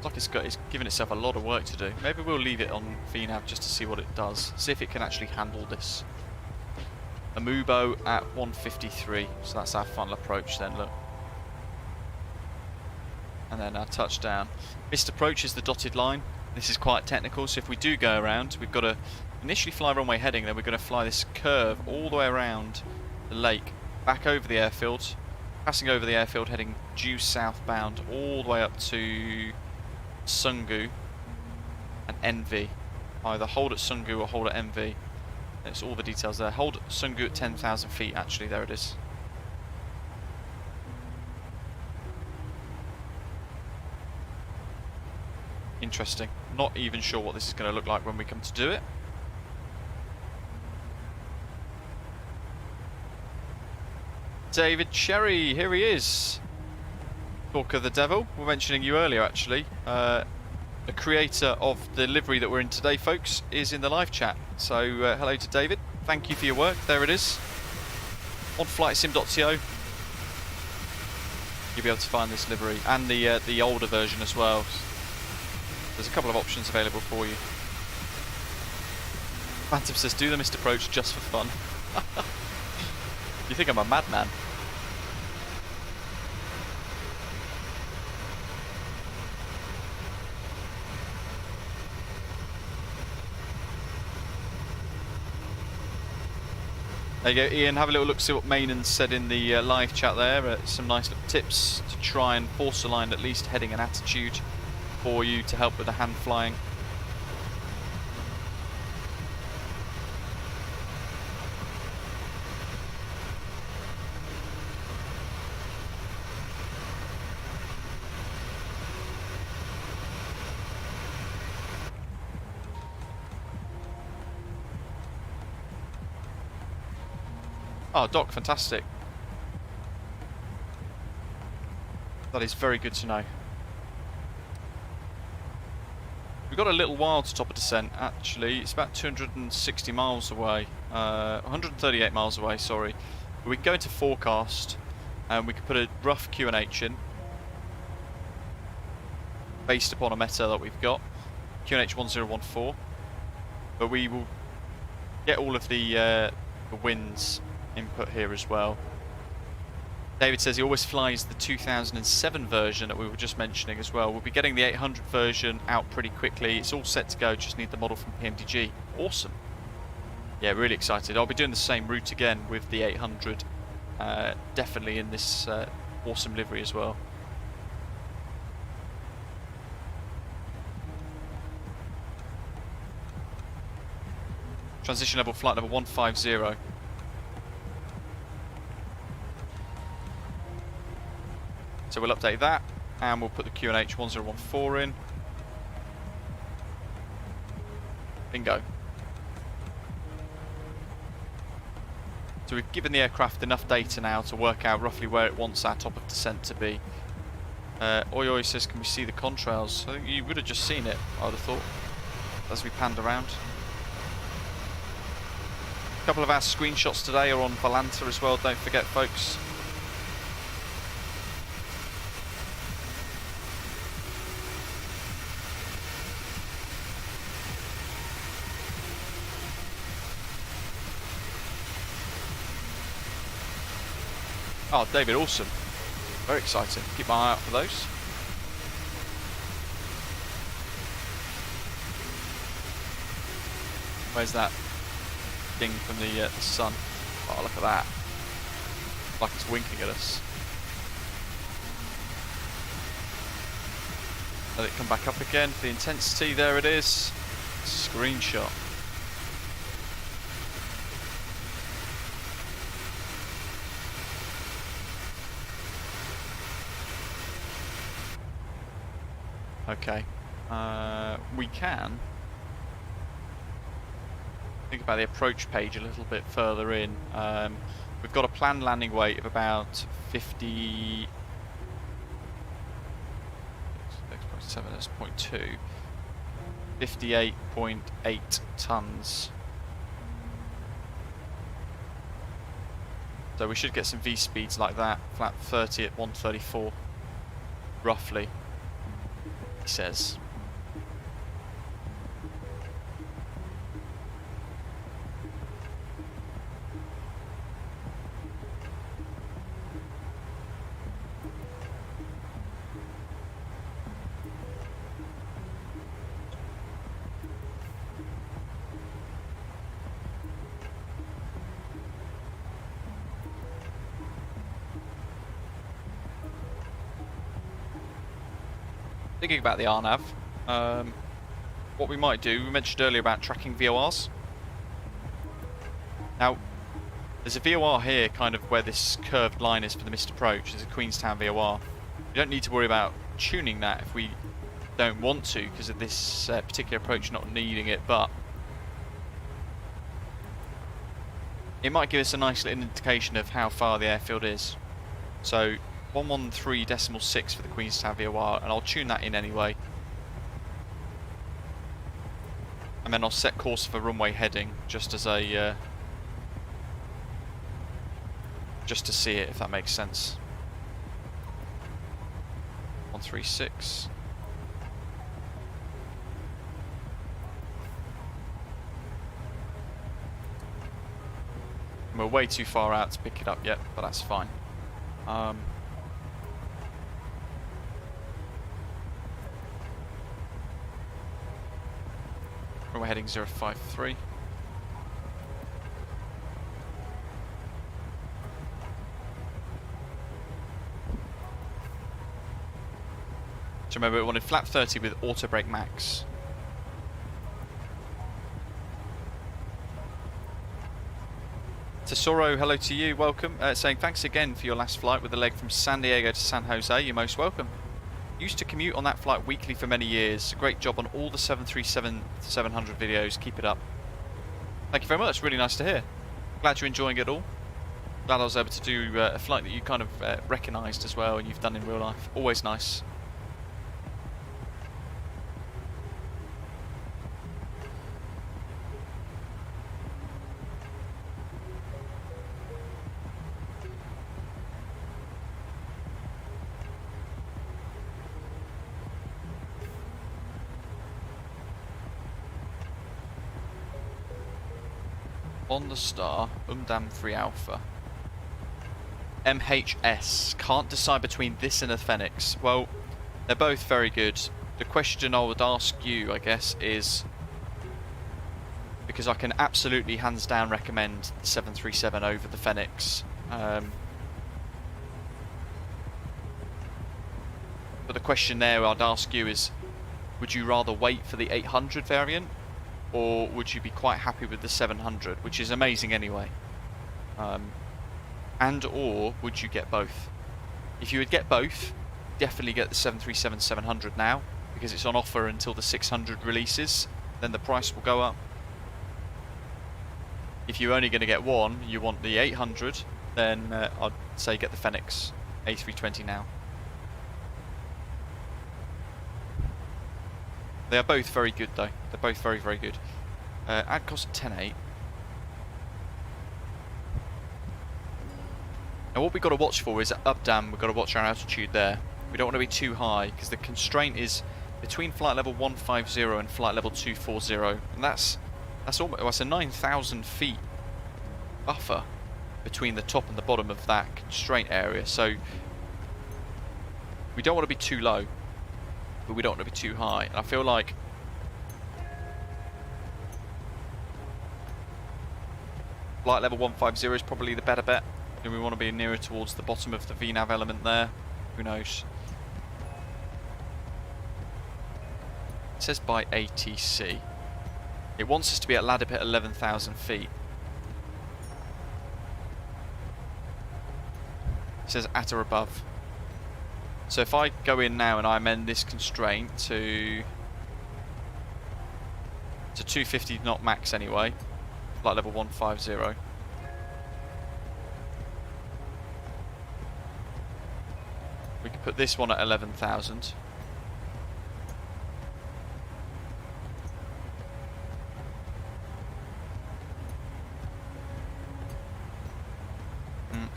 It's like it's given itself a lot of work to do. Maybe we'll leave it on VNAV just to see what it does, see if it can actually handle this. Amubo at 153, so that's our final approach then, look. And then our touchdown. Missed approach is the dotted line. This is quite technical, so if we do go around, we've got to initially fly runway heading, then we're going to fly this curve all the way around the lake, back over the airfield, passing over the airfield, heading due southbound all the way up to Sungu and NV. Either hold at Sungu or hold at NV. It's all the details there. Hold at Sungu at 10,000 feet, actually, there it is. Interesting. Not even sure what this is going to look like when we come to do it. David Cherry, here he is. Talk of the Devil. We're mentioning you earlier, actually. The creator of the livery that we're in today, folks, is in the live chat. So hello to David. Thank you for your work. There it is. On flightsim.to. You'll be able to find this livery and the older version as well. There's a couple of options available for you. Phantom says, do the missed approach just for fun. You think I'm a madman? There you go, Ian. Have a little look, see what Maynard said in the live chat there. Some nice little tips to try and force align at least heading and attitude for you to help with the hand flying. Oh, Doc, fantastic. That is very good to know. We've got a little while to top a descent, actually. It's about 260 miles away. 138 miles away, sorry. But we can go into forecast and we can put a rough QNH in based upon a meta that we've got. QNH 1014. But we will get all of the winds input here as well. David says he always flies the 2007 version that we were just mentioning as well. We'll be getting the 800 version out pretty quickly. It's all set to go, just need the model from PMDG. Awesome. Yeah, really excited. I'll be doing the same route again with the 800. Definitely in this awesome livery as well. Transition level flight number 150. So we'll update that, and we'll put the QNH 1014 in. Bingo. So we've given the aircraft enough data now to work out roughly where it wants our top of descent to be. Oi Oi says, can we see the contrails? So you would have just seen it, I would have thought, as we panned around. A couple of our screenshots today are on Volanta as well, don't forget, folks. Oh, David, awesome. Very exciting. Keep my eye out for those. Where's that thing from the sun? Oh, look at that. Like it's winking at us. Let it come back up again for the intensity. There it is. Screenshot. Okay, we can think about the approach page a little bit further in. We've got a planned landing weight of about 50 7 is 0.2. 58.8 tons. So we should get some V speeds like that. Flap 30 at 134, roughly, he says. Thinking about the RNAV, what we might do, we mentioned earlier about tracking VORs. Now, there's a VOR here, kind of where this curved line is for the missed approach. There's a Queenstown VOR. We don't need to worry about tuning that if we don't want to, because of this particular approach not needing it, but it might give us a nice little indication of how far the airfield is. So 113.6 for the Queenstown VOR, and I'll tune that in anyway. And then I'll set course for runway heading, just as a just to see it, if that makes sense. 136. We're way too far out to pick it up yet, but that's fine. We're heading 053. So remember, we wanted flap 30 with auto brake max. Tesoro, hello to you, welcome. Saying thanks again for your last flight with the leg from San Diego to San Jose. You're most welcome. Used to commute on that flight weekly for many years. Great job on all the 737-700 videos. Keep it up. Thank you very much. Really nice to hear. Glad you're enjoying it all. Glad I was able to do a flight that you kind of recognised as well and you've done in real life. Always nice. On the star, Dam 3 Alpha. MHS. Can't decide between this and a Phoenix. Well, they're both very good. The question I would ask you, I guess, is, because I can absolutely hands down recommend the 737 over the Phoenix. But the question there I'd ask you is, would you rather wait for the 800 variant, or would you be quite happy with the 700, which is amazing anyway? And or would you get both? If you would get both, definitely get the 737-700 now, because it's on offer until the 600 releases, then the price will go up. If you're only going to get one, you want the 800, then I'd say get the Phoenix A320 now. They are both very good though. They're both very, very good. ADKOS 10.8. Now what we've got to watch for is up dam, we've got to watch our altitude there. We don't want to be too high because the constraint is between flight level 150 and flight level 240. And that's almost, well, it's a 9,000 feet buffer between the top and the bottom of that constraint area. So we don't want to be too low, but we don't want to be too high. And I feel like flight level 150 is probably the better bet. Do we want to be nearer towards the bottom of the VNAV element there? Who knows? It says by ATC. It wants us to be at ladder pit 11,000 feet. It says at or above. So if I go in now and I amend this constraint to 250 knot max anyway, flight level 150. We can put this one at 11,000.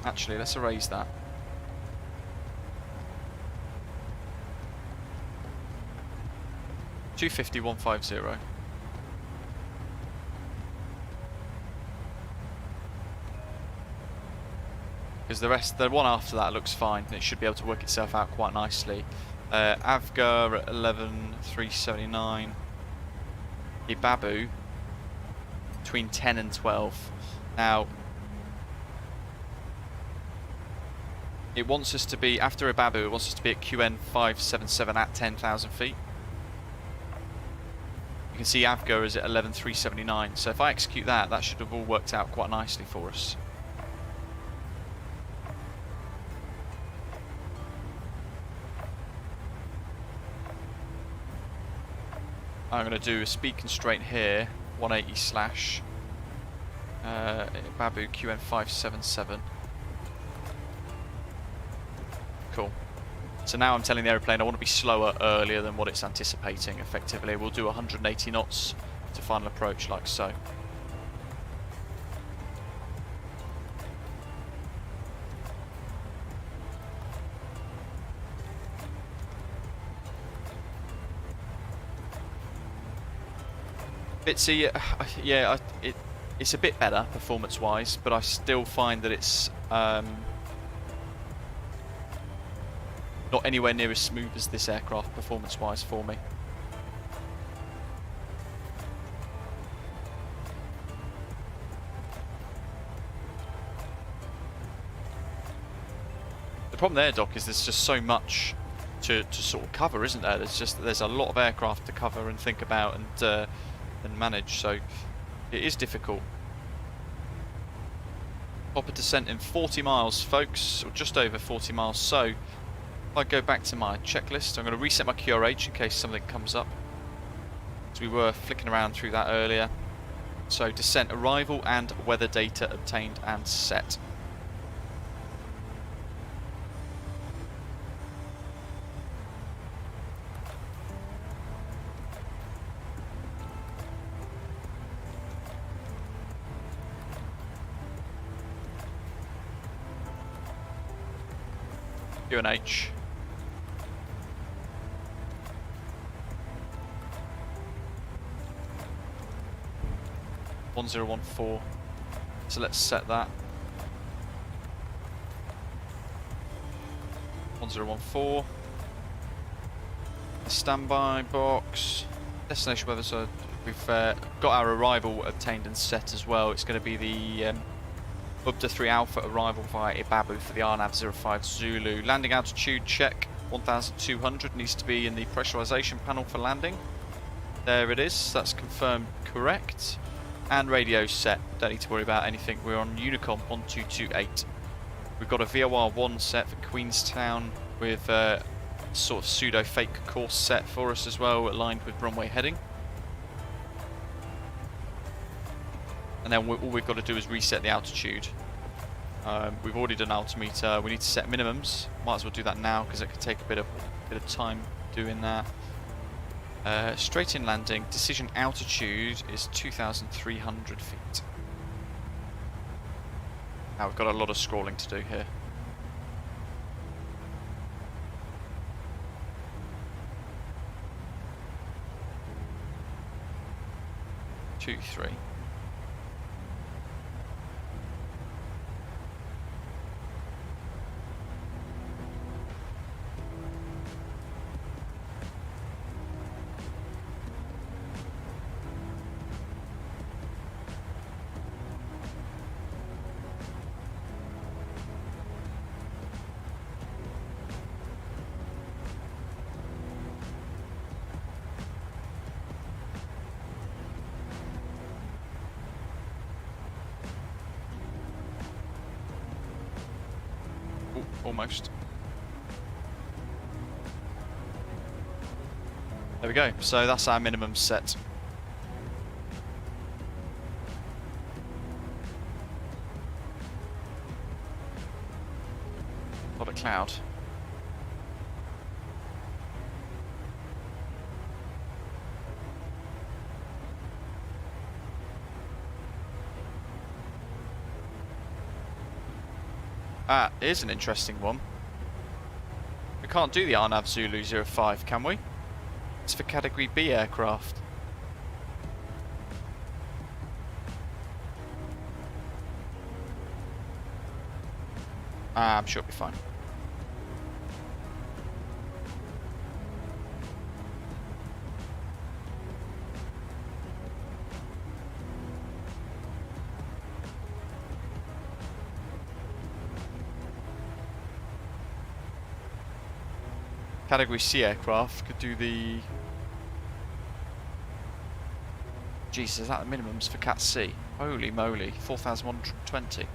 Actually, let's erase that. $250,150. Because the one after that looks fine. It should be able to work itself out quite nicely. Avga at 11,379. Ibabu between 10 and 12. Now, it wants us to be, after Ibabu, it wants us to be at QN 577 at 10,000 feet. You can see Avga is at 11,379. So if I execute that, that should have all worked out quite nicely for us. I'm going to do a speed constraint here, 180 slash Babu QN 577. Cool. So now I'm telling the aeroplane I want to be slower earlier than what it's anticipating. Effectively, we'll do 180 knots to final approach, like so. Bitsy, yeah, it's a bit better performance-wise, but I still find that it's not anywhere near as smooth as this aircraft performance-wise for me. The problem there, Doc, is there's just so much to sort of cover, isn't there? There's a lot of aircraft to cover and think about and manage, so it is difficult. Proper descent in 40 miles, folks, or just over 40 miles. So if I go back to my checklist, I'm going to reset my QRH in case something comes up, as we were flicking around through that earlier. So descent arrival and weather data obtained and set. UNH. $1014. So let's set that. 1014. A standby box. Destination weather. So we've got our arrival obtained and set as well. It's going to be the UBTA 3 Alpha arrival via Ibabu for the RNAV 05 Zulu. Landing altitude check 1,200, needs to be in the pressurization panel for landing. There it is, that's confirmed correct. And radio set, don't need to worry about anything. We're on Unicom 1228. We've got a VOR 1 set for Queenstown with a sort of pseudo fake course set for us as well, aligned with runway heading. And then all we've got to do is reset the altitude. We've already done altimeter. We need to set minimums. Might as well do that now because it could take a bit of time doing that. Straight in landing. Decision altitude is 2,300 feet. Now we've got a lot of scrolling to do here. Two, three. Almost. There we go. So that's our minimum set. A lot of cloud. That is an interesting one. We can't do the RNAV Zulu 05, can we? It's for Category B aircraft. I'm sure it'll be fine. Category C aircraft could do the... Jesus, is that the minimums for Cat C? Holy moly, 4,120.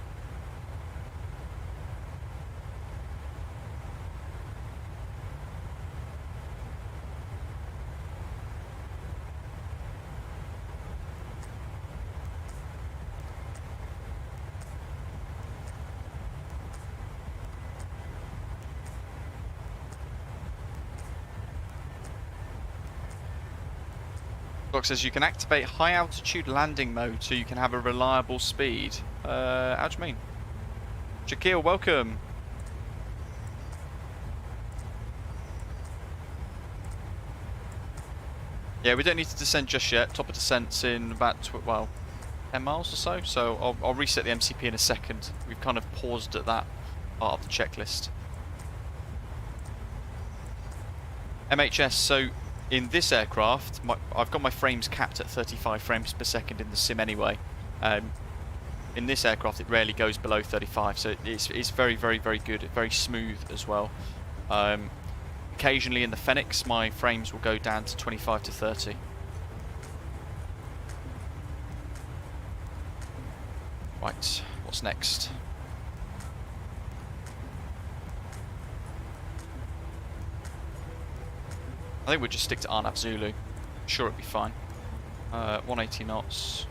Says you can activate high altitude landing mode so you can have a reliable speed. How do you mean? Shaquille, welcome. Yeah, we don't need to descend just yet. Top of descent's in about, well, 10 miles or so. So I'll reset the MCP in a second. We've kind of paused at that part of the checklist. MHS, so in this aircraft, I've got my frames capped at 35 frames per second in the sim anyway. In this aircraft it rarely goes below 35, so it's very, very, very good, very smooth as well. Occasionally in the Phoenix my frames will go down to 25 to 30. Right, what's next? I think we'll just stick to RNAV Zulu. Sure, it'll be fine. 180 knots.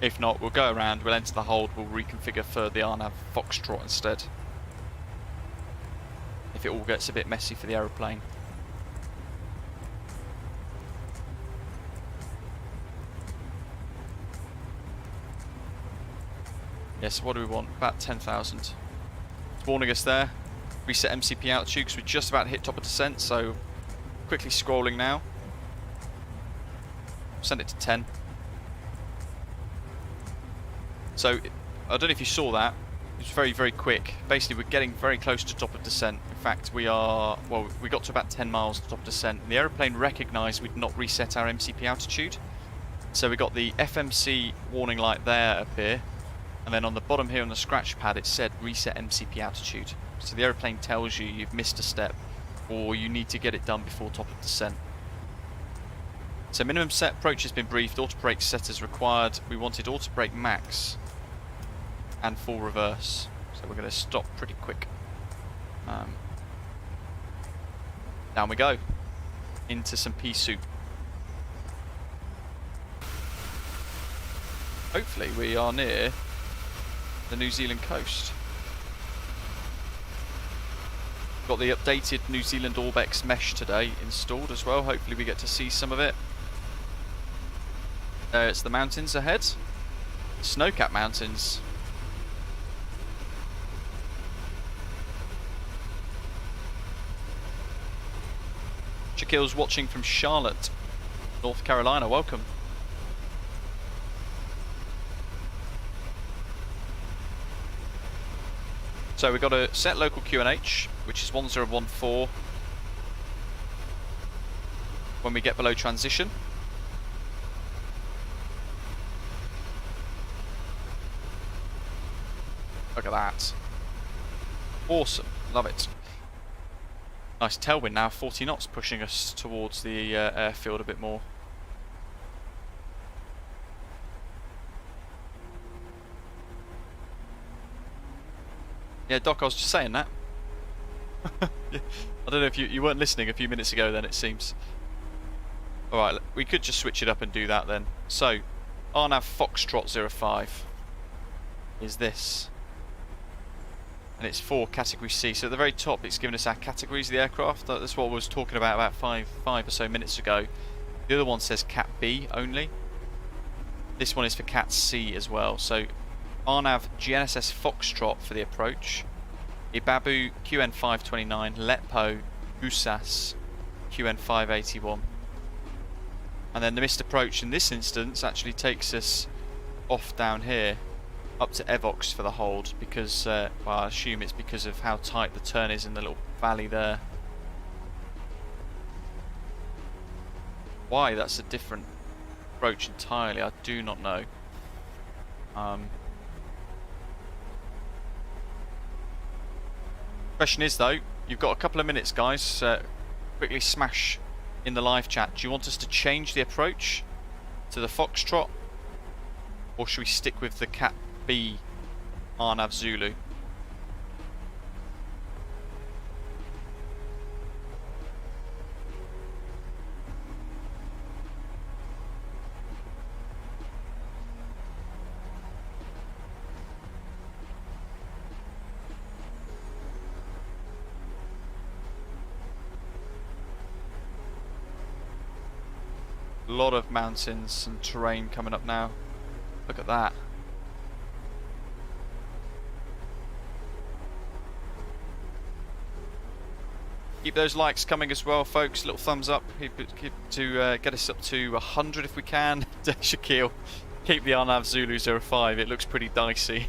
If not, we'll go around, we'll enter the hold, we'll reconfigure for the RNAV Foxtrot instead. If it all gets a bit messy for the aeroplane. Yes, what do we want? About 10,000. It's warning us there. Reset MCP altitude because we just about hit top of descent, so quickly scrolling now. Send it to 10. So, I don't know if you saw that. It's very, very quick. Basically, we're getting very close to top of descent. In fact, we got to about 10 miles to top of descent. And the aeroplane recognised we'd not reset our MCP altitude. So we got the FMC warning light there appear. And then on the bottom here on the scratch pad it said reset MCP altitude. So the aeroplane tells you you've missed a step or you need to get it done before top of descent. So minimum set approach has been briefed, auto brake set as required. We wanted auto brake max and full reverse. So we're going to stop pretty quick. Down we go. Into some pea soup. Hopefully we are near the New Zealand coast. Got the updated New Zealand Orbx Mesh today installed as well. Hopefully we get to see some of it. It's the mountains ahead. Snow-capped mountains. Shaquille's watching from Charlotte, North Carolina. Welcome. So we've got a set local QNH, which is 1014 when we get below transition. Look at that. Awesome. Love it. Nice tailwind now, 40 knots, pushing us towards the airfield a bit more. Yeah, Doc, I was just saying that. I don't know if you weren't listening a few minutes ago then, it seems. Alright, we could just switch it up and do that then. So, RNAV Foxtrot 05 is this. And it's for Category C. So at the very top it's given us our categories of the aircraft. That's what I was talking about five or so minutes ago. The other one says Cat B only. This one is for Cat C as well. So RNAV GNSS Foxtrot for the approach. Ibabu QN 529, Letpo Usas QN 581. And then the missed approach in this instance actually takes us off down here up to Evox for the hold, because well, I assume it's because of how tight the turn is in the little valley there. Why that's a different approach entirely, I do not know. Question is though, you've got a couple of minutes, guys. Quickly smash in the live chat. Do you want us to change the approach to the Foxtrot, or should we stick with the Cat B RNAV Zulu? A lot of mountains and terrain coming up now. Look at that. Keep those likes coming as well, folks. Little thumbs up keep to get us up to 100 if we can. Shaquille, keep the RNAV Zulu 05. It looks pretty dicey.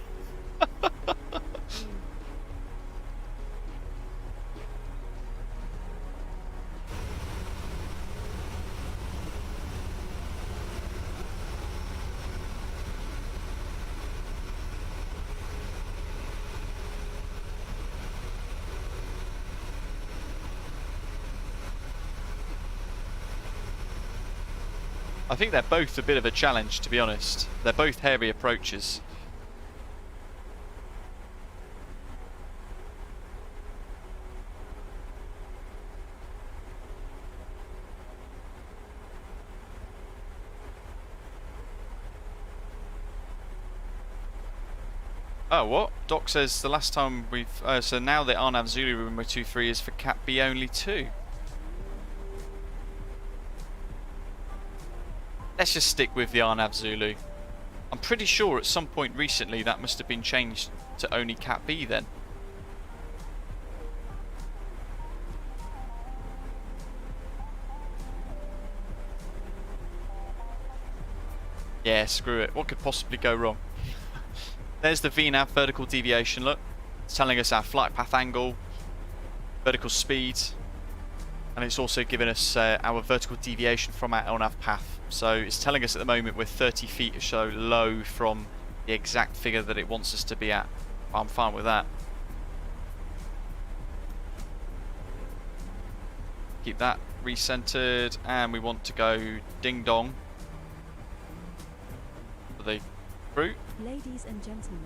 I think they're both a bit of a challenge, to be honest. They're both hairy approaches. Oh, what? Doc says the last time we've... so now the RNAV Zulu Runway 23 is for Cat B only 2. Let's just stick with the RNAV Zulu. I'm pretty sure at some point recently that must have been changed to only Cat B then. Yeah, screw it. What could possibly go wrong? There's the VNAV vertical deviation, look. It's telling us our flight path angle, vertical speed, and it's also giving us our vertical deviation from our LNAV path. So it's telling us at the moment we're 30 feet or so low from the exact figure that it wants us to be at. I'm fine with that. Keep that recentered, and we want to go ding dong for the route. Ladies and gentlemen,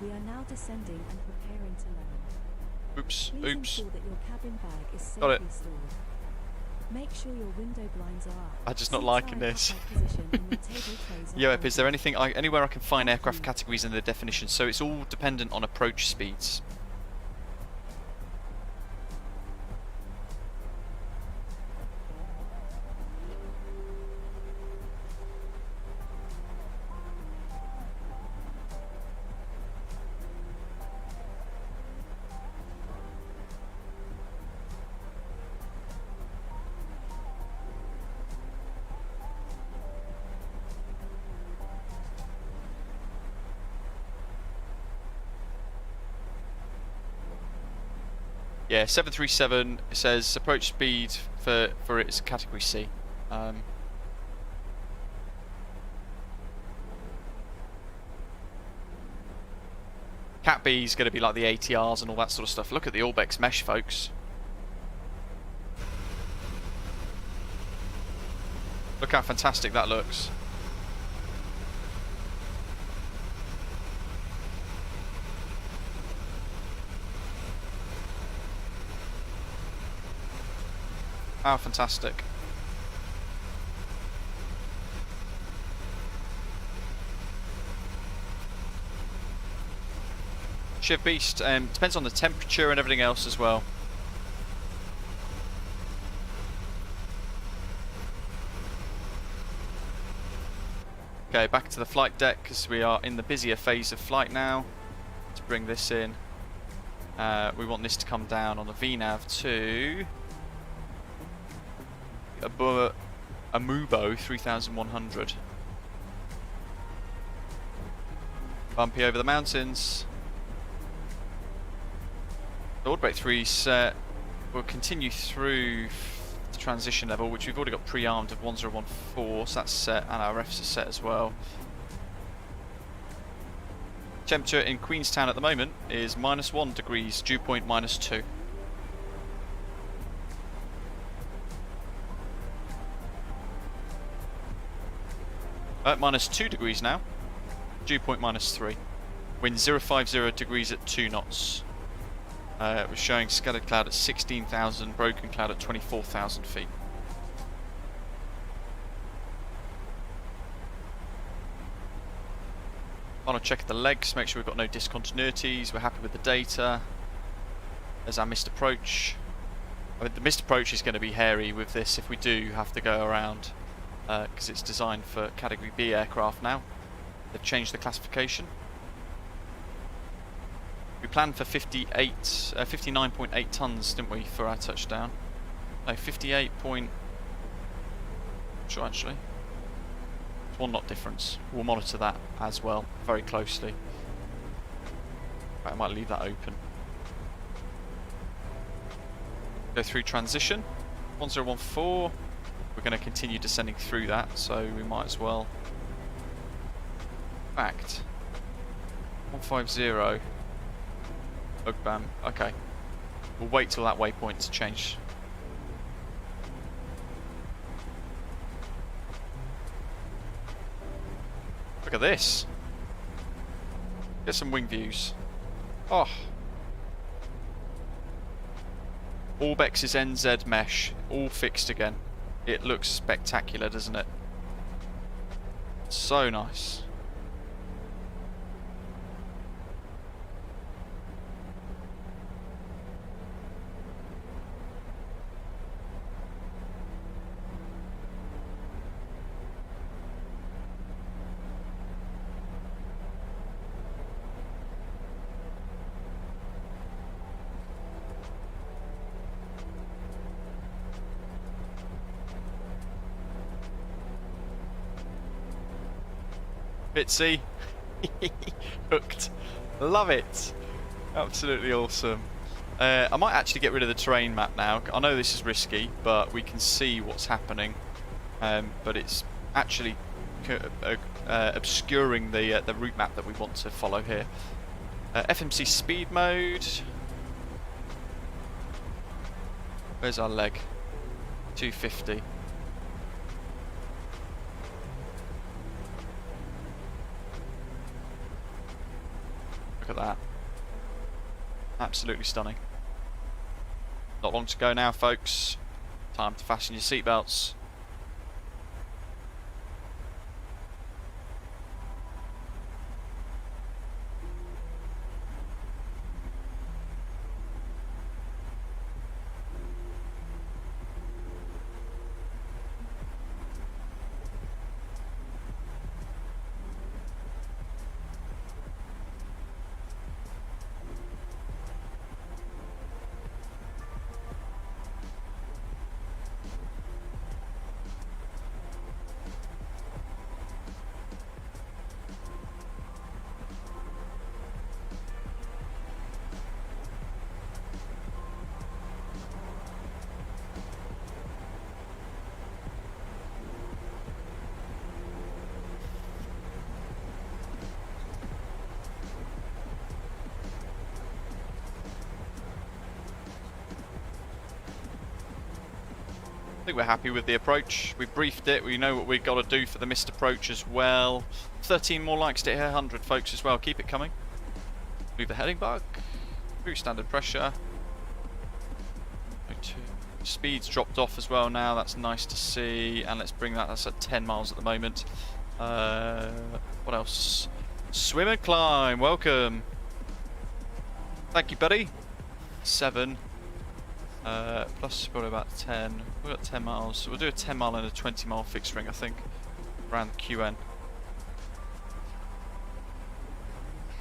we are now descending and preparing to land. Oops, Please oops. ensure that your cabin bag is Got safely it. stored. Make sure your window blinds are up. I'm just not Seats liking are in this. upright position and your table trays are Yep, is there folded. anything anywhere I can find aircraft categories in the definition? So it's all dependent on approach speeds. Yeah, 737 says approach speed for its category C. Cat B is going to be like the ATRs and all that sort of stuff. Look at the Orbx Mesh, folks. Look how fantastic that looks. How fantastic. Shiv Beast, depends on the temperature and everything else as well. Okay, back to the flight deck because we are in the busier phase of flight now. Let's bring this in. We want this to come down on the VNAV to Amubo 3100. Bumpy over the mountains. Orbx brake 3 set. We'll continue through the transition level, which we've already got pre-armed of 1014, so that's set, and our refs are set as well. Temperature in Queenstown at the moment is -1 degrees, dew point -2. -2 degrees now, dew point -3. Wind 050 degrees at 2 knots. We're showing scattered cloud at 16,000, broken cloud at 24,000 feet. Final check of the legs, make sure we've got no discontinuities, we're happy with the data. There's our missed approach. I mean, the missed approach is going to be hairy with this if we do have to go around, because it's designed for Category B aircraft now. They've changed the classification. We planned for 59.8 tons, didn't we, for our touchdown? No, 58 point... Sure, actually. It's 1 knot difference. We'll monitor that as well, very closely. Right, I might leave that open. Go through transition. 1014. We're going to continue descending through that, so we might as well... In fact, 150... Ugbam. Okay. We'll wait till that waypoint to change. Look at this. Get some wing views. Oh. Orbx NZ Mesh. All fixed again. It looks spectacular, doesn't it? So nice. Bitsy. Hooked. Love it. Absolutely awesome. I might actually get rid of the terrain map now. I know this is risky, but we can see what's happening. But it's actually obscuring the route map that we want to follow here. FMC speed mode. Where's our leg? 250. Look at that. Absolutely stunning. Not long to go now, folks. Time to fasten your seatbelts. I think we're happy with the approach. We briefed it, we know what we've got to do for the missed approach as well. 13 more likes to hit 100, folks, as well. Keep it coming. Move the heading bug. Through standard pressure. Speed's dropped off as well now, that's nice to see. And let's bring that, that's at 10 miles at the moment. What else? Swim and climb, welcome. Thank you, buddy. 7. Plus probably about 10. We've got 10 miles, so we'll do a 10 mile and a 20 mile fixed ring, I think, around the QN.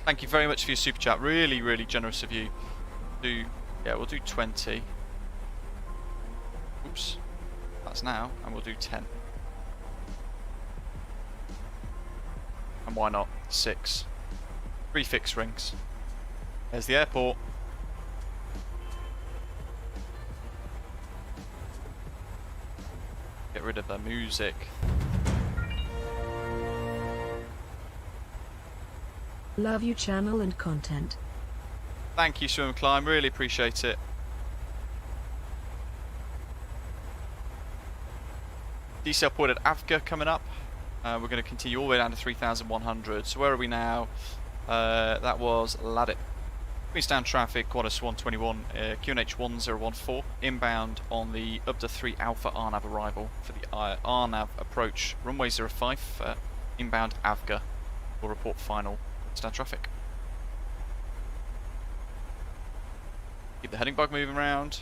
Thank you very much for your super chat. Really, really generous of you. Yeah, we'll do 20. Oops. That's now, and we'll do 10. And why not? 6. 3 fixed rings. There's the airport. Get rid of the music. Love your channel and content. Thank you, Swim Climb. Really appreciate it. Decel point at Avga coming up. We're going to continue all the way down to 3,100. So where are we now? That was Ladit. Queenstown traffic, Qantas 121, QNH 1014, inbound on the up to 3 Alpha RNAV arrival for the RNAV approach, runway 05, inbound Avga. We'll report final Queenstown traffic. Keep the heading bug moving around.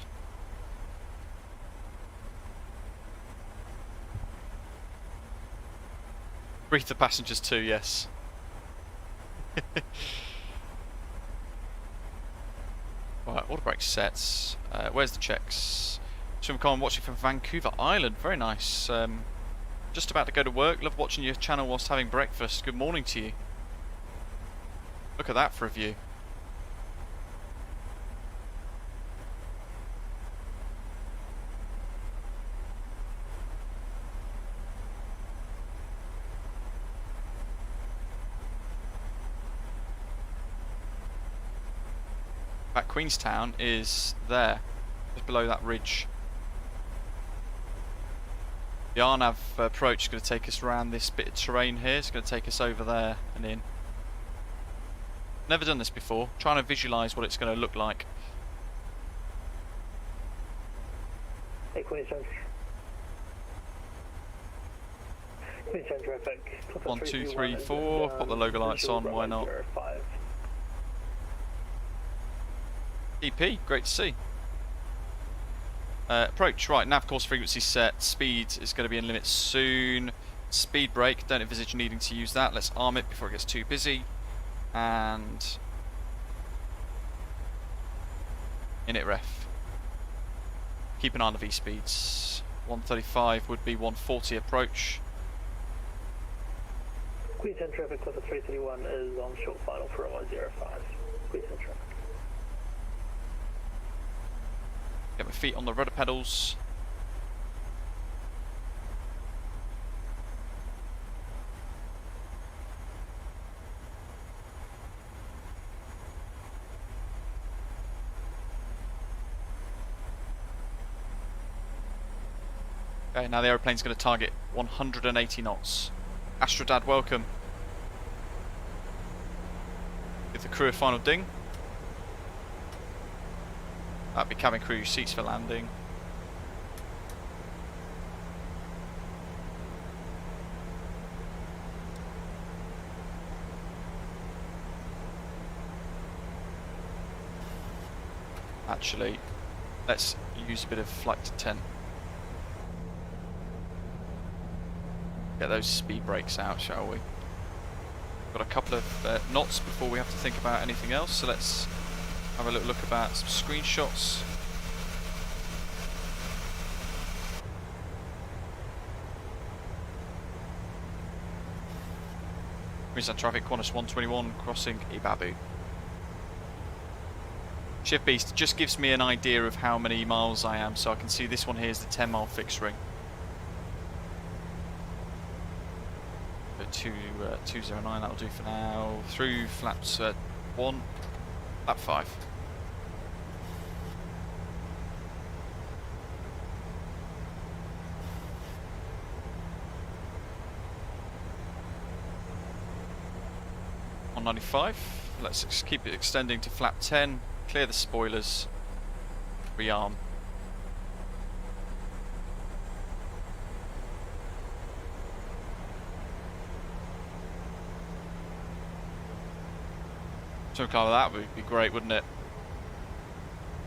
Breathe the passengers too, yes. Right, order break sets. Where's the checks? Swimcon watching from Vancouver Island. Very nice. Just about to go to work. Love watching your channel whilst having breakfast. Good morning to you. Look at that for a view. That Queenstown is there, just below that ridge. The RNAV approach is going to take us around this bit of terrain here. It's going to take us over there and in. Never done this before. Trying to visualise what it's going to look like. Hey, Queenstown. Queenstown traffic. 1, 2, 3, 4. Pop the logo lights on. Why not? EP, great to see. Approach, right, nav course frequency set, speed is going to be in limits soon. Speed brake, don't envisage needing to use that, let's arm it before it gets too busy. And init ref. Keep an eye on the V speeds. 135 would be 140 approach. Queenstown traffic with the 331 is on short final for runway 05. Queenstown traffic. Get my feet on the rudder pedals. Okay, now the aeroplane's going to target 180 knots. Astrodad, welcome. Give the crew a final ding. That'd be cabin crew seats for landing. Actually, let's use a bit of flight to 10. Get those speed brakes out, shall we? Got a couple of knots before we have to think about anything else, so let's have a little look about some screenshots. Queenstown traffic, Qantas 121 crossing Ibabu. Shift Beast just gives me an idea of how many miles I am, so I can see this one here is the 10 mile fixed ring. 209, that'll do for now. Through flaps 1. Lap 5. On 95. Let's just keep it extending to flap 10. Clear the spoilers. Rearm. Something like that would be great, wouldn't it?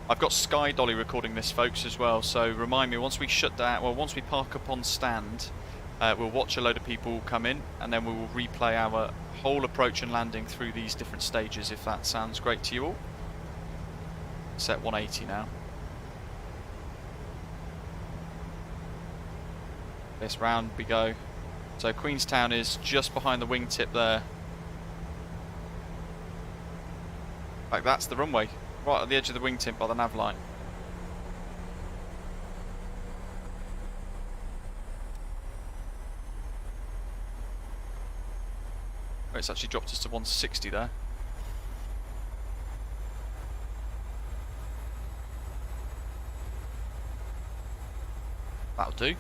I've got Sky Dolly recording this, folks, as well, so remind me, once we shut down, well, once we park up on stand, We'll watch a load of people come in, and then we will replay our whole approach and landing through these different stages, if that sounds great to you all. Set 180 now. This round we go. So Queenstown is just behind the wingtip there. In fact, that's the runway, right at the edge of the wingtip by the nav line. Oh, it's actually dropped us to 160 there. That'll do.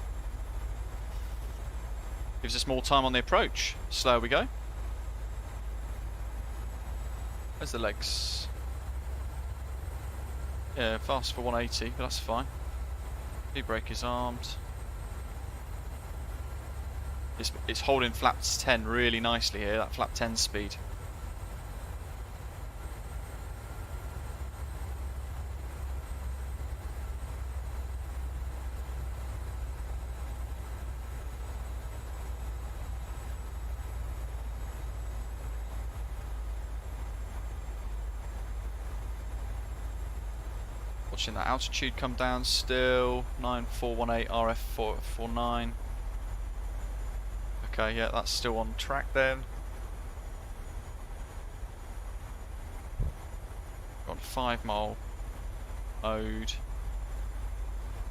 Gives us more time on the approach. Slower we go. Where's the legs? Yeah, fast for 180, but that's fine. Speed brake is armed. It's holding flaps 10 really nicely here, that flap 10 speed. Watching that altitude come down still. 9418 RF449. Okay, yeah, that's still on track then. Got 5 mile mode.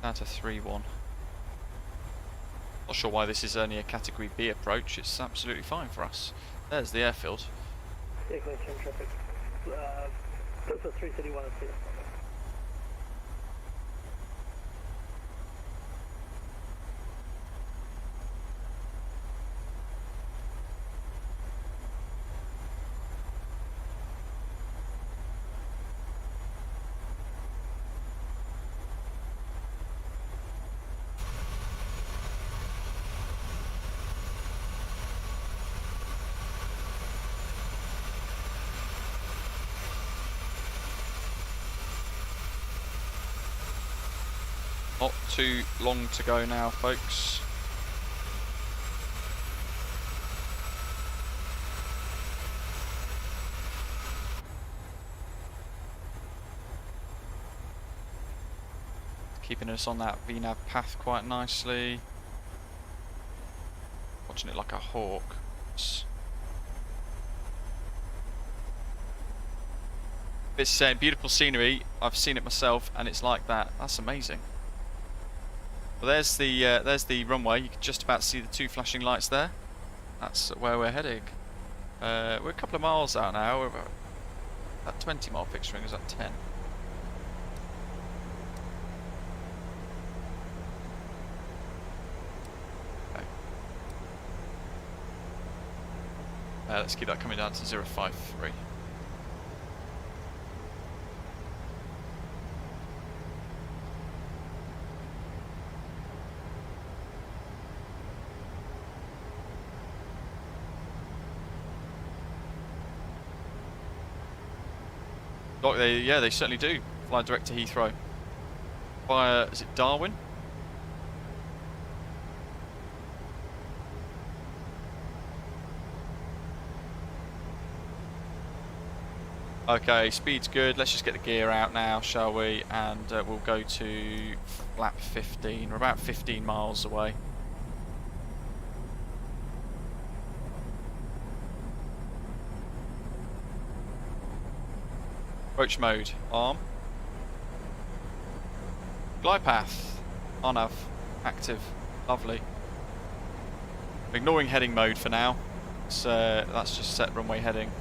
Down to 3-1. Not sure why this is only a category B approach. It's absolutely fine for us. There's the airfield. Yeah, Queenstown traffic. This is 331 and 2. Not too long to go now, folks. Keeping us on that VNAV path quite nicely. Watching it like a hawk. It's beautiful scenery. I've seen it myself, and it's like that. That's amazing. Well, there's the runway. You can just about see the 2 flashing lights there. That's where we're heading. We're a couple of miles out now. We're about 20 mile fixturing is at 10. Okay. Let's keep that coming down to 053. Yeah, they certainly do fly direct to Heathrow via, is it Darwin? Okay, speed's good. Let's just get the gear out now, shall we? And we'll go to flap 15. We're about 15 miles away. Approach mode, arm. Glide path, RNAV, active, lovely. Ignoring heading mode for now, so that's just set runway heading.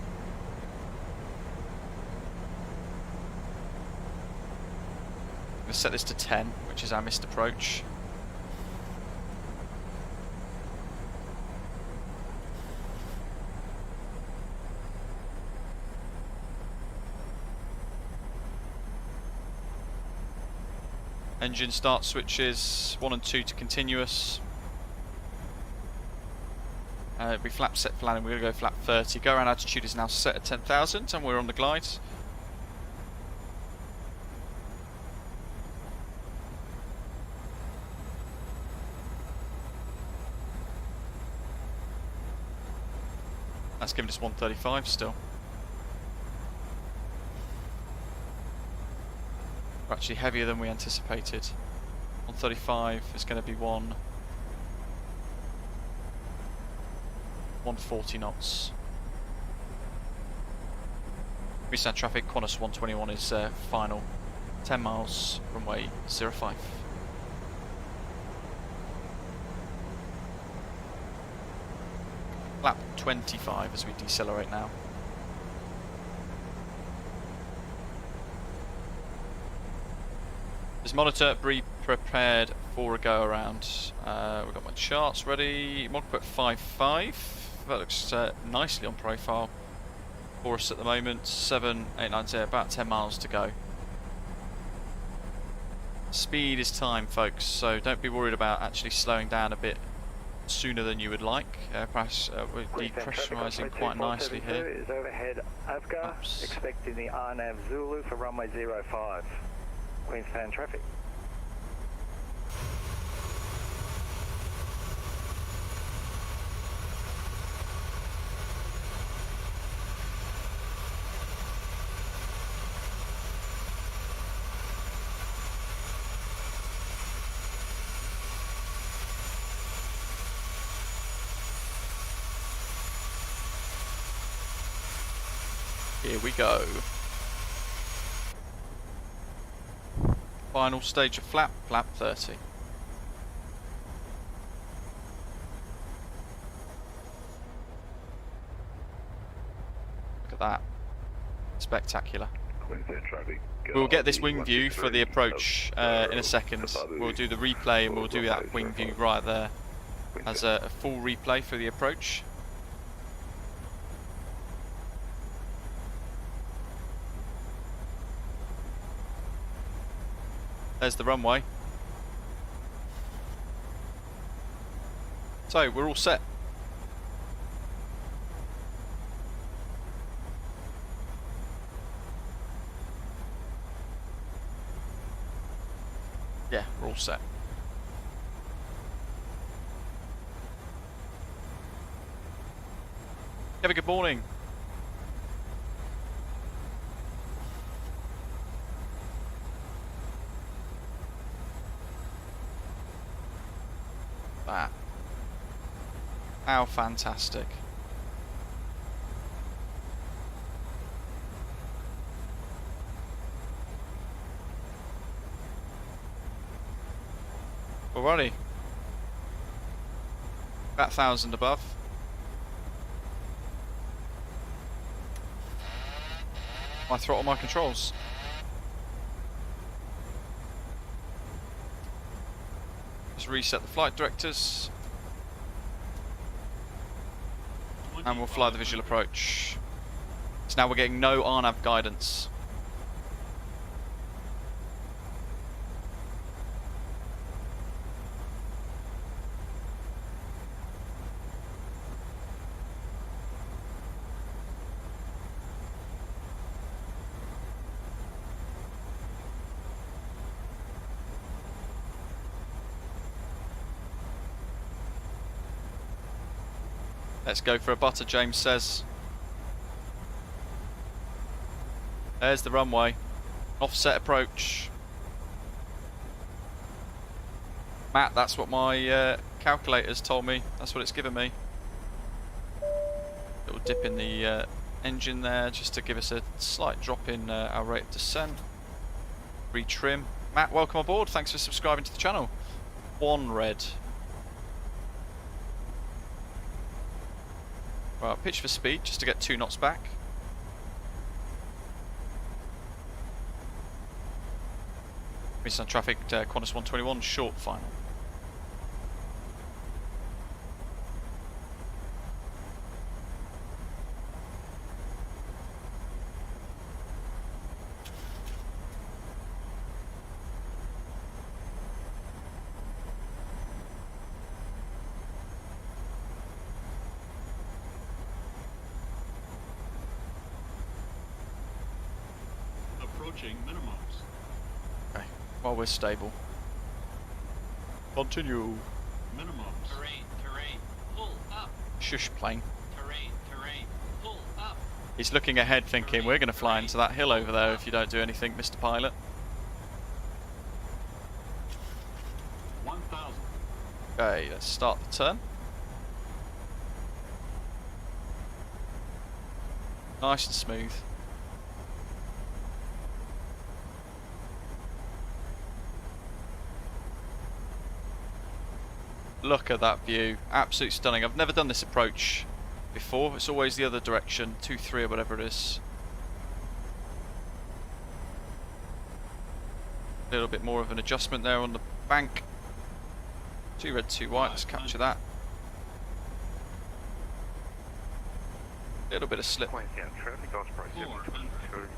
I'm going to set this to 10, which is our missed approach. Engine start switches 1 and 2 to continuous. We flap set for landing, we're going to go flap 30. Go around altitude is now set at 10,000 and we're on the glide. That's giving us 135 still. We're actually heavier than we anticipated. 135 is going to be 140 knots. Queenstown traffic, Qantas 121 is final. 10 miles, runway 05. Lap 25 as we decelerate now. This monitor, be prepared for a go around. We've got my charts ready. Mod put 5.5. That looks nicely on profile for us at the moment. 7,890, about 10 miles to go. Speed is time, folks, so don't be worried about actually slowing down a bit sooner than you would like. Perhaps we're depressurising quite nicely here. Is overhead Avgar, expecting the RNAV Zulu for runway 05. Queenstown traffic. Here we go. Final stage of flap, flap 30. Look at that. Spectacular. We'll get this wing view for the approach in a second. We'll do the replay and we'll do that wing view right there as a full replay for the approach. There's the runway. So we're all set. Yeah, we're all set. Have a good morning. That. How fantastic. Alrighty. About 1,000 above. I throttle my controls. Just reset the flight directors. And we'll fly the visual approach. So now we're getting no RNAV guidance. Let's go for a butter, James says. There's the runway. Offset approach. Matt, that's what my calculator's told me. That's what it's given me. Little dip in the engine there just to give us a slight drop in our rate of descent. Retrim. Matt, welcome aboard. Thanks for subscribing to the channel. One red. Right, pitch for speed just to get 2 knots back. Queenstown traffic, Qantas 121, short final. Minimums. Okay, while we're stable. Continue. Minimums. Terrain, terrain. Pull up. Shush plane. Terrain, terrain. He's looking ahead thinking, we're going to fly into that hill over there if you don't do anything, Mr. Pilot. 1,000. Okay, let's start the turn. Nice and smooth. Look at that view, absolutely stunning. I've never done this approach before. It's always the other direction, 2-3 or whatever it is. A little bit more of an adjustment there on the bank. 2 red, 2 white, let's capture that. A little bit of slip. Queenstown traffic, Osprey 722.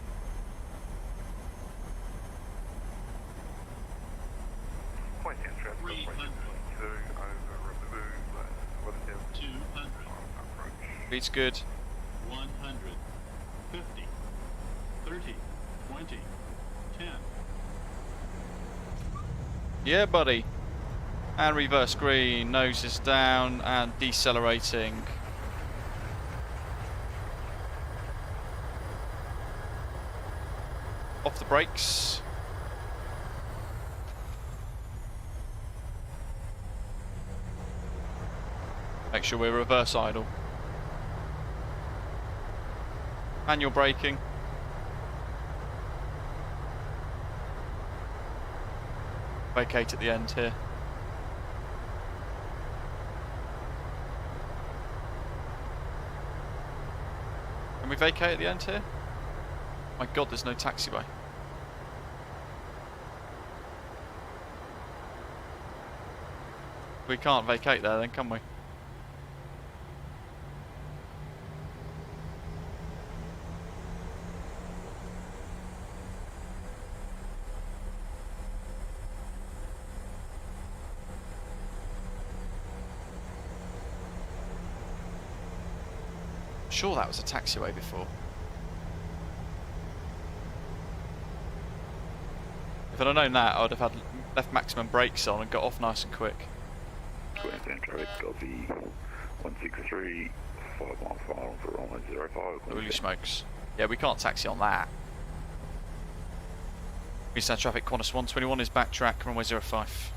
Queenstown traffic, Osprey 722 over remove, what is it? 200. Approach. Beats good. 100. 50. 30. 20. 10. Yeah, buddy. And reverse green, nose is down and decelerating. Off the brakes. Make sure we're reverse idle. Manual braking. Vacate at the end here. Can we vacate at the end here? My god, there's no taxiway. We can't vacate there then, can we? Sure that was a taxiway before. If I'd have known that, I would have had left maximum brakes on and got off nice and quick. Queenstown traffic, copy 163, 515 for runway 05. Holy smokes. Yeah, we can't taxi on that. Queenstown traffic, Qantas 121 is backtrack, runway 05.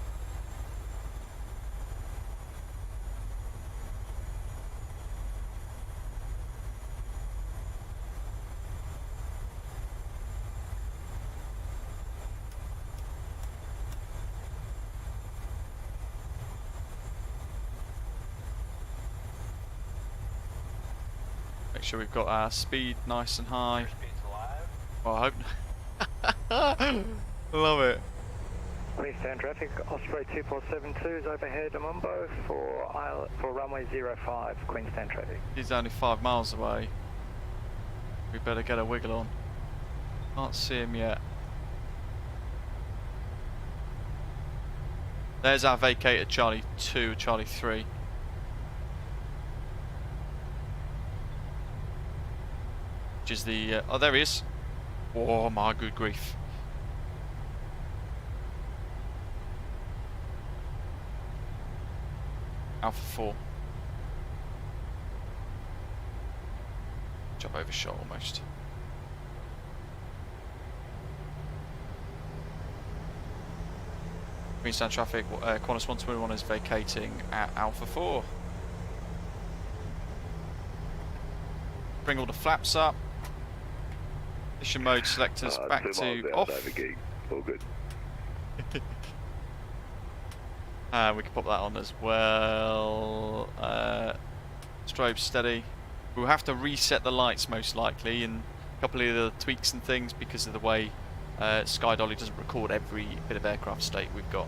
Make sure we've got our speed nice and high. Well, I hope. Love it. Queenstown traffic, Osprey 2472 is overhead Mumbo for runway 05, Queenstown traffic. He's only 5 miles away. We better get a wiggle on. Can't see him yet. There's our vacated Charlie 2, Charlie 3. Which is the... oh, there he is. Oh my good grief. Alpha 4. Jump overshot almost. Queenstown traffic, Qantas 121 is vacating at Alpha 4. Bring all the flaps up. Mission mode selectors back to off. All good. We can pop that on as well. Strobe steady. We'll have to reset the lights most likely and a couple of the tweaks and things because of the way Sky Dolly doesn't record every bit of aircraft state we've got.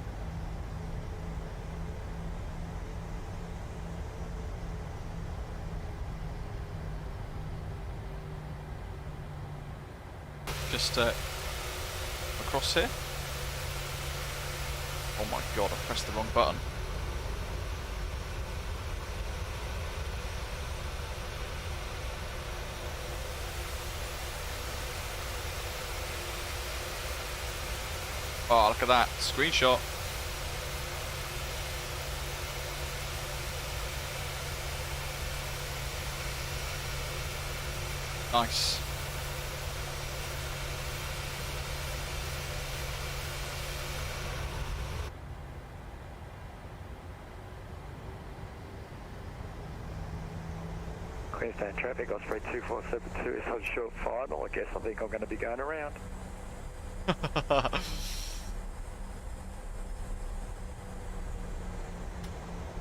Just across here. Oh my god, I pressed the wrong button. Oh, look at that. Screenshot. Nice. Queenstown traffic, Osprey 2472 is on short final. I guess I think I'm going to be going around.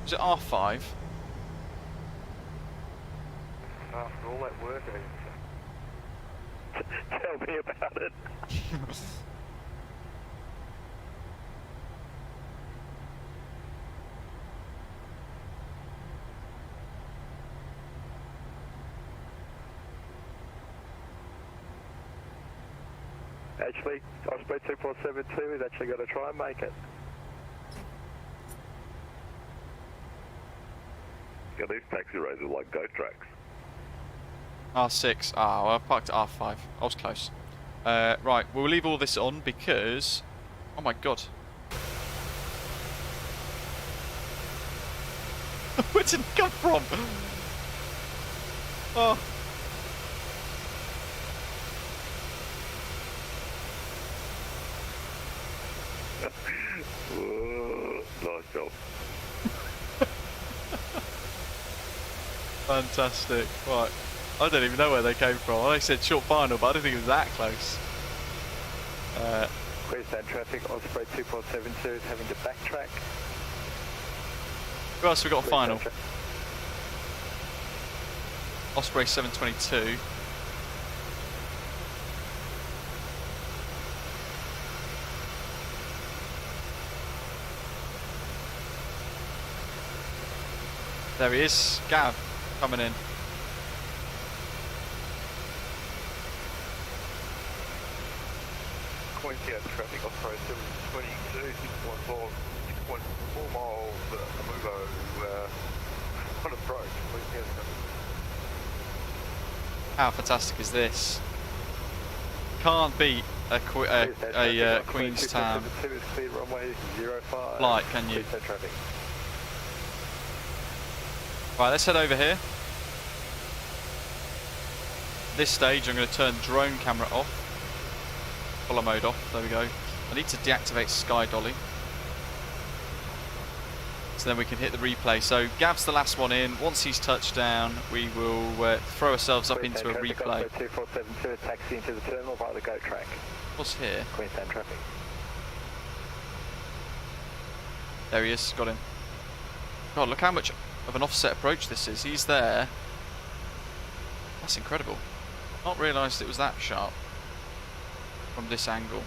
Is it R5? After all that work, tell me about it. Actually, Osprey 2472 is actually going to try and make it. Yeah, these taxi roads are like goat tracks. R6. Ah, well, I parked at R5. I was close. Right, we'll leave all this on because... Oh my god. Where did it come from? Oh. Nice job. Fantastic. Right. I don't even know where they came from. I said short final, but I don't think it was that close. Queenstown traffic, Osprey 2472 is having to backtrack. Who else have we got a final? Queenstown Osprey 722. There he is, Gav, coming in. Queenstown traffic, Osprey 722, 6.4 miles, Amugo, on approach, Queenstown traffic. How fantastic is this? Can't beat a Queenstown flight, can you? Right, let's head over here. At this stage, I'm going to turn drone camera off. Follow mode off. There we go. I need to deactivate Sky Dolly. So then we can hit the replay. So Gav's the last one in. Once he's touched down, we will throw ourselves up into a replay. 2472, taxi into the terminal via the GO track. What's here? Queenstown traffic. There he is. Got him. God, look how much of an offset approach this is. He's there. That's incredible. Not realised it was that sharp from this angle.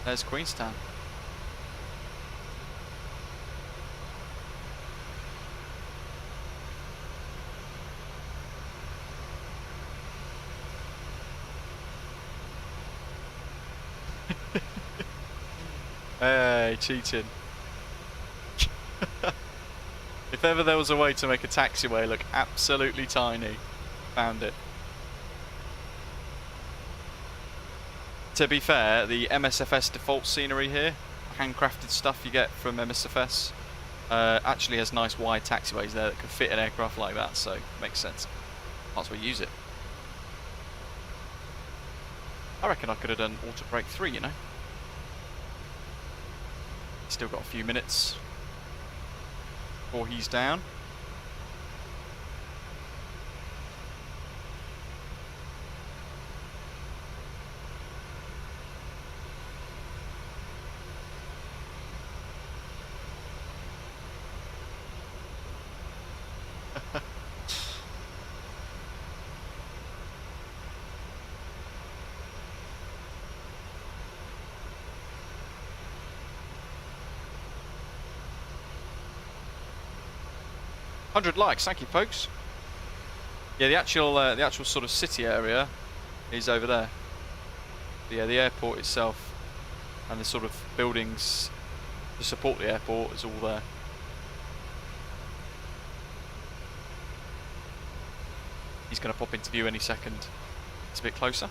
There's Queenstown. Hey, cheating. If ever there was a way to make a taxiway look absolutely tiny, found it. To be fair, the MSFS default scenery here, handcrafted stuff you get from MSFS, actually has nice wide taxiways there that could fit an aircraft like that, so makes sense. Might as well use it. I reckon I could have done auto brake 3, you know. Still got a few minutes before he's down. $100 likes, thank you, folks. Yeah, the actual sort of city area is over there. But yeah, the airport itself and the sort of buildings to support the airport is all there. He's going to pop into view any second. It's a bit closer.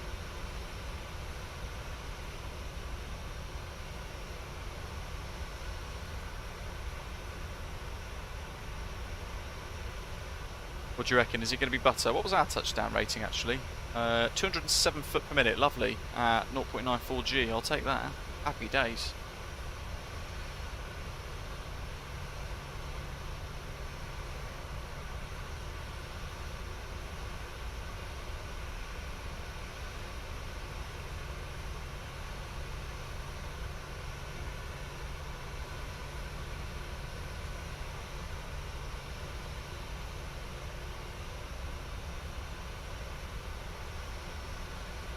What do you reckon? Is it going to be butter? What was our touchdown rating actually? 207 foot per minute. Lovely. 0.94 G. I'll take that. Happy days.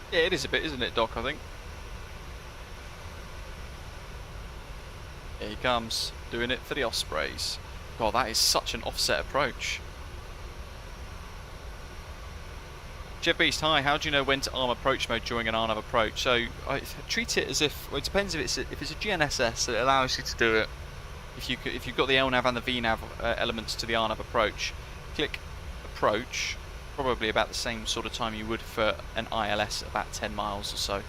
Yeah, it is a bit, isn't it, Doc, I think? Here he comes, doing it for the Ospreys. God, that is such an offset approach. Jet Beast, hi, how do you know when to arm approach mode during an RNAV approach? So, I treat it as if, well, it depends if it's a GNSS, it allows you to do it. If you've got the LNAV and the VNAV elements to the RNAV approach, click approach, probably about the same sort of time you would for an ILS, about 10 miles or so.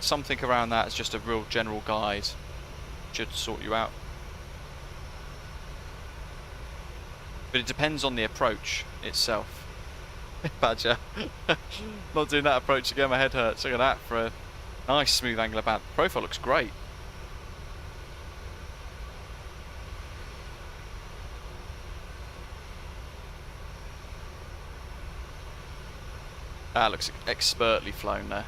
Something around that is just a real general guide. Should sort you out. But it depends on the approach itself. Badger. Not doing that approach again, my head hurts. Look at that for a nice smooth angle about. Profile looks great. That looks expertly flown there.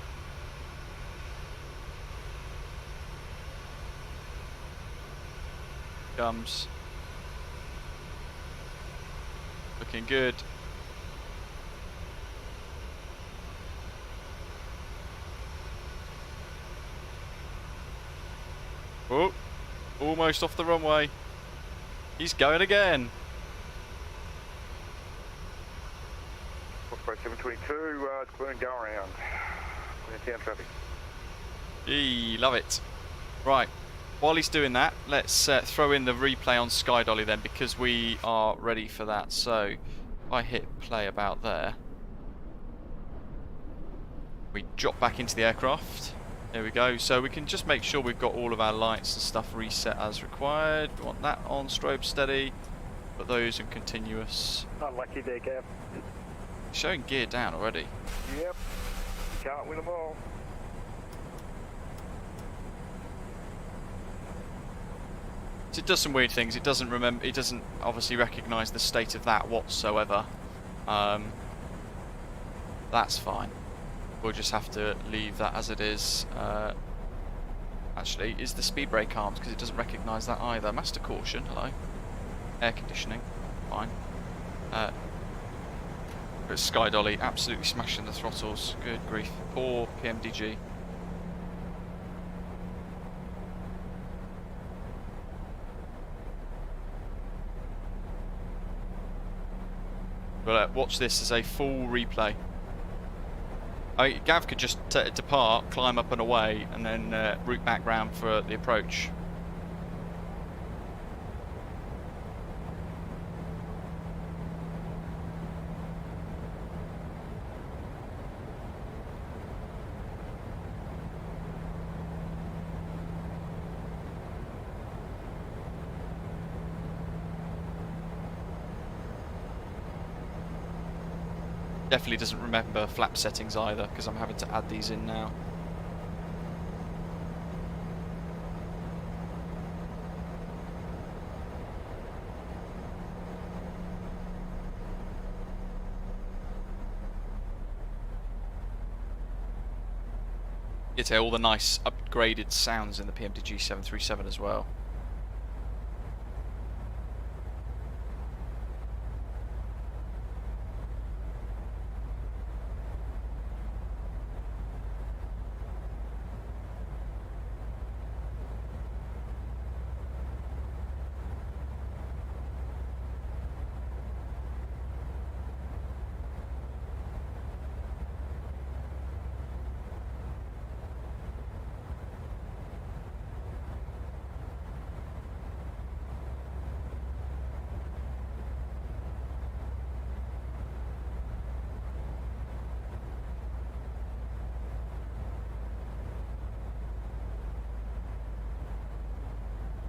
Comes. Looking good. Oh, almost off the runway. He's going again. Osprey 722, it's clear and go around. Queenstown traffic. Love it. Right, while he's doing that, let's throw in the replay on Sky Dolly then, because we are ready for that. So, if I hit play about there, we drop back into the aircraft. There we go. So we can just make sure we've got all of our lights and stuff reset as required. We want that on strobe steady, put those in continuous. Unlucky there, Gav. Showing gear down already. Yep. You can't win them all. So it does some weird things. It doesn't remember. It doesn't obviously recognise the state of that whatsoever. That's fine. We'll just have to leave that as it is. Actually, is the speed brake armed? Because it doesn't recognise that either. Master caution. Hello. Air conditioning. Fine. But Sky Dolly absolutely smashing the throttles. Good grief. Poor PMDG. But watch this as a full replay. Gav could just depart, climb up and away, and then route back round for the approach. Definitely doesn't remember flap settings either, because I'm having to add these in now. Get all the nice upgraded sounds in the PMDG 737 as well.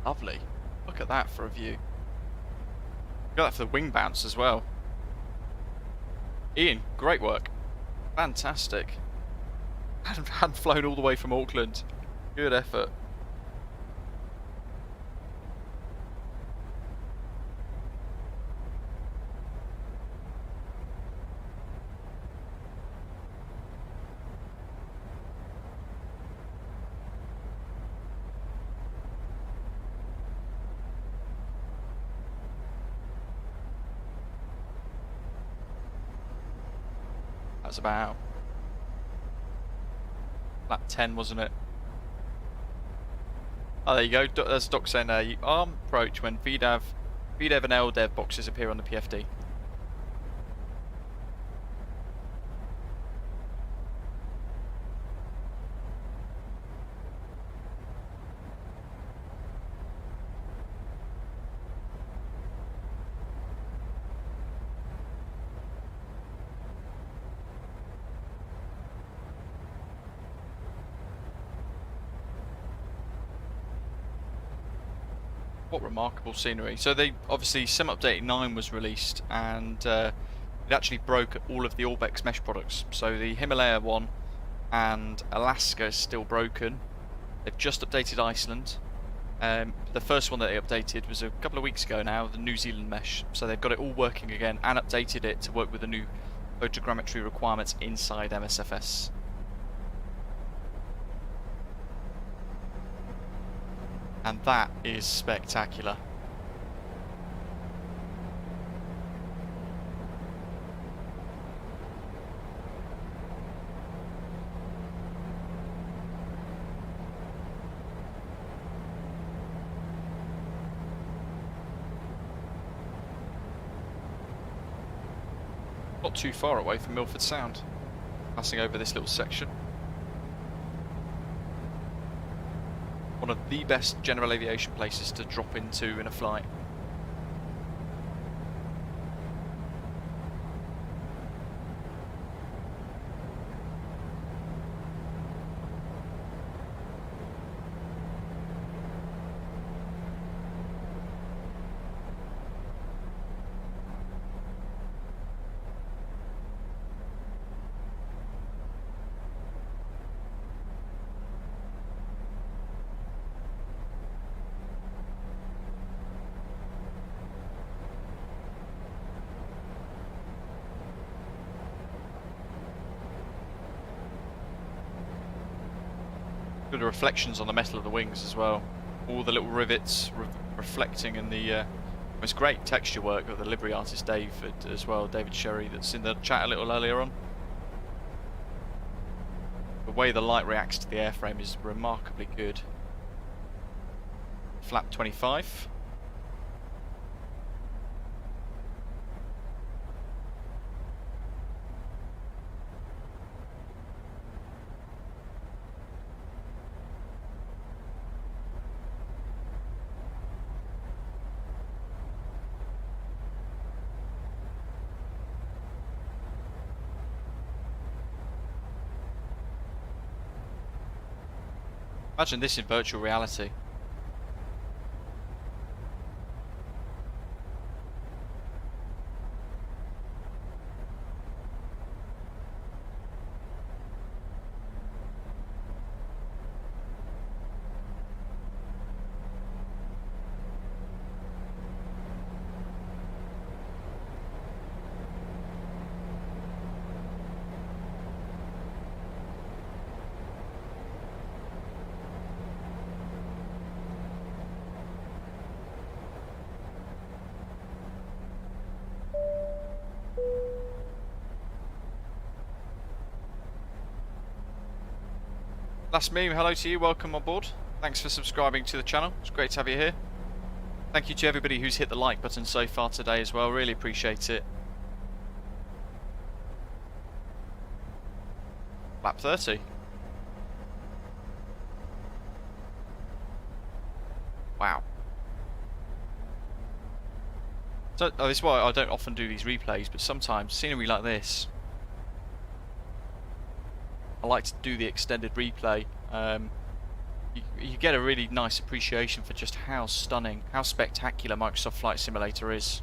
Lovely. Look at that for a view. Got that for the wing bounce as well. Ian, great work. Fantastic. Hadn't flown all the way from Auckland. Good effort. That's about lap 10, wasn't it? Oh, there you go. There's Doc saying there, you arm approach when VDAV and LDEV boxes appear on the PFD. What remarkable scenery. So they obviously Sim Update 9 was released, and it actually broke all of the Orbx Mesh products. So the Himalaya one and Alaska is still broken. They've just updated Iceland. The first one that they updated was a couple of weeks ago now, the New Zealand Mesh. So they've got it all working again and updated it to work with the new photogrammetry requirements inside MSFS. And that is spectacular. Not too far away from Milford Sound, passing over this little section. One of the best general aviation places to drop into in a flight. The reflections on the metal of the wings as well. All the little rivets reflecting in the it's great texture work of the livery artist David as well, David Sherry, that's in the chat a little earlier on. The way the light reacts to the airframe is remarkably good. Flap 25. Imagine this in virtual reality. Last meme, hello to you, welcome on board. Thanks for subscribing to the channel, it's great to have you here. Thank you to everybody who's hit the like button so far today as well, really appreciate it. Lap 30. Wow. So, this is why I don't often do these replays, but sometimes scenery like this, I like to do the extended replay. You get a really nice appreciation for just how stunning, how spectacular Microsoft Flight Simulator is.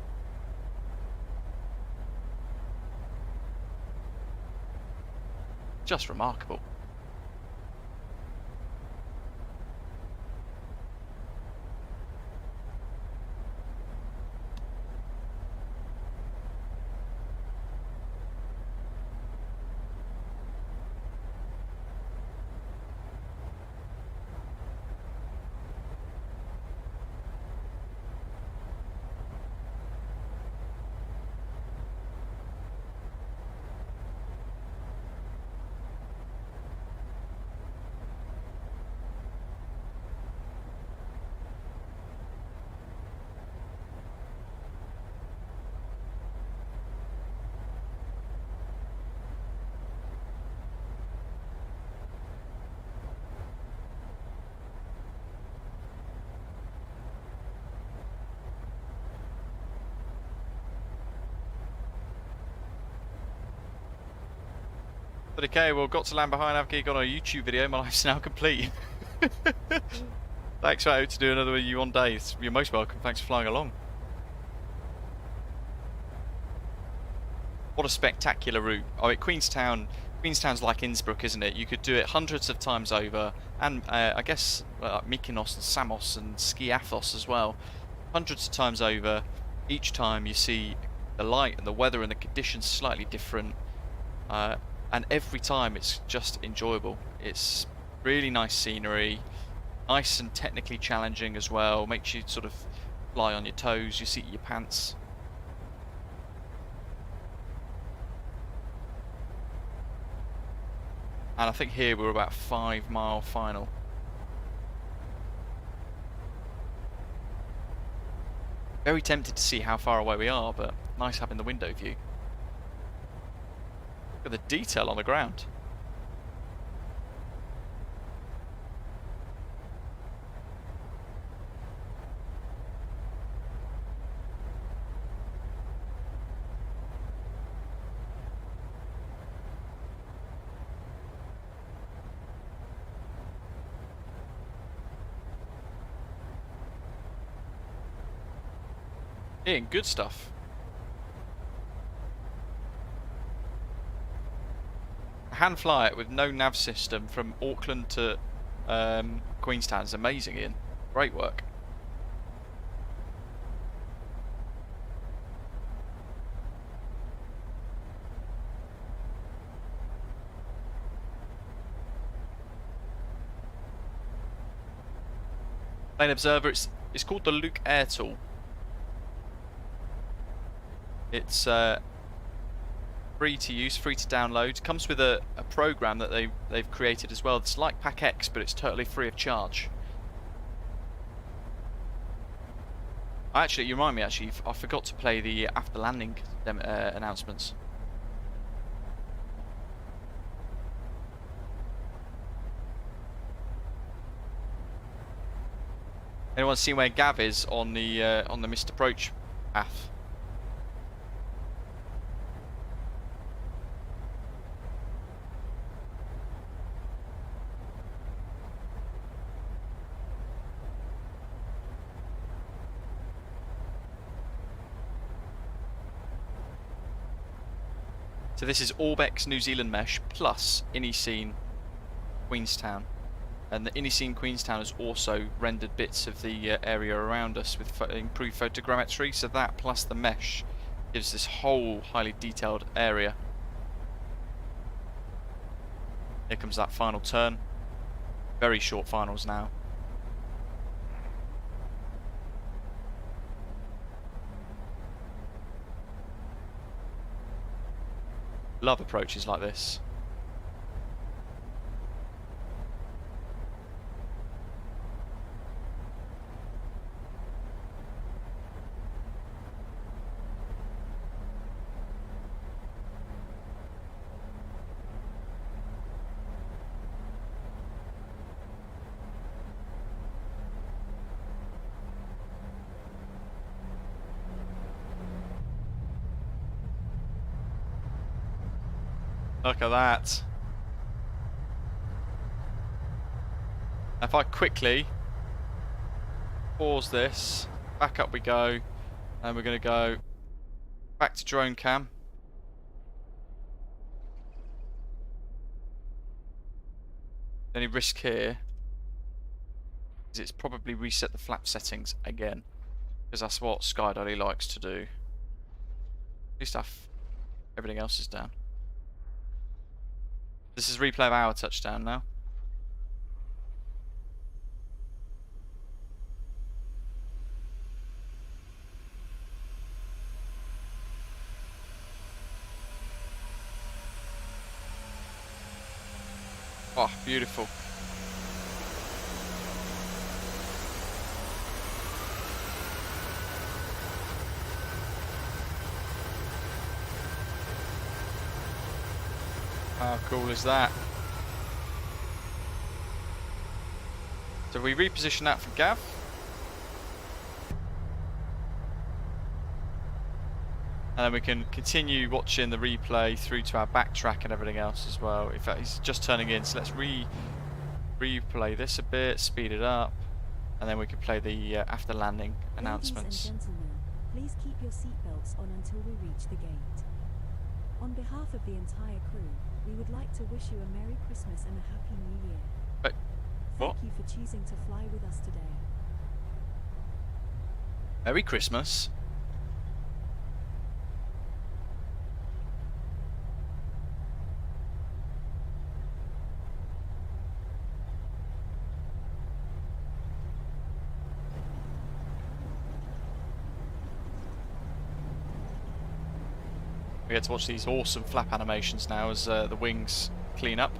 Just remarkable. But okay, well, got to land behind Avgeek on a YouTube video. My life's now complete. Thanks for having to do another with you one day. You're most welcome. Thanks for flying along. What a spectacular route. Oh, Queenstown's like Innsbruck, isn't it? You could do it hundreds of times over, and I guess Mykonos and Samos and Skiathos as well. Hundreds of times over. Each time you see the light and the weather and the conditions slightly different. And every time it's just enjoyable. It's really nice scenery, nice and technically challenging as well. Makes you sort of fly on your toes, you seat your pants. And I think here we're about 5 mile final. Very tempted to see how far away we are, but nice having the window view. Look at the detail on the ground. Yeah, good stuff. Hand fly it with no nav system from Auckland to Queenstown is amazing, Ian. Great work. Plane Observer, it's called the Luke Air Tool. It's free to use, free to download. Comes with a program that they've created as well. It's like PackX, but it's totally free of charge. Actually, you remind me. Actually, I forgot to play the after landing announcements. Anyone seen where Gav is on the missed approach path? So this is Orbx NZ Mesh plus iniScene Queenstown, and the iniScene Queenstown has also rendered bits of the area around us with improved photogrammetry. So that plus the mesh gives this whole highly detailed area. Here comes that final turn. Very short finals now. Love approaches like this. Look at that. If I quickly pause this, back up we go, and we're going to go back to drone cam. The only risk here is it's probably reset the flap settings again, because that's what Skydolly likes to do. At least everything else is down. This is replay of our touchdown now. Oh, beautiful. How cool is that? So we reposition that for Gav. And then we can continue watching the replay through to our backtrack and everything else as well. In fact, he's just turning in, so let's replay this a bit, speed it up, and then we can play the after landing announcements. Ladies and gentlemen, please keep your seatbelts on until we reach the gate. On behalf of the entire crew, we would like to wish you a Merry Christmas and a Happy New Year. Wait, what? Thank you for choosing to fly with us today. Merry Christmas. We get to watch these awesome flap animations now as the wings clean up.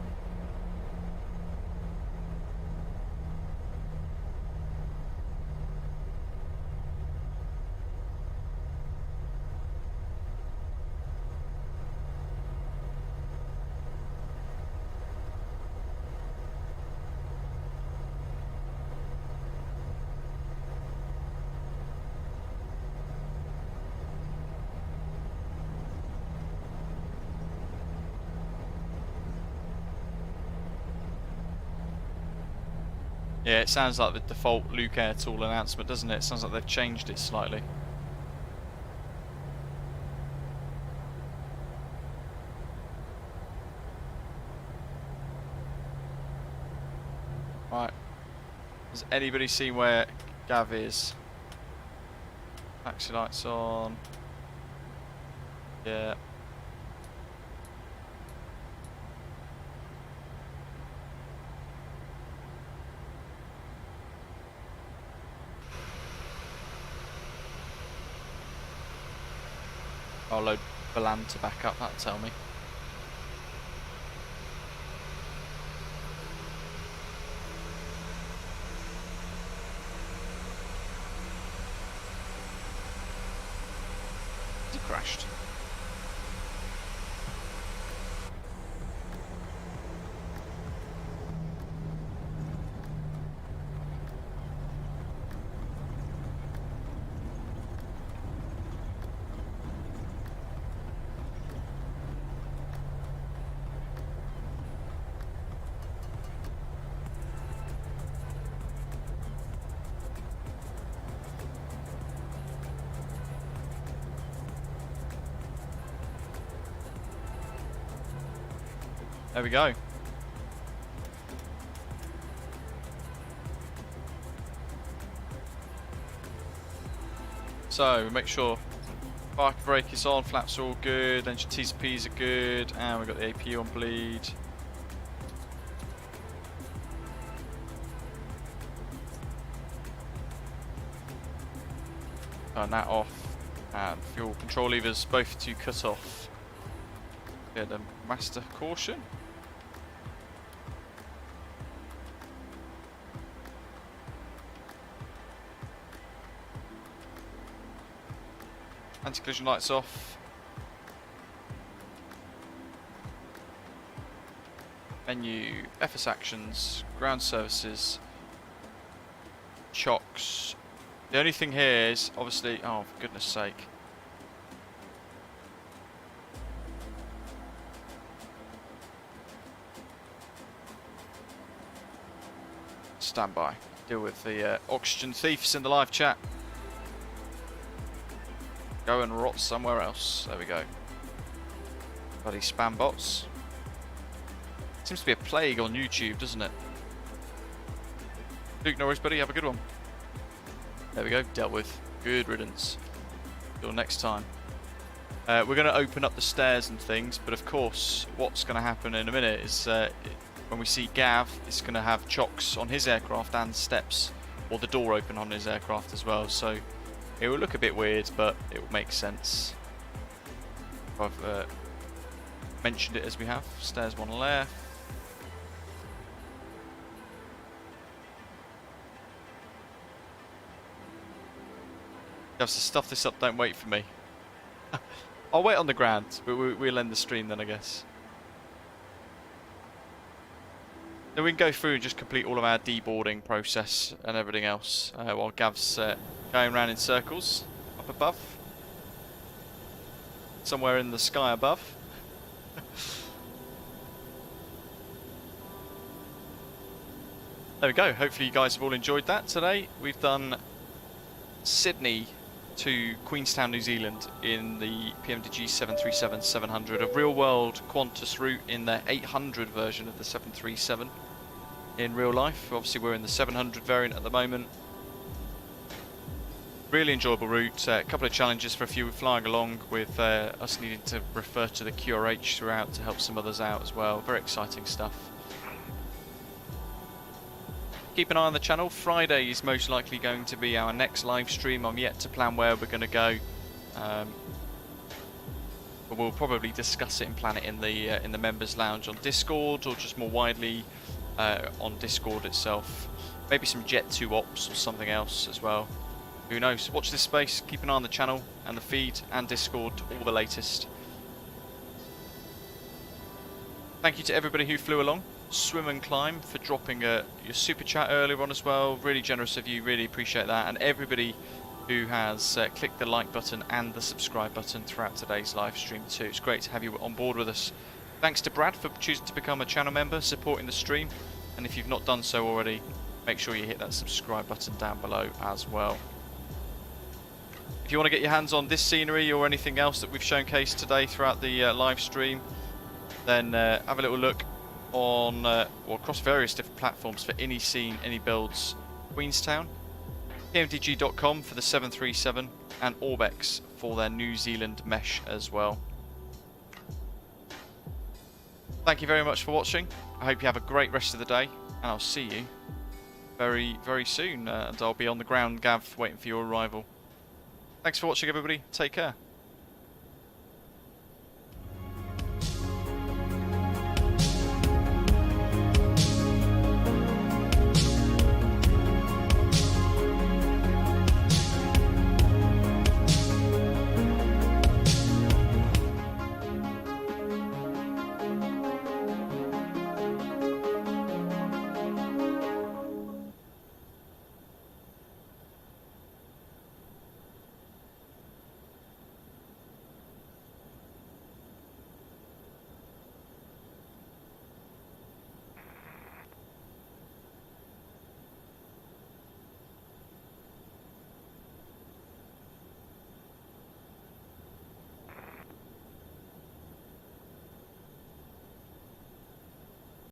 Yeah, it sounds like the default Luke Air Tool announcement, doesn't it? It sounds like they've changed it slightly. Right. Has anybody seen where Gav is? Taxi lights on. Yeah. I'll load Balan to back up, that'll tell me. It crashed. There we go. So make sure park brake is on, flaps are all good, engine T's and P's are good, and we've got the APU on bleed. Turn that off, and fuel control levers both to cut off. Get the master caution. Anti-collision lights off. Menu, FS actions, ground services, chocks. The only thing here is obviously, oh for goodness sake. Stand by. Deal with the oxygen thieves in the live chat. Go and rot somewhere else. There we go. Bloody spam bots. Seems to be a plague on YouTube, doesn't it? Luke, no worries, buddy. Have a good one. There we go. Dealt with. Good riddance. Till next time. We're going to open up the stairs and things, but of course, what's going to happen in a minute is when we see Gav, it's going to have chocks on his aircraft and steps, or the door open on his aircraft as well. So it will look a bit weird, but it will make sense. I've mentioned it as we have. Stairs one left. Have to stuff this up, don't wait for me. I'll wait on the ground, but we'll end the stream then, I guess. Then we can go through and just complete all of our deboarding process and everything else while Gav's going around in circles up above. Somewhere in the sky above. There we go. Hopefully you guys have all enjoyed that today. We've done Sydney to Queenstown, New Zealand in the PMDG 737-700, a real-world Qantas route in the 800 version of the 737 in real life. Obviously we're in the 700 variant at the moment. Really enjoyable route, a couple of challenges for a few flying along with us needing to refer to the QRH throughout to help some others out as well. Very exciting stuff. Keep an eye on the channel. Friday is most likely going to be our next live stream. I'm yet to plan where we're going to go, but we'll probably discuss it and plan it in the members lounge on Discord, or just more widely on Discord itself. Maybe some Jet 2 ops or something else as well. Who knows? Watch this space. Keep an eye on the channel and the feed and Discord, all the latest. Thank you to everybody who flew along. Swim and Climb for dropping your super chat earlier on as well. Really generous of you, really appreciate that. And everybody who has clicked the like button and the subscribe button throughout today's live stream too. It's great to have you on board with us. Thanks to Brad for choosing to become a channel member, supporting the stream. And if you've not done so already, make sure you hit that subscribe button down below as well. If you want to get your hands on this scenery or anything else that we've showcased today throughout the live stream, then have a little look on or across various different platforms for iniScene, iniBuilds, Queenstown, PMDG.com for the 737, and Orbx for their New Zealand mesh as well. Thank you very much for watching. I hope you have a great rest of the day, and I'll see you very, very soon. And I'll be on the ground, Gav, waiting for your arrival. Thanks for watching, everybody. Take care.